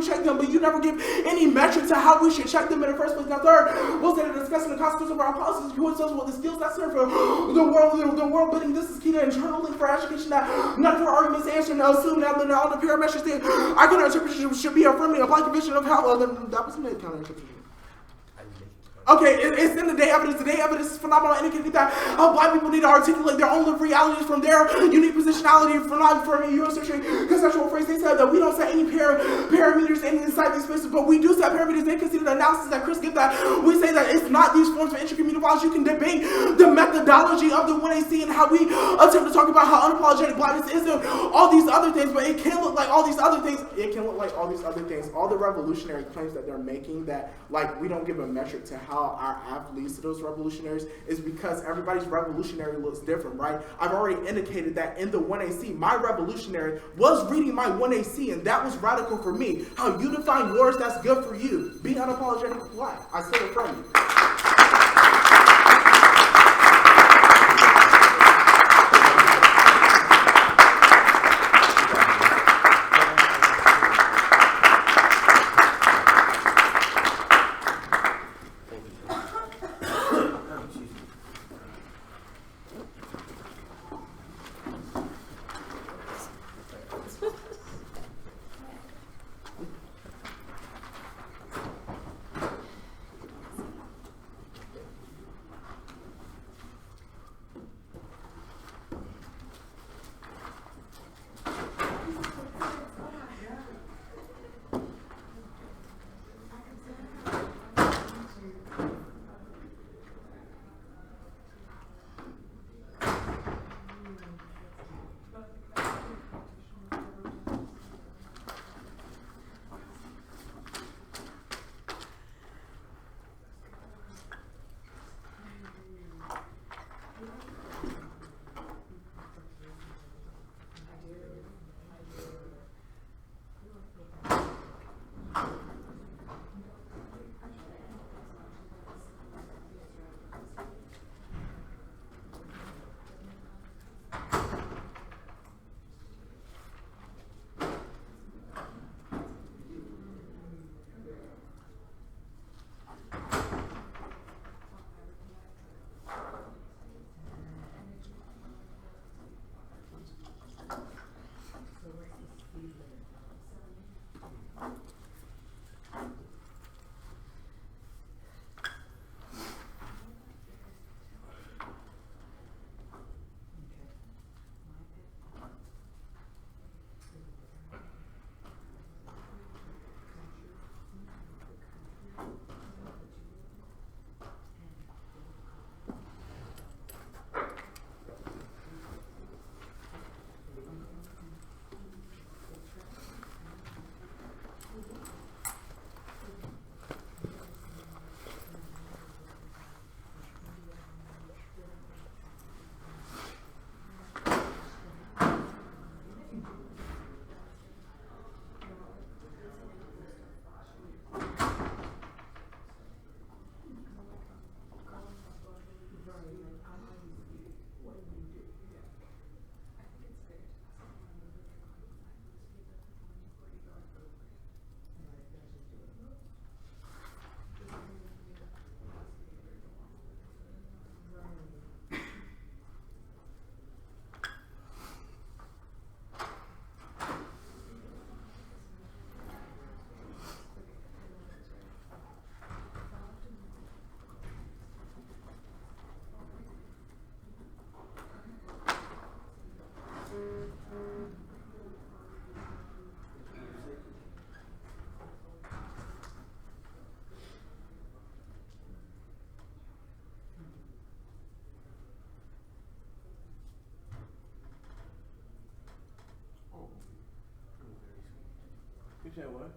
[SPEAKER 7] check them, but you never give any metric to how we should check them in the first place. Now, third, we'll say that discussing the consequences of our policies, who tells what the skills necessary for the world building. This is key to internal link for education that none of our arguments answer. Now, assume now that all the parametrics thing, our counter interpretation should be affirming a black vision of how that was made counter interpretation. Okay, it's in the day evidence. The day evidence is phenomenal, indicating that black people need to articulate their own lived realities from their unique positionality, from Eurocentric conceptual phrase. They said that we don't set any parameters inside these spaces, but we do set parameters. They consider the analysis that Chris gives that we say that it's not these forms of intercommunal violence. You can debate the methodology of the 1AC and how we attempt to talk about how unapologetic blackness is and all these other things, but it can look like all these other things. It can look like all these other things. All the revolutionary claims that they're making that, like, we don't give a metric to how our app leads to those revolutionaries is because everybody's revolutionary looks different, right? I've already indicated that in the 1AC, my revolutionary was reading my 1AC, and that was radical for me. How you define yours, that's good for you. Be unapologetic black. I still affirm you.
[SPEAKER 3] You said what?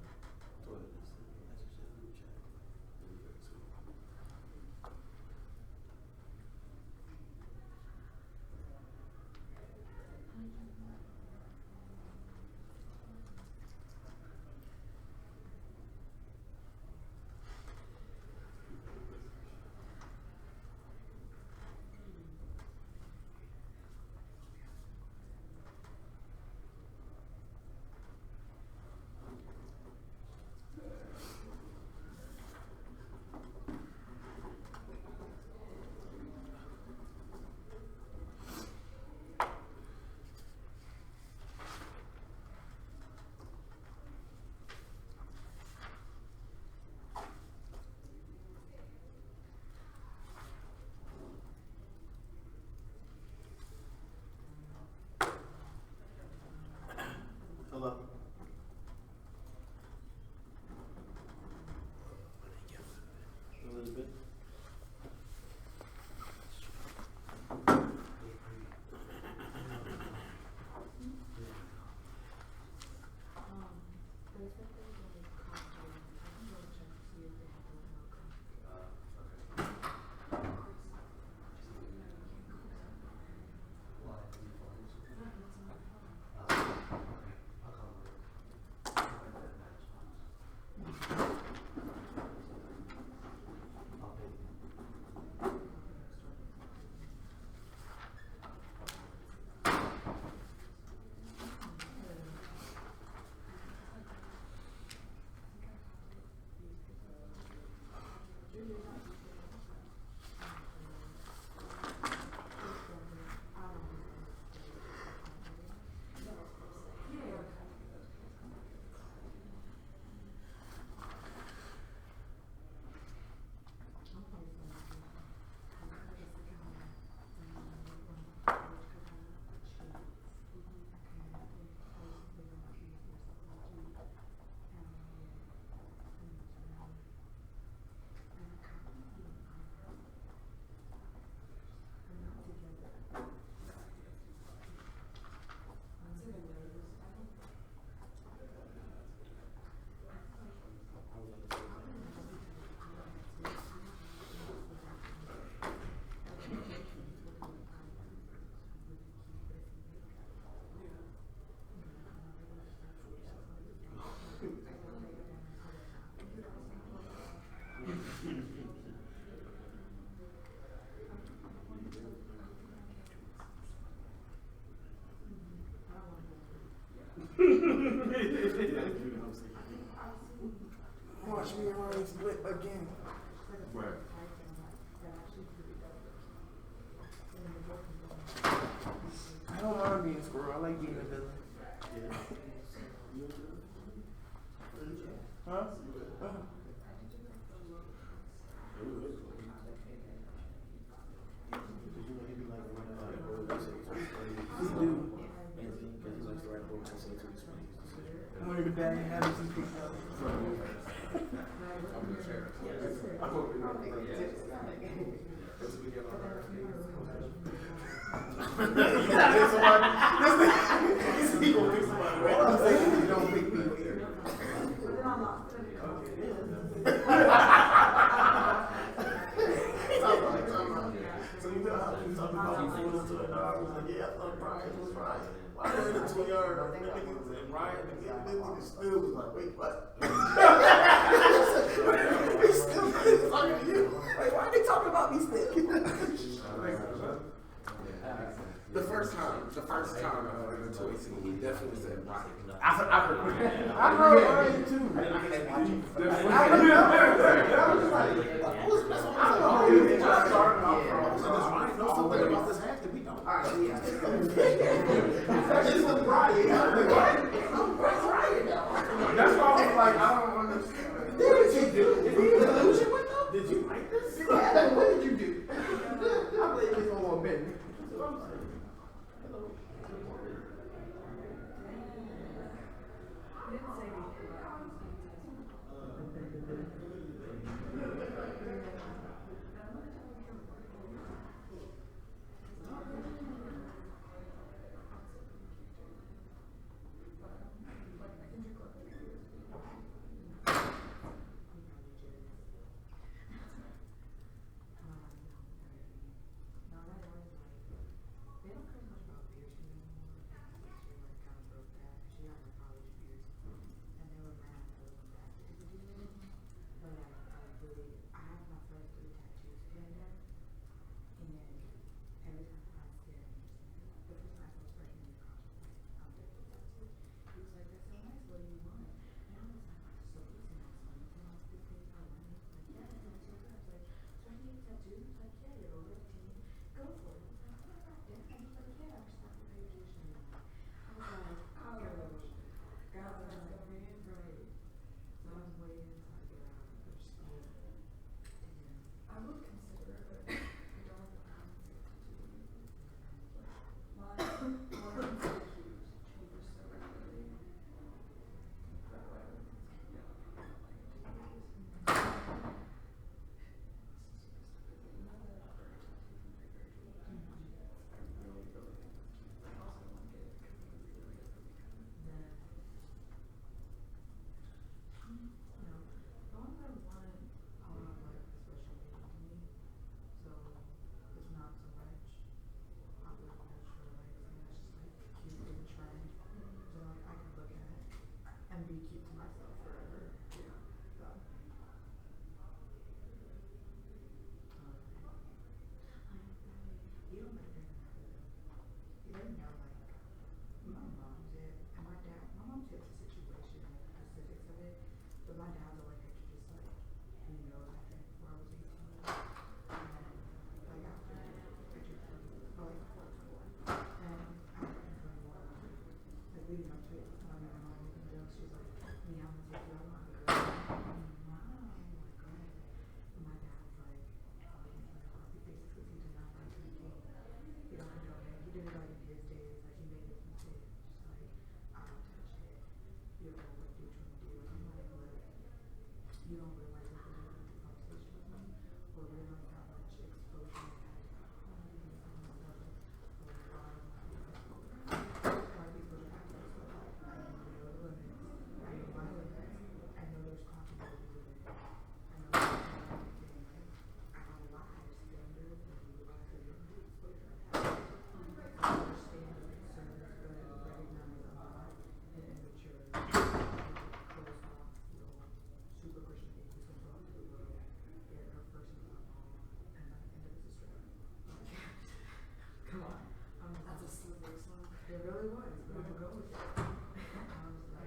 [SPEAKER 3] Watch me and Ronnie split again.
[SPEAKER 11] Right.
[SPEAKER 3] I don't mind being squirrel. I like being a villain. Huh? One of the bad habits is picked up.
[SPEAKER 11] I'm hoping not to let that. Because we get on our
[SPEAKER 3] You gotta pick somebody. This he gonna pick somebody. All I'm saying is you don't pick me. So you know how you talk about you going into a dog was like, yeah, I thought Brian was Brian. Why are in the 2 yard? And Brian, the nigga still was like, wait, what? He still talking to you. Like, why are they talking about me still?
[SPEAKER 11] The first time in the toy scene, he definitely said Brian.
[SPEAKER 3] I heard Brian too. I was like, I don't know who you started off from. Ryan knows something about this hack that we don't. Alright, yeah. This was Brian.
[SPEAKER 11] That's why I was like, I don't understand.
[SPEAKER 3] What did you do? Did you illusion with them? Did you write this? Yeah, what did you do? I believe this one more minute.
[SPEAKER 4] It really was, but I'm gonna go with it. I was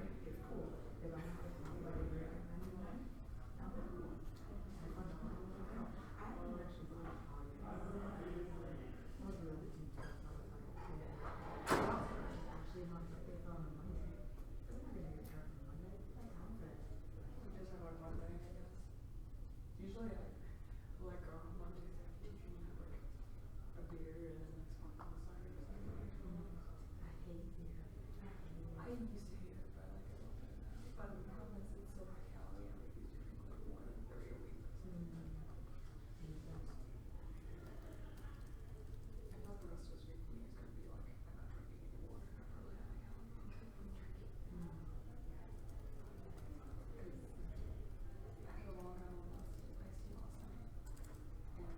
[SPEAKER 5] used to hate it, but I like it a little bit now. But the problem is it's so high calorie. I'm like used to drink like 1 and 3 a week. I thought the rest of this week for me is gonna be like I'm not drinking any water. I'm probably not like how I'm drinking. I had a long run on iced tea last night, and I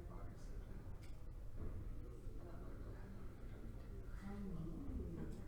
[SPEAKER 5] bought her soda, and that really really had nothing to drink.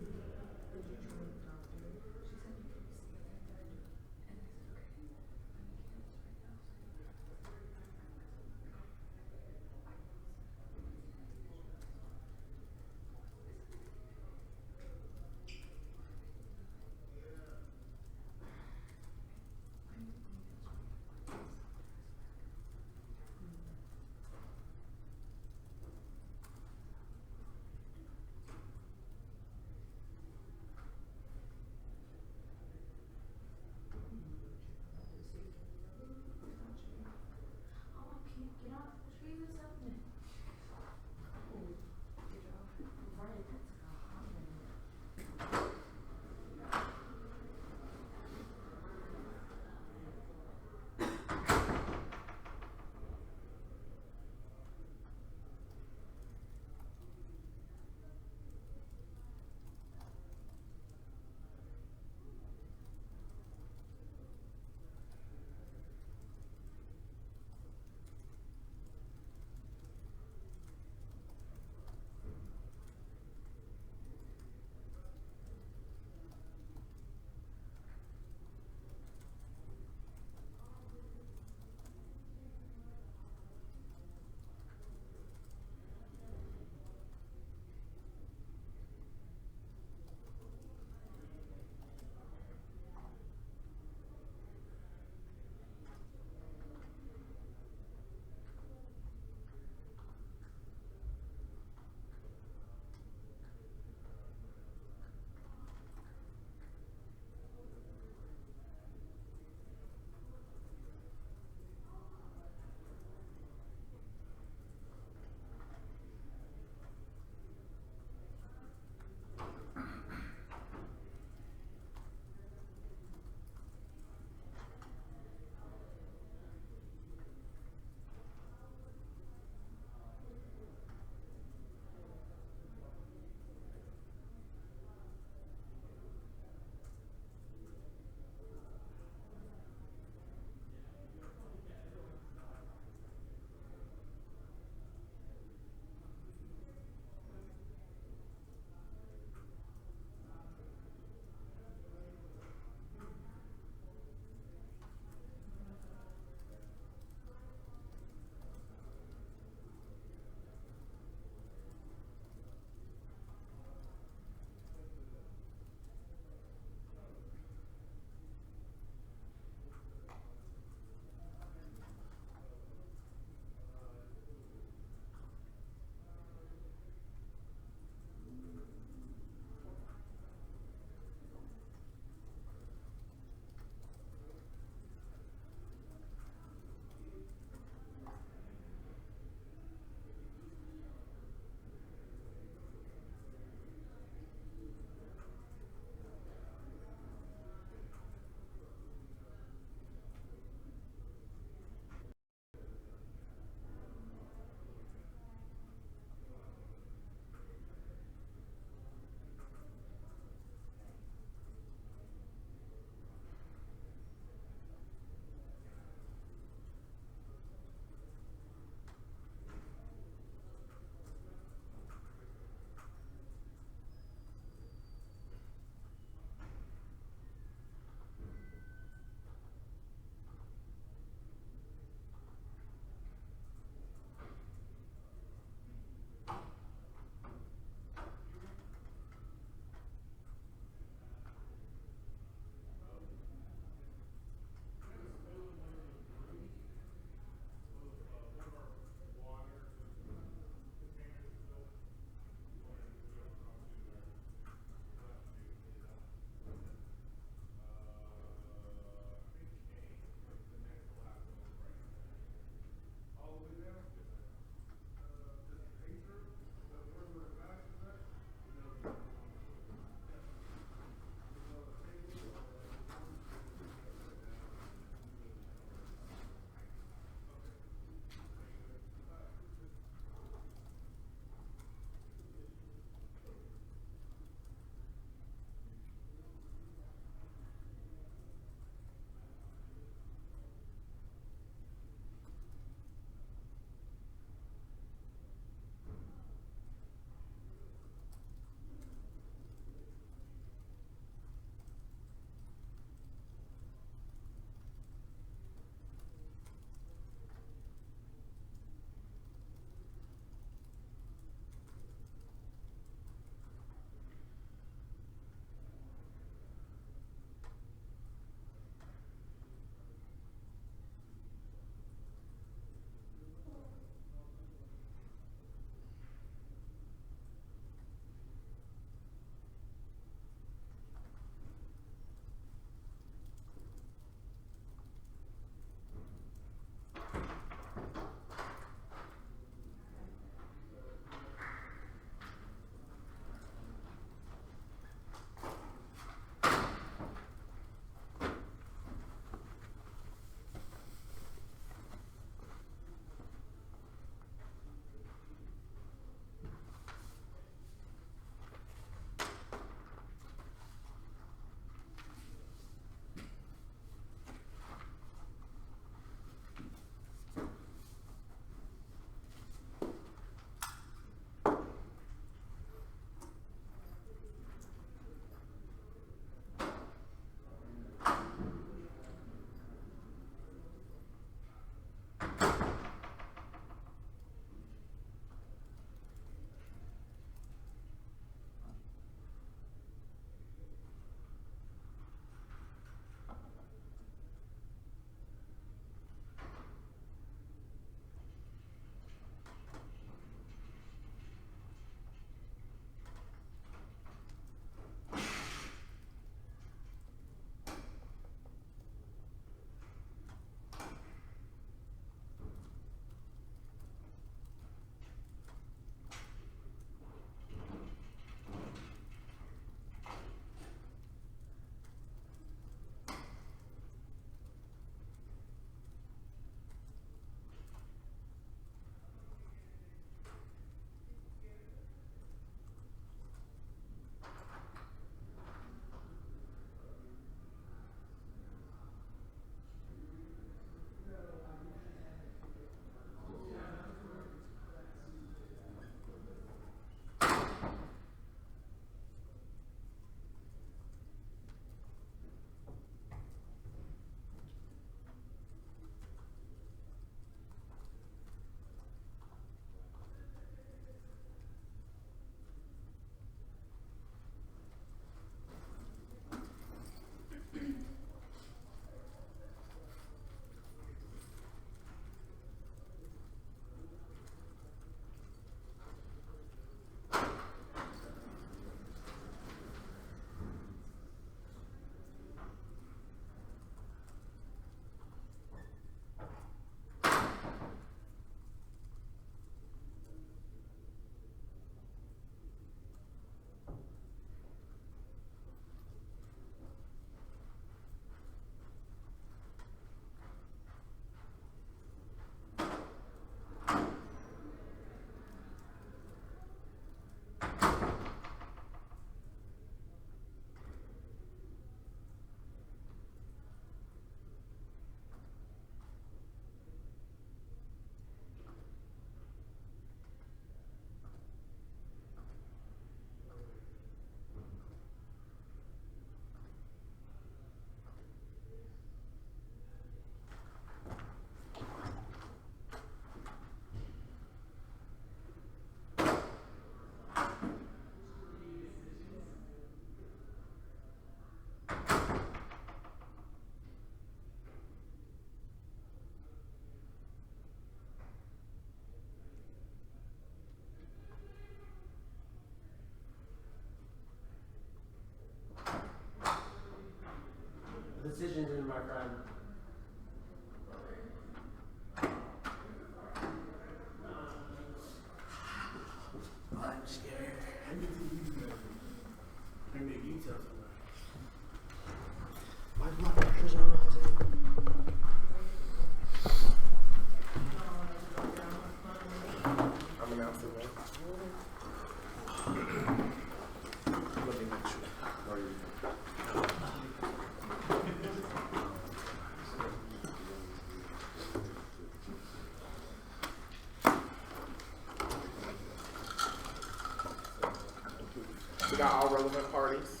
[SPEAKER 11] got all relevant parties?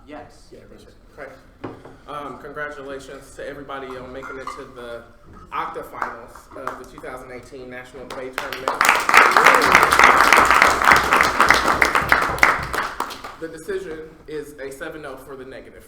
[SPEAKER 6] Yes.
[SPEAKER 11] Yeah, okay. Congratulations to everybody on making it to the Octa finals of the 2018 National Debate Tournament. The decision is a 7-0 for the negative.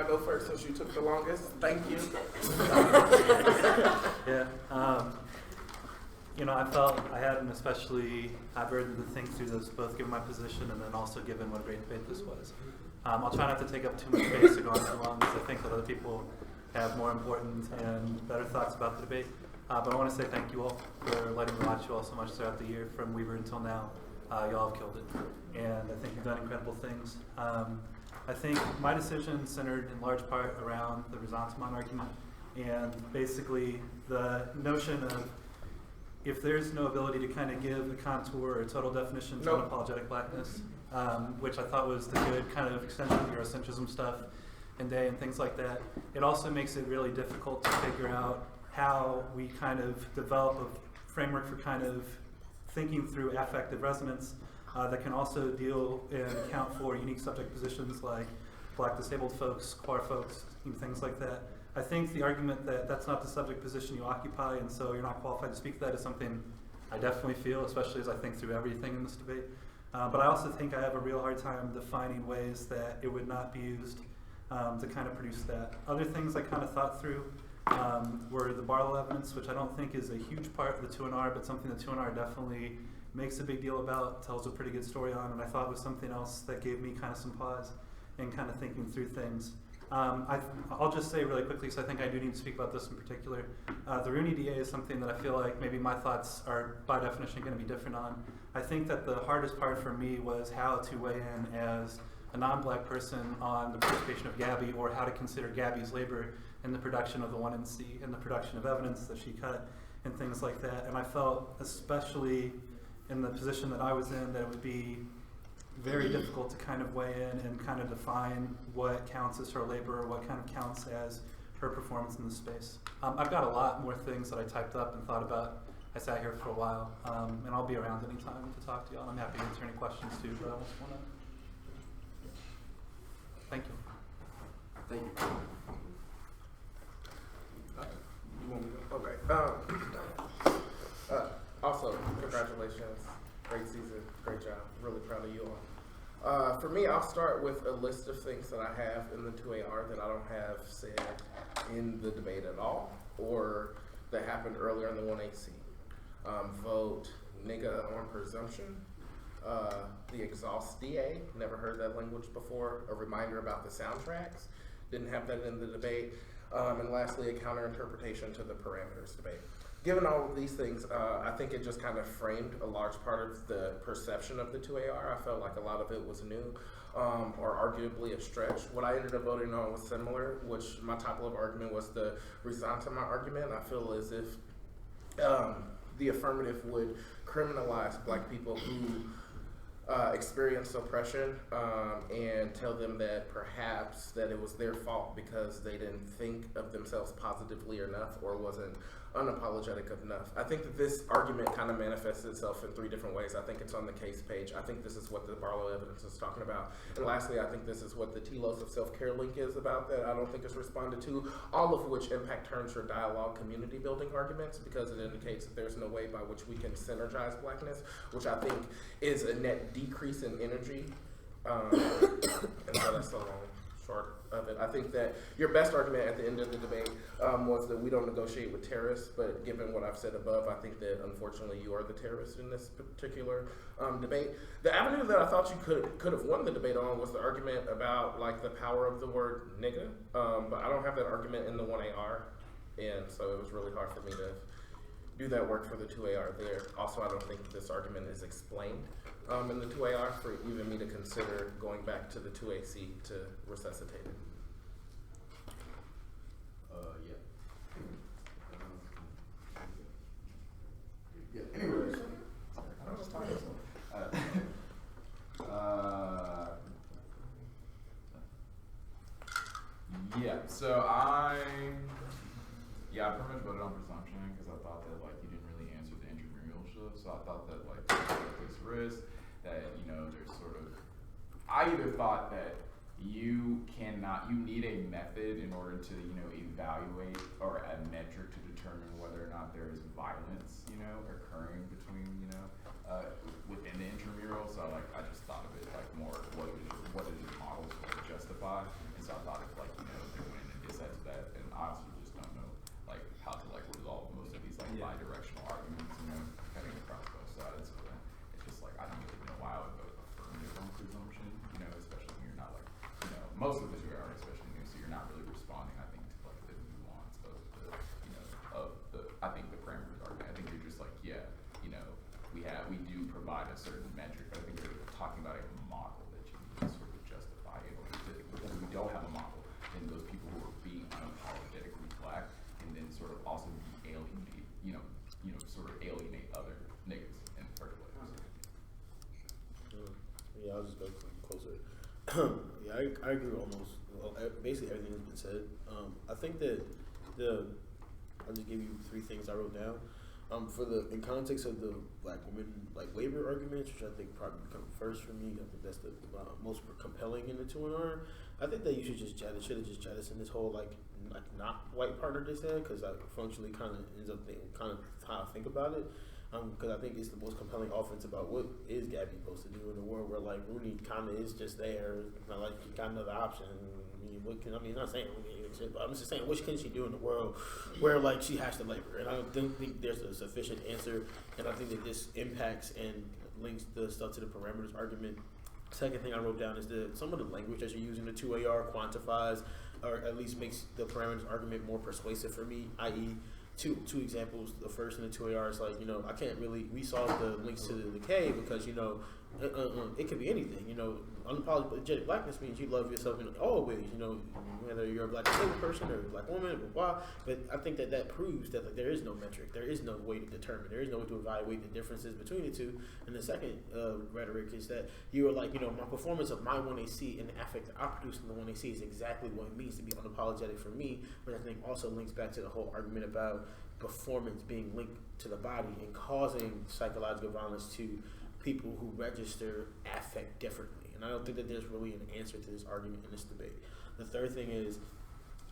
[SPEAKER 11] Go first since you took the longest. Thank you.
[SPEAKER 5] Yeah. I felt I had an especially high burden to think through this, both given my position and then also given what a great debate this was. I'll try not to take up too much space to go on too long, because I think that other people have more important and better thoughts about the debate. But I want to say thank you all for letting me watch you all so much throughout the year, from Weaver until now. Y'all have killed it, and I think you've done incredible things. I think my decision centered in large part around the Resentiment argument, and basically the notion of, if there's no ability to kind of give a contour or a total definition to unapologetic blackness, which I thought was the good kind of extension of Eurocentrism stuff and day and things like that, it also makes it really difficult to figure out how we kind of develop a framework for kind of thinking through affective resonance that can also deal and account for unique subject positions like Black disabled folks, queer folks, and things like that. I think the argument that that's not the subject position you occupy and so you're not qualified to speak to that is something I definitely feel, especially as I think through everything in this debate. But I also think I have a real hard time defining ways that it would not be used to kind of produce that. Other things I kind of thought through were the Barlow evidence, which I don't think is a huge part of the 2NR, but something the 2NR definitely makes a big deal about, tells a pretty good story on, and I thought was something else that gave me kind of some pause in kind of thinking through things. I'll just say really quickly, because I think I do need to speak about this in particular. The Rooney DA is something that I feel like maybe my thoughts are by definition going to be different on. I think that the hardest part for me was how to weigh in as a non-Black person on the participation of Gabby, or how to consider Gabby's labor in the production of the 1NC, in the production of evidence that she cut, and things like that. And I felt, especially in the position that I was in, that it would be very difficult to kind of weigh in and kind of define what counts as her labor, or what kind of counts as her performance in the space. I've got a lot more things that I typed up and thought about. I sat here for a while, and I'll be around anytime to talk to y'all. I'm happy to answer any questions too, but I just want to thank you.
[SPEAKER 11] Thank you. You want me to? Okay. Also, congratulations. Great season. Great job. Really proud of you all. For me, I'll start with a list of things that I have in the 2AR that I don't have said in the debate at all, or that happened earlier in the 1AC. Vote nigga on presumption. The exhaust DA, never heard that language before. A reminder about the soundtracks, didn't have that in the debate. And lastly, a counter-interpretation to the parameters debate. Given all of these things, I think it just kind of framed a large part of the perception of the 2AR. I felt like a lot of it was new, or arguably a stretch. What I ended up voting on was similar, which my top level argument was the Resentiment argument. I feel as if the affirmative would criminalize Black people who experience oppression and tell them that perhaps that it was their fault because they didn't think of themselves positively enough or wasn't unapologetic enough. I think that this argument kind of manifests itself in three different ways. I think it's on the case page. I think this is what the Barlow evidence is talking about. And lastly, I think this is what the telos of self-care link is about that I don't think is responded to, all of which impact turns or dialogue community building arguments, because it indicates that there's no way by which we can synergize Blackness, which I think is a net decrease in energy. And so that's the long short of it. I think that your best argument at the end of the debate was that we don't negotiate with terrorists, but given what I've said above, I think that unfortunately you are the terrorist in this particular debate. The avenue that I thought you could have won the debate on was the argument about like the power of the word nigga, but I don't have that argument in the 1AR, and so it was really hard for me to do that work for the 2AR there. Also, I don't think this argument is explained in the 2AR for even me to consider going back to the 2AC to resuscitate it.
[SPEAKER 13] Yeah. Anyways, I don't know yeah. So I pretty much voted on presumption because I thought that like you didn't really answer the intramural stuff. So I thought that like there's risk that there's sort of. I either thought that you need a method in order to evaluate or a metric to determine whether or not there is violence occurring between within the intramural. So like I just thought of it like more what is your models for justify, and so I thought if like they went and did that, and I also just don't know like how to like resolve most of these like bi-directional arguments cutting across both sides. So then it's just like I don't really know why I would vote affirmative on presumption, especially when you're not like most of the 2AR especially new, so you're not really responding I think to like the nuance of the I think the parameters argument. I think you're just like we do provide a certain metric, but I think you're talking about a model that you need to sort of justify it, because we don't have a model, then those people who are being unapologetically black can then sort of also be sort of alienate other niggas in the first place.
[SPEAKER 3] Yeah, I'll just go closer. Yeah, I agree with almost basically everything that's been said. I think that I'll just give you 3 things I wrote down. In context of the black women like labor arguments, which I think probably become first for me, I think that's the most compelling in the 2NR. I think that you should have just jettisoned this whole like not white partner they said, because I functionally kind of ends up kind of how I think about it. Because I think it's the most compelling offense about what is Gabby supposed to do in a world where like Rooney kind of is just there, not like she got another option. Not saying but I'm just saying, what can she do in the world where like she has to labor? And I don't think there's a sufficient answer. And I think that this impacts and links the stuff to the parameters argument. Second thing I wrote down is that some of the language that you're using the 2AR quantifies, or at least makes the parameters argument more persuasive for me, i.e. Two examples. The first in the 2AR is like, I can't really resolve the links to the decay because, it could be anything. Unapologetic blackness means you love yourself in all ways, whether you're a black disabled person or a black woman, blah. But I think that proves that like there is no metric, there is no way to determine, there is no way to evaluate the differences between the two. And the second rhetoric is that you are like, my performance of my 1AC and the affect that I produce in the 1AC is exactly what it means to be unapologetic for me, which I think also links back to the whole argument about performance being linked to the body and causing psychological violence to people who register affect differently. And I don't think that there's really an answer to this argument in this debate. The third thing is,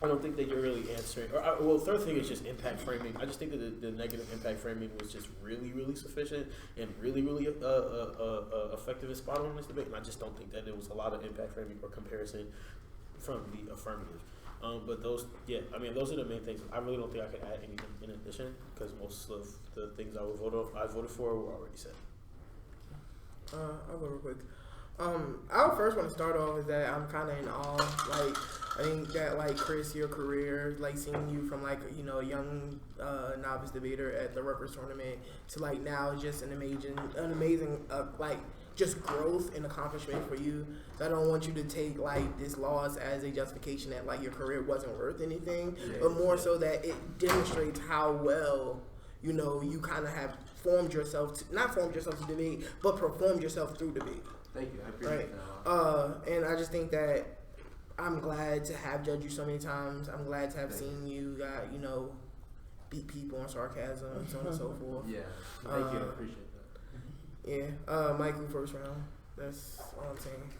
[SPEAKER 3] I don't think that you're really answering, third thing is just impact framing. I just think that the negative impact framing was just really, really sufficient and really, really effective and spot on in this debate. And I just don't think that there was a lot of impact framing or comparison from the affirmative. But those are the main things. I really don't think I could add anything in addition because most of the things I voted for were already said.
[SPEAKER 7] I'll go real quick. I would first want to start off is that I'm kind of in awe. Like, I think that, like, Chris, your career, like, seeing you from, like, a young novice debater at the Rutgers tournament to, like, now just an amazing like, just growth and accomplishment for you. So I don't want you to take, like, this loss as a justification that, like, your career wasn't worth anything, but more so that it demonstrates how well, you kind of have not formed yourself to debate, but performed yourself through debate.
[SPEAKER 2] Thank you. I appreciate
[SPEAKER 7] that. And I just think that I'm glad to have judged you so many times. I'm glad to have seen you, beat people on sarcasm and so on and so forth.
[SPEAKER 2] Yeah.
[SPEAKER 7] Thank
[SPEAKER 2] you. I appreciate that.
[SPEAKER 7] Yeah. Michael, first round. That's all I'm saying.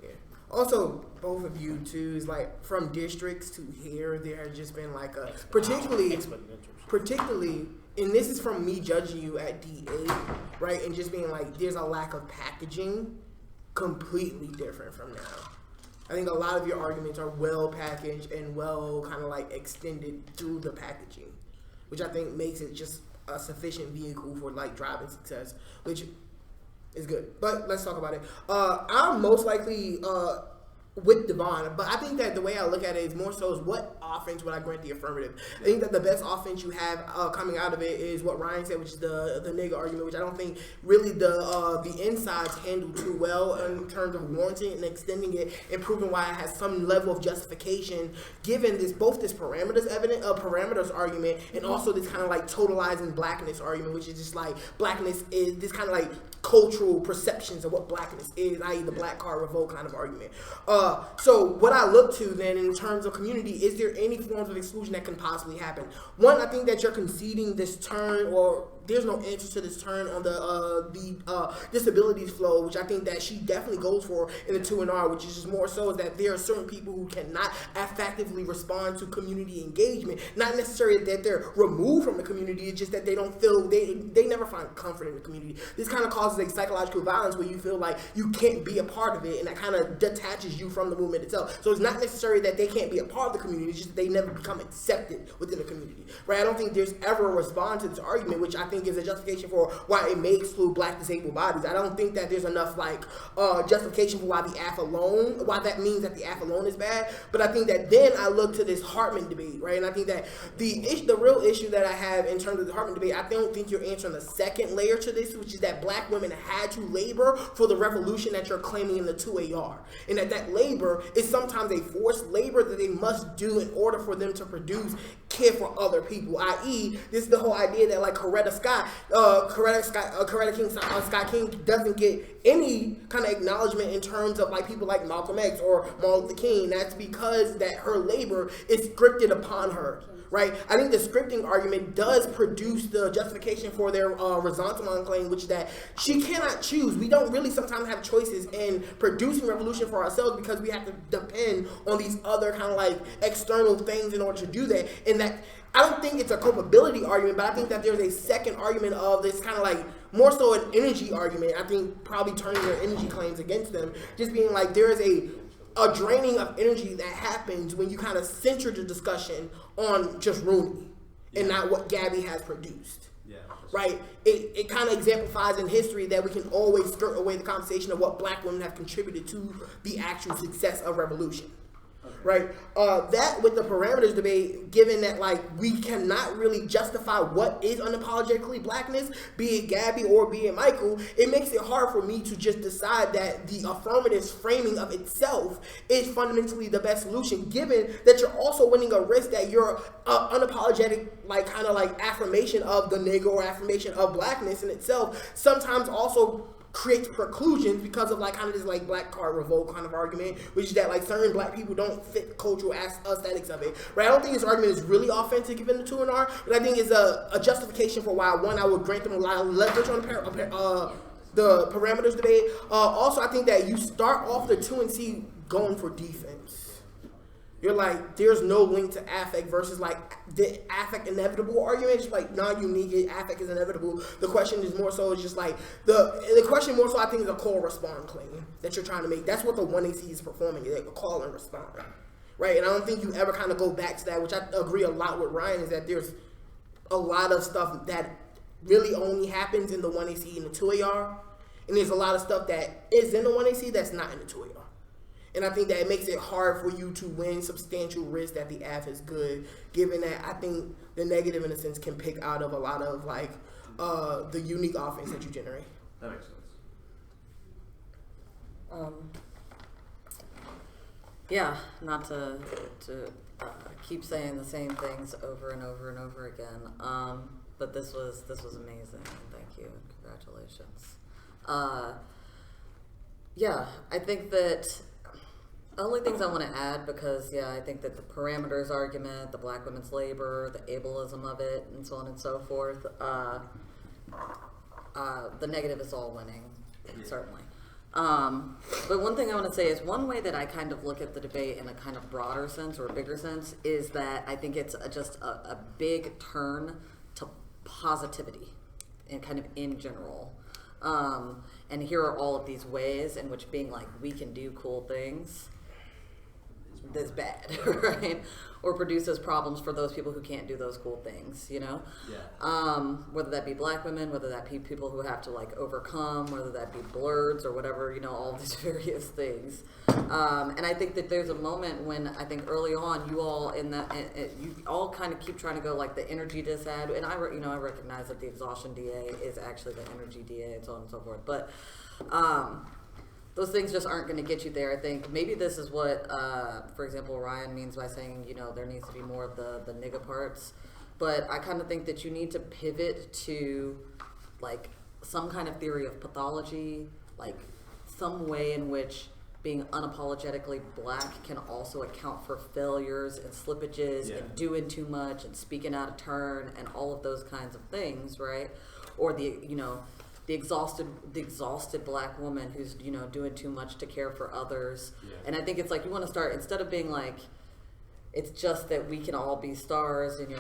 [SPEAKER 7] Yeah. Also, both of you too is like from districts to here. There has just been like a particularly, and this is from me judging you at D8, right? And just being like, there's a lack of packaging, completely different from now. I think a lot of your arguments are well packaged and well kind of like extended through the packaging, which I think makes it just a sufficient vehicle for like driving success, which is good. But let's talk about it. I'm most likely with Devon, but I think that the way I look at it is more so is what
[SPEAKER 14] offense would I grant the affirmative? I think that the best offense you have coming out of it is what Ryan said, which is the nigga argument, which I don't think really the insides handle too well in terms of warranting and extending it and proving why it has some level of justification, given both this parameters argument and also this kind of like totalizing blackness argument, which is just like blackness is this kind of like cultural perceptions of what blackness is, i.e. the black card revolt kind of argument. So what I look to then in terms of community, is there any forms of exclusion that can possibly happen? One, I think that you're conceding this turn, or there's no answer to this turn on the disabilities flow, which I think that she definitely goes for in the 2NR, which is just more so is that there are certain people who cannot effectively respond to community engagement. Not necessarily that they're removed from the community, it's just that they don't feel, they never find comfort in the community. This kind of causes a psychological violence where you feel like you can't be a part of it, and that kind of detaches you from the movement itself. So it's not necessarily that they can't be a part of the community, it's just that they never become accepted within the community, right? I don't think there's ever a response to this argument, which I think is a justification for why it may exclude black disabled bodies. I don't think that there's enough like justification for why the AF alone, why that means that the AF alone is bad. But I think that then I look to this Hartman debate, right? And I think that the real issue that I have in terms of the Hartman debate, I don't think you're answering the second layer to this, which is that black women had to labor for the revolution that you're claiming in the 2AR, and that labor is sometimes a forced labor that they must do in order for them to produce care for other people, i.e. this is the whole idea that like Coretta King doesn't get any kind of acknowledgement in terms of like people like Malcolm X or Martin Luther King. That's because that her labor is scripted upon her, right? I think the scripting argument does produce the justification for their resentment claim, which is that she cannot choose. We don't really sometimes have choices in producing revolution for ourselves because we have to depend on these other kind of like external things in order to do that. And that I don't think it's a culpability argument, but I think that there's a second argument of this kind of like more so an energy argument. I think probably turning their energy claims against them, just being like there is a draining of energy that happens when you kind of center the discussion on just Rooney and not what Gabby has produced. Yeah. Right? It kind of exemplifies in history that we can always skirt away the conversation of what black women have contributed to the actual success of revolution. Right? That with the parameters debate, given that like we cannot really justify what is unapologetically blackness, be it Gabby or be it Michael, it makes it hard for me to just decide that the affirmative framing of itself is fundamentally the best solution, given that you're also winning a risk that your unapologetic like kind of like affirmation of the nigger or affirmation of blackness in itself sometimes also creates preclusions because of like kind of this like black card revolt kind of argument, which is that like certain black people don't fit cultural aesthetics of it. Right? I don't think this argument is really authentic given the 2NR, but I think it's a justification for why one, I would grant them a lot of leverage on the parameters debate. Also, I think that you start off the 2NC going for defense. You're like, there's no link to affect versus like the affect inevitable argument. It's like non-unique, affect is inevitable. The question is more so, it's just like, the question more so I think is a call respond claim that you're trying to make. That's what the 1AC is performing, is a call and respond. Right? And I don't think you ever kind of go back to that, which I agree a lot with Ryan, is that there's a lot of stuff that really only happens in the 1AC and the 2AR. And there's a lot of stuff that is in the 1AC that's not in the 2AR. And I think that it makes it hard for you to win substantial risk that the AF is good, given that I think the negative, in a sense, can pick out of a lot of like the unique offense that you generate.
[SPEAKER 2] That makes sense.
[SPEAKER 4] Yeah, not to keep saying the same things over and over and over again. But this was amazing. Thank you and congratulations. Yeah, I think that the only things I want to add, because yeah, I think that the parameters argument, the black women's labor, the ableism of it, and so on and so forth, the negative is all winning, certainly. But one thing I want to say is one way that I kind of look at the debate in a kind of broader sense or a bigger sense is that I think it's just a big turn to positivity and kind of in general. And here are all of these ways in which being like, we can do cool things is bad, right? or produces problems for those people who can't do those cool things, you know?
[SPEAKER 10] Yeah.
[SPEAKER 4] Whether that be black women, whether that be people who have to like overcome, whether that be blurs or whatever, you know, all these various things. And I think that there's a moment when I think early on you all you all kind of keep trying to go like the energy disad, and I recognize that the exhaustion DA is actually the energy DA and so on and so forth, but those things just aren't going to get you there. I think maybe this is what, for example, Ryan means by saying, you know, there needs to be more of the nigga parts. But I kind of think that you need to pivot to, like, some kind of theory of pathology, like some way in which being unapologetically black can also account for failures and slippages and doing too much and speaking out of turn and all of those kinds of things, right? Or the exhausted black woman who's, you know, doing too much to care for others. And I think it's like you want to start, instead of being like, it's just that we can all be stars, and, you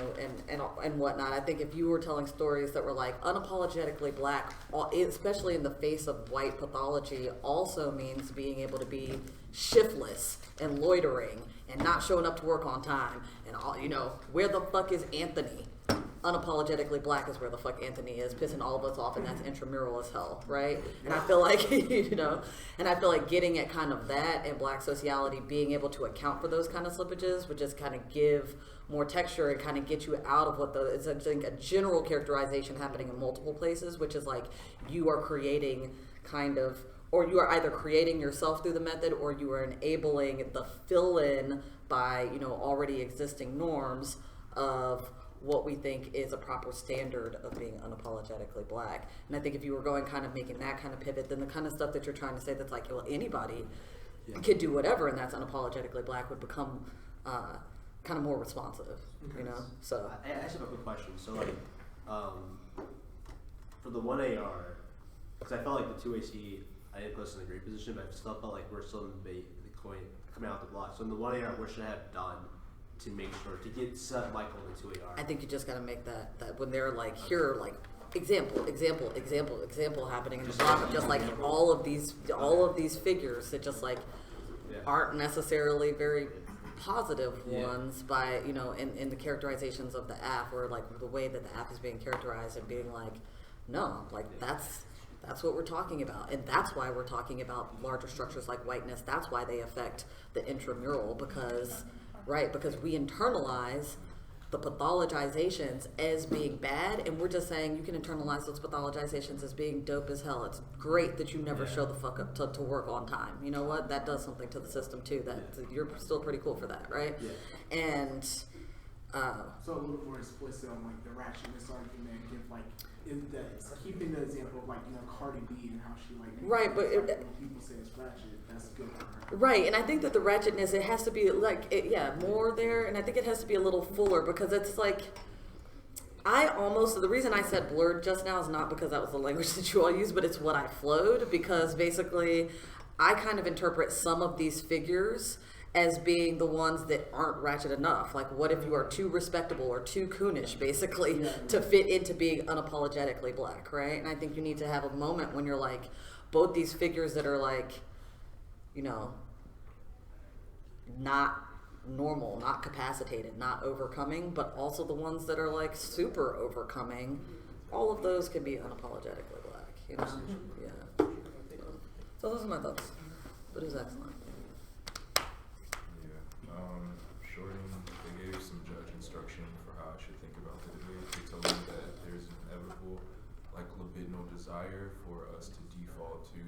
[SPEAKER 4] know, and whatnot. I think if you were telling stories that were like unapologetically black, especially in the face of white pathology, also means being able to be shiftless and loitering and not showing up to work on time and all, you know, where the fuck is Anthony? Unapologetically black is where the fuck Anthony is, pissing all of us off, and that's intramural as hell, right? And I feel like, you know, and I feel like getting at kind of that and black sociality, being able to account for those kind of slippages would just kind of give more texture and kind of get you out of it's I think a general characterization happening in multiple places, which is like you are creating kind of, or you are either creating yourself through the method, or you are enabling the fill-in by, you know, already existing norms of what we think is a proper standard of being unapologetically black. And I think if you were going kind of making that kind of pivot, then the kind of stuff that you're trying to say that's like, well, anybody could do whatever and that's unapologetically black would become kind of more responsive, you know? So
[SPEAKER 10] I actually have a quick question. So like, for the 1AR, because I felt like the 2AC, I didn't put us in a great position, but I still felt like we're still in the coin coming out the block. So in the 1AR, what should I have done to make sure to get Michael into 2AR?
[SPEAKER 4] I think you just got to make that when they're like, here, like example happening in the block of just like all of these figures that just like aren't necessarily very positive ones by, you know, in the characterizations of the app, or like the way that the app is being characterized and being like, no, like that's what we're talking about, and that's why we're talking about larger structures like whiteness. That's why they affect the intramural, because we internalize the pathologizations as being bad, and we're just saying you can internalize those pathologizations as being dope as hell. It's great that you never show the fuck up to work on time. You know what? That does something to the system too. That you're still pretty cool for that, right? Yeah. And
[SPEAKER 6] so a little more explicit on like the ratchetness argument, give like keeping the example of like, you know, Cardi B and how she like
[SPEAKER 4] right, but
[SPEAKER 6] when people say it's ratchet, that's good for her.
[SPEAKER 4] Right, and I think that the ratchetness, it has to be like more there, and I think it has to be a little fuller, because it's like the reason I said blurred just now is not because that was the language that you all used, but it's what I flowed, because basically I kind of interpret some of these figures as being the ones that aren't ratchet enough. Like, what if you are too respectable or too coonish, basically, to fit into being unapologetically black, right? And I think you need to have a moment when you're like, both these figures that are like, you know, not normal, not capacitated, not overcoming, but also the ones that are like super overcoming, all of those can be unapologetically black, you know? Yeah. So those are my thoughts. But it was excellent.
[SPEAKER 13] Shorting, they gave some judge instruction for how I should think about the debate. They told me that there's an inevitable, like, libidinal desire for us to default to,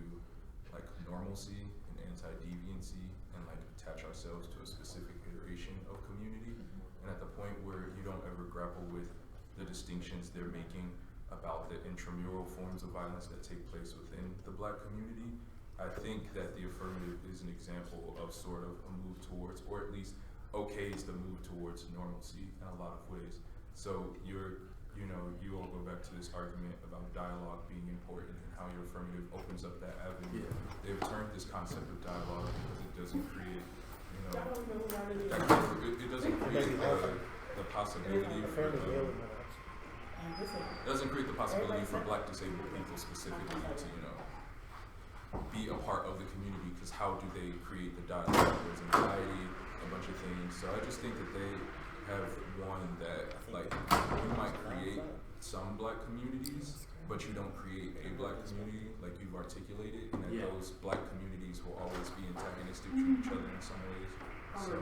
[SPEAKER 13] like, normalcy and anti-deviancy and, like, attach ourselves to a specific iteration of community. And at the point where you don't ever grapple with the distinctions they're making about the intramural forms of violence that take place within the black community, I think that the affirmative is an example of sort of a move towards, or at least okays the move towards normalcy in a lot of ways. So you all go back to this argument about dialogue being important and how your affirmative opens up that avenue. They've turned this concept of dialogue because it doesn't create, you know, it doesn't create the possibility for it doesn't create the possibility for black disabled people specifically to, you know, be a part of the community, because how do they create the dialogue? There's anxiety, a bunch of things. So I just think that they have one that, like, you might create some black communities, but you don't create a black community like you've articulated, and that those black communities will always be antagonistic to each other in some ways. So,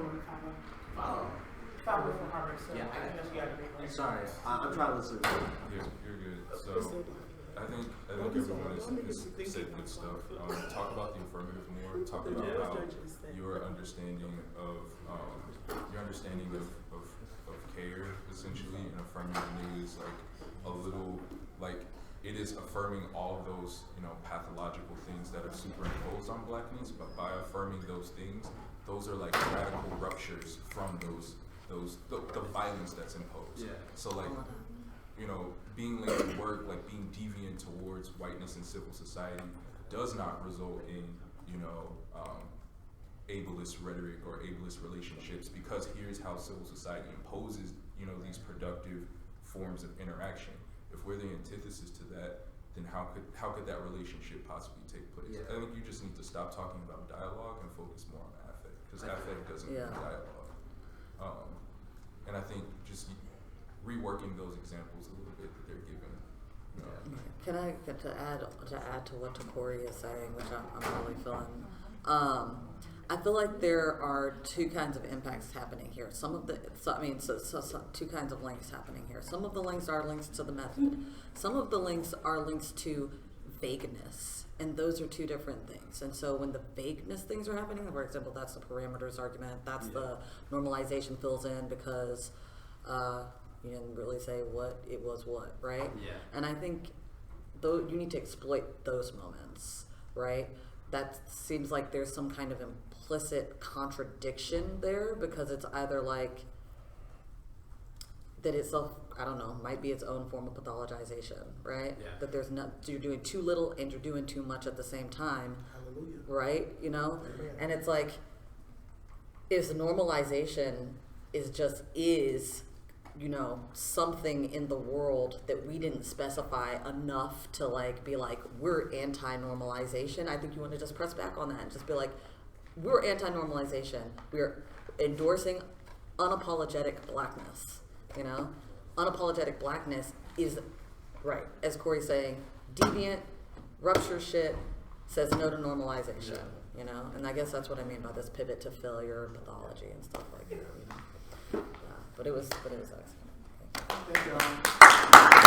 [SPEAKER 10] Sorry, I'm trying to listen.
[SPEAKER 13] you're good. So I think everyone has said good stuff. Talk about the affirmative more. Talk about how your understanding of care, essentially, and affirming is like a little, like, it is affirming all of those, pathological things that are superimposed on blackness, but by affirming those things, those are like radical ruptures from the violence that's imposed. Yeah. So like, being late to work, like being deviant towards whiteness in civil society does not result in, ableist rhetoric or ableist relationships, because here's how civil society imposes, these productive forms of interaction. If we're the antithesis to that, then how could that relationship possibly take place? Yeah. I think you just need to stop talking about dialogue and focus more on affect, because affect doesn't mean dialogue. And I think just reworking those examples a little bit that they're giving.
[SPEAKER 4] Can I get to add to what Takori is saying, which I'm really feeling? I feel like there are two kinds of impacts happening here. Two kinds of links happening here. Some of the links are links to the method. Some of the links are links to vagueness, and those are two different things. And so when the vagueness things are happening, for example, that's the parameters argument, that's the normalization fills in because you didn't really say what it was what, right? Yeah. And I think you need to exploit those moments, right? That seems like there's some kind of implicit contradiction there, because it's either like that itself, I don't know, might be its own form of pathologization, right? Yeah. That there's you're doing too little and you're doing too much at the same time. Hallelujah. Right? And it's like, if normalization is something in the world that we didn't specify enough to like be like, we're anti-normalization, I think you want to just press back on that and just be like, we're anti-normalization. We're endorsing unapologetic blackness. Unapologetic blackness is, right, as Corey's saying, deviant, rupture shit, says no to normalization. And I guess that's what I mean by this pivot to failure and pathology and stuff like that. But it was excellent. Thank you.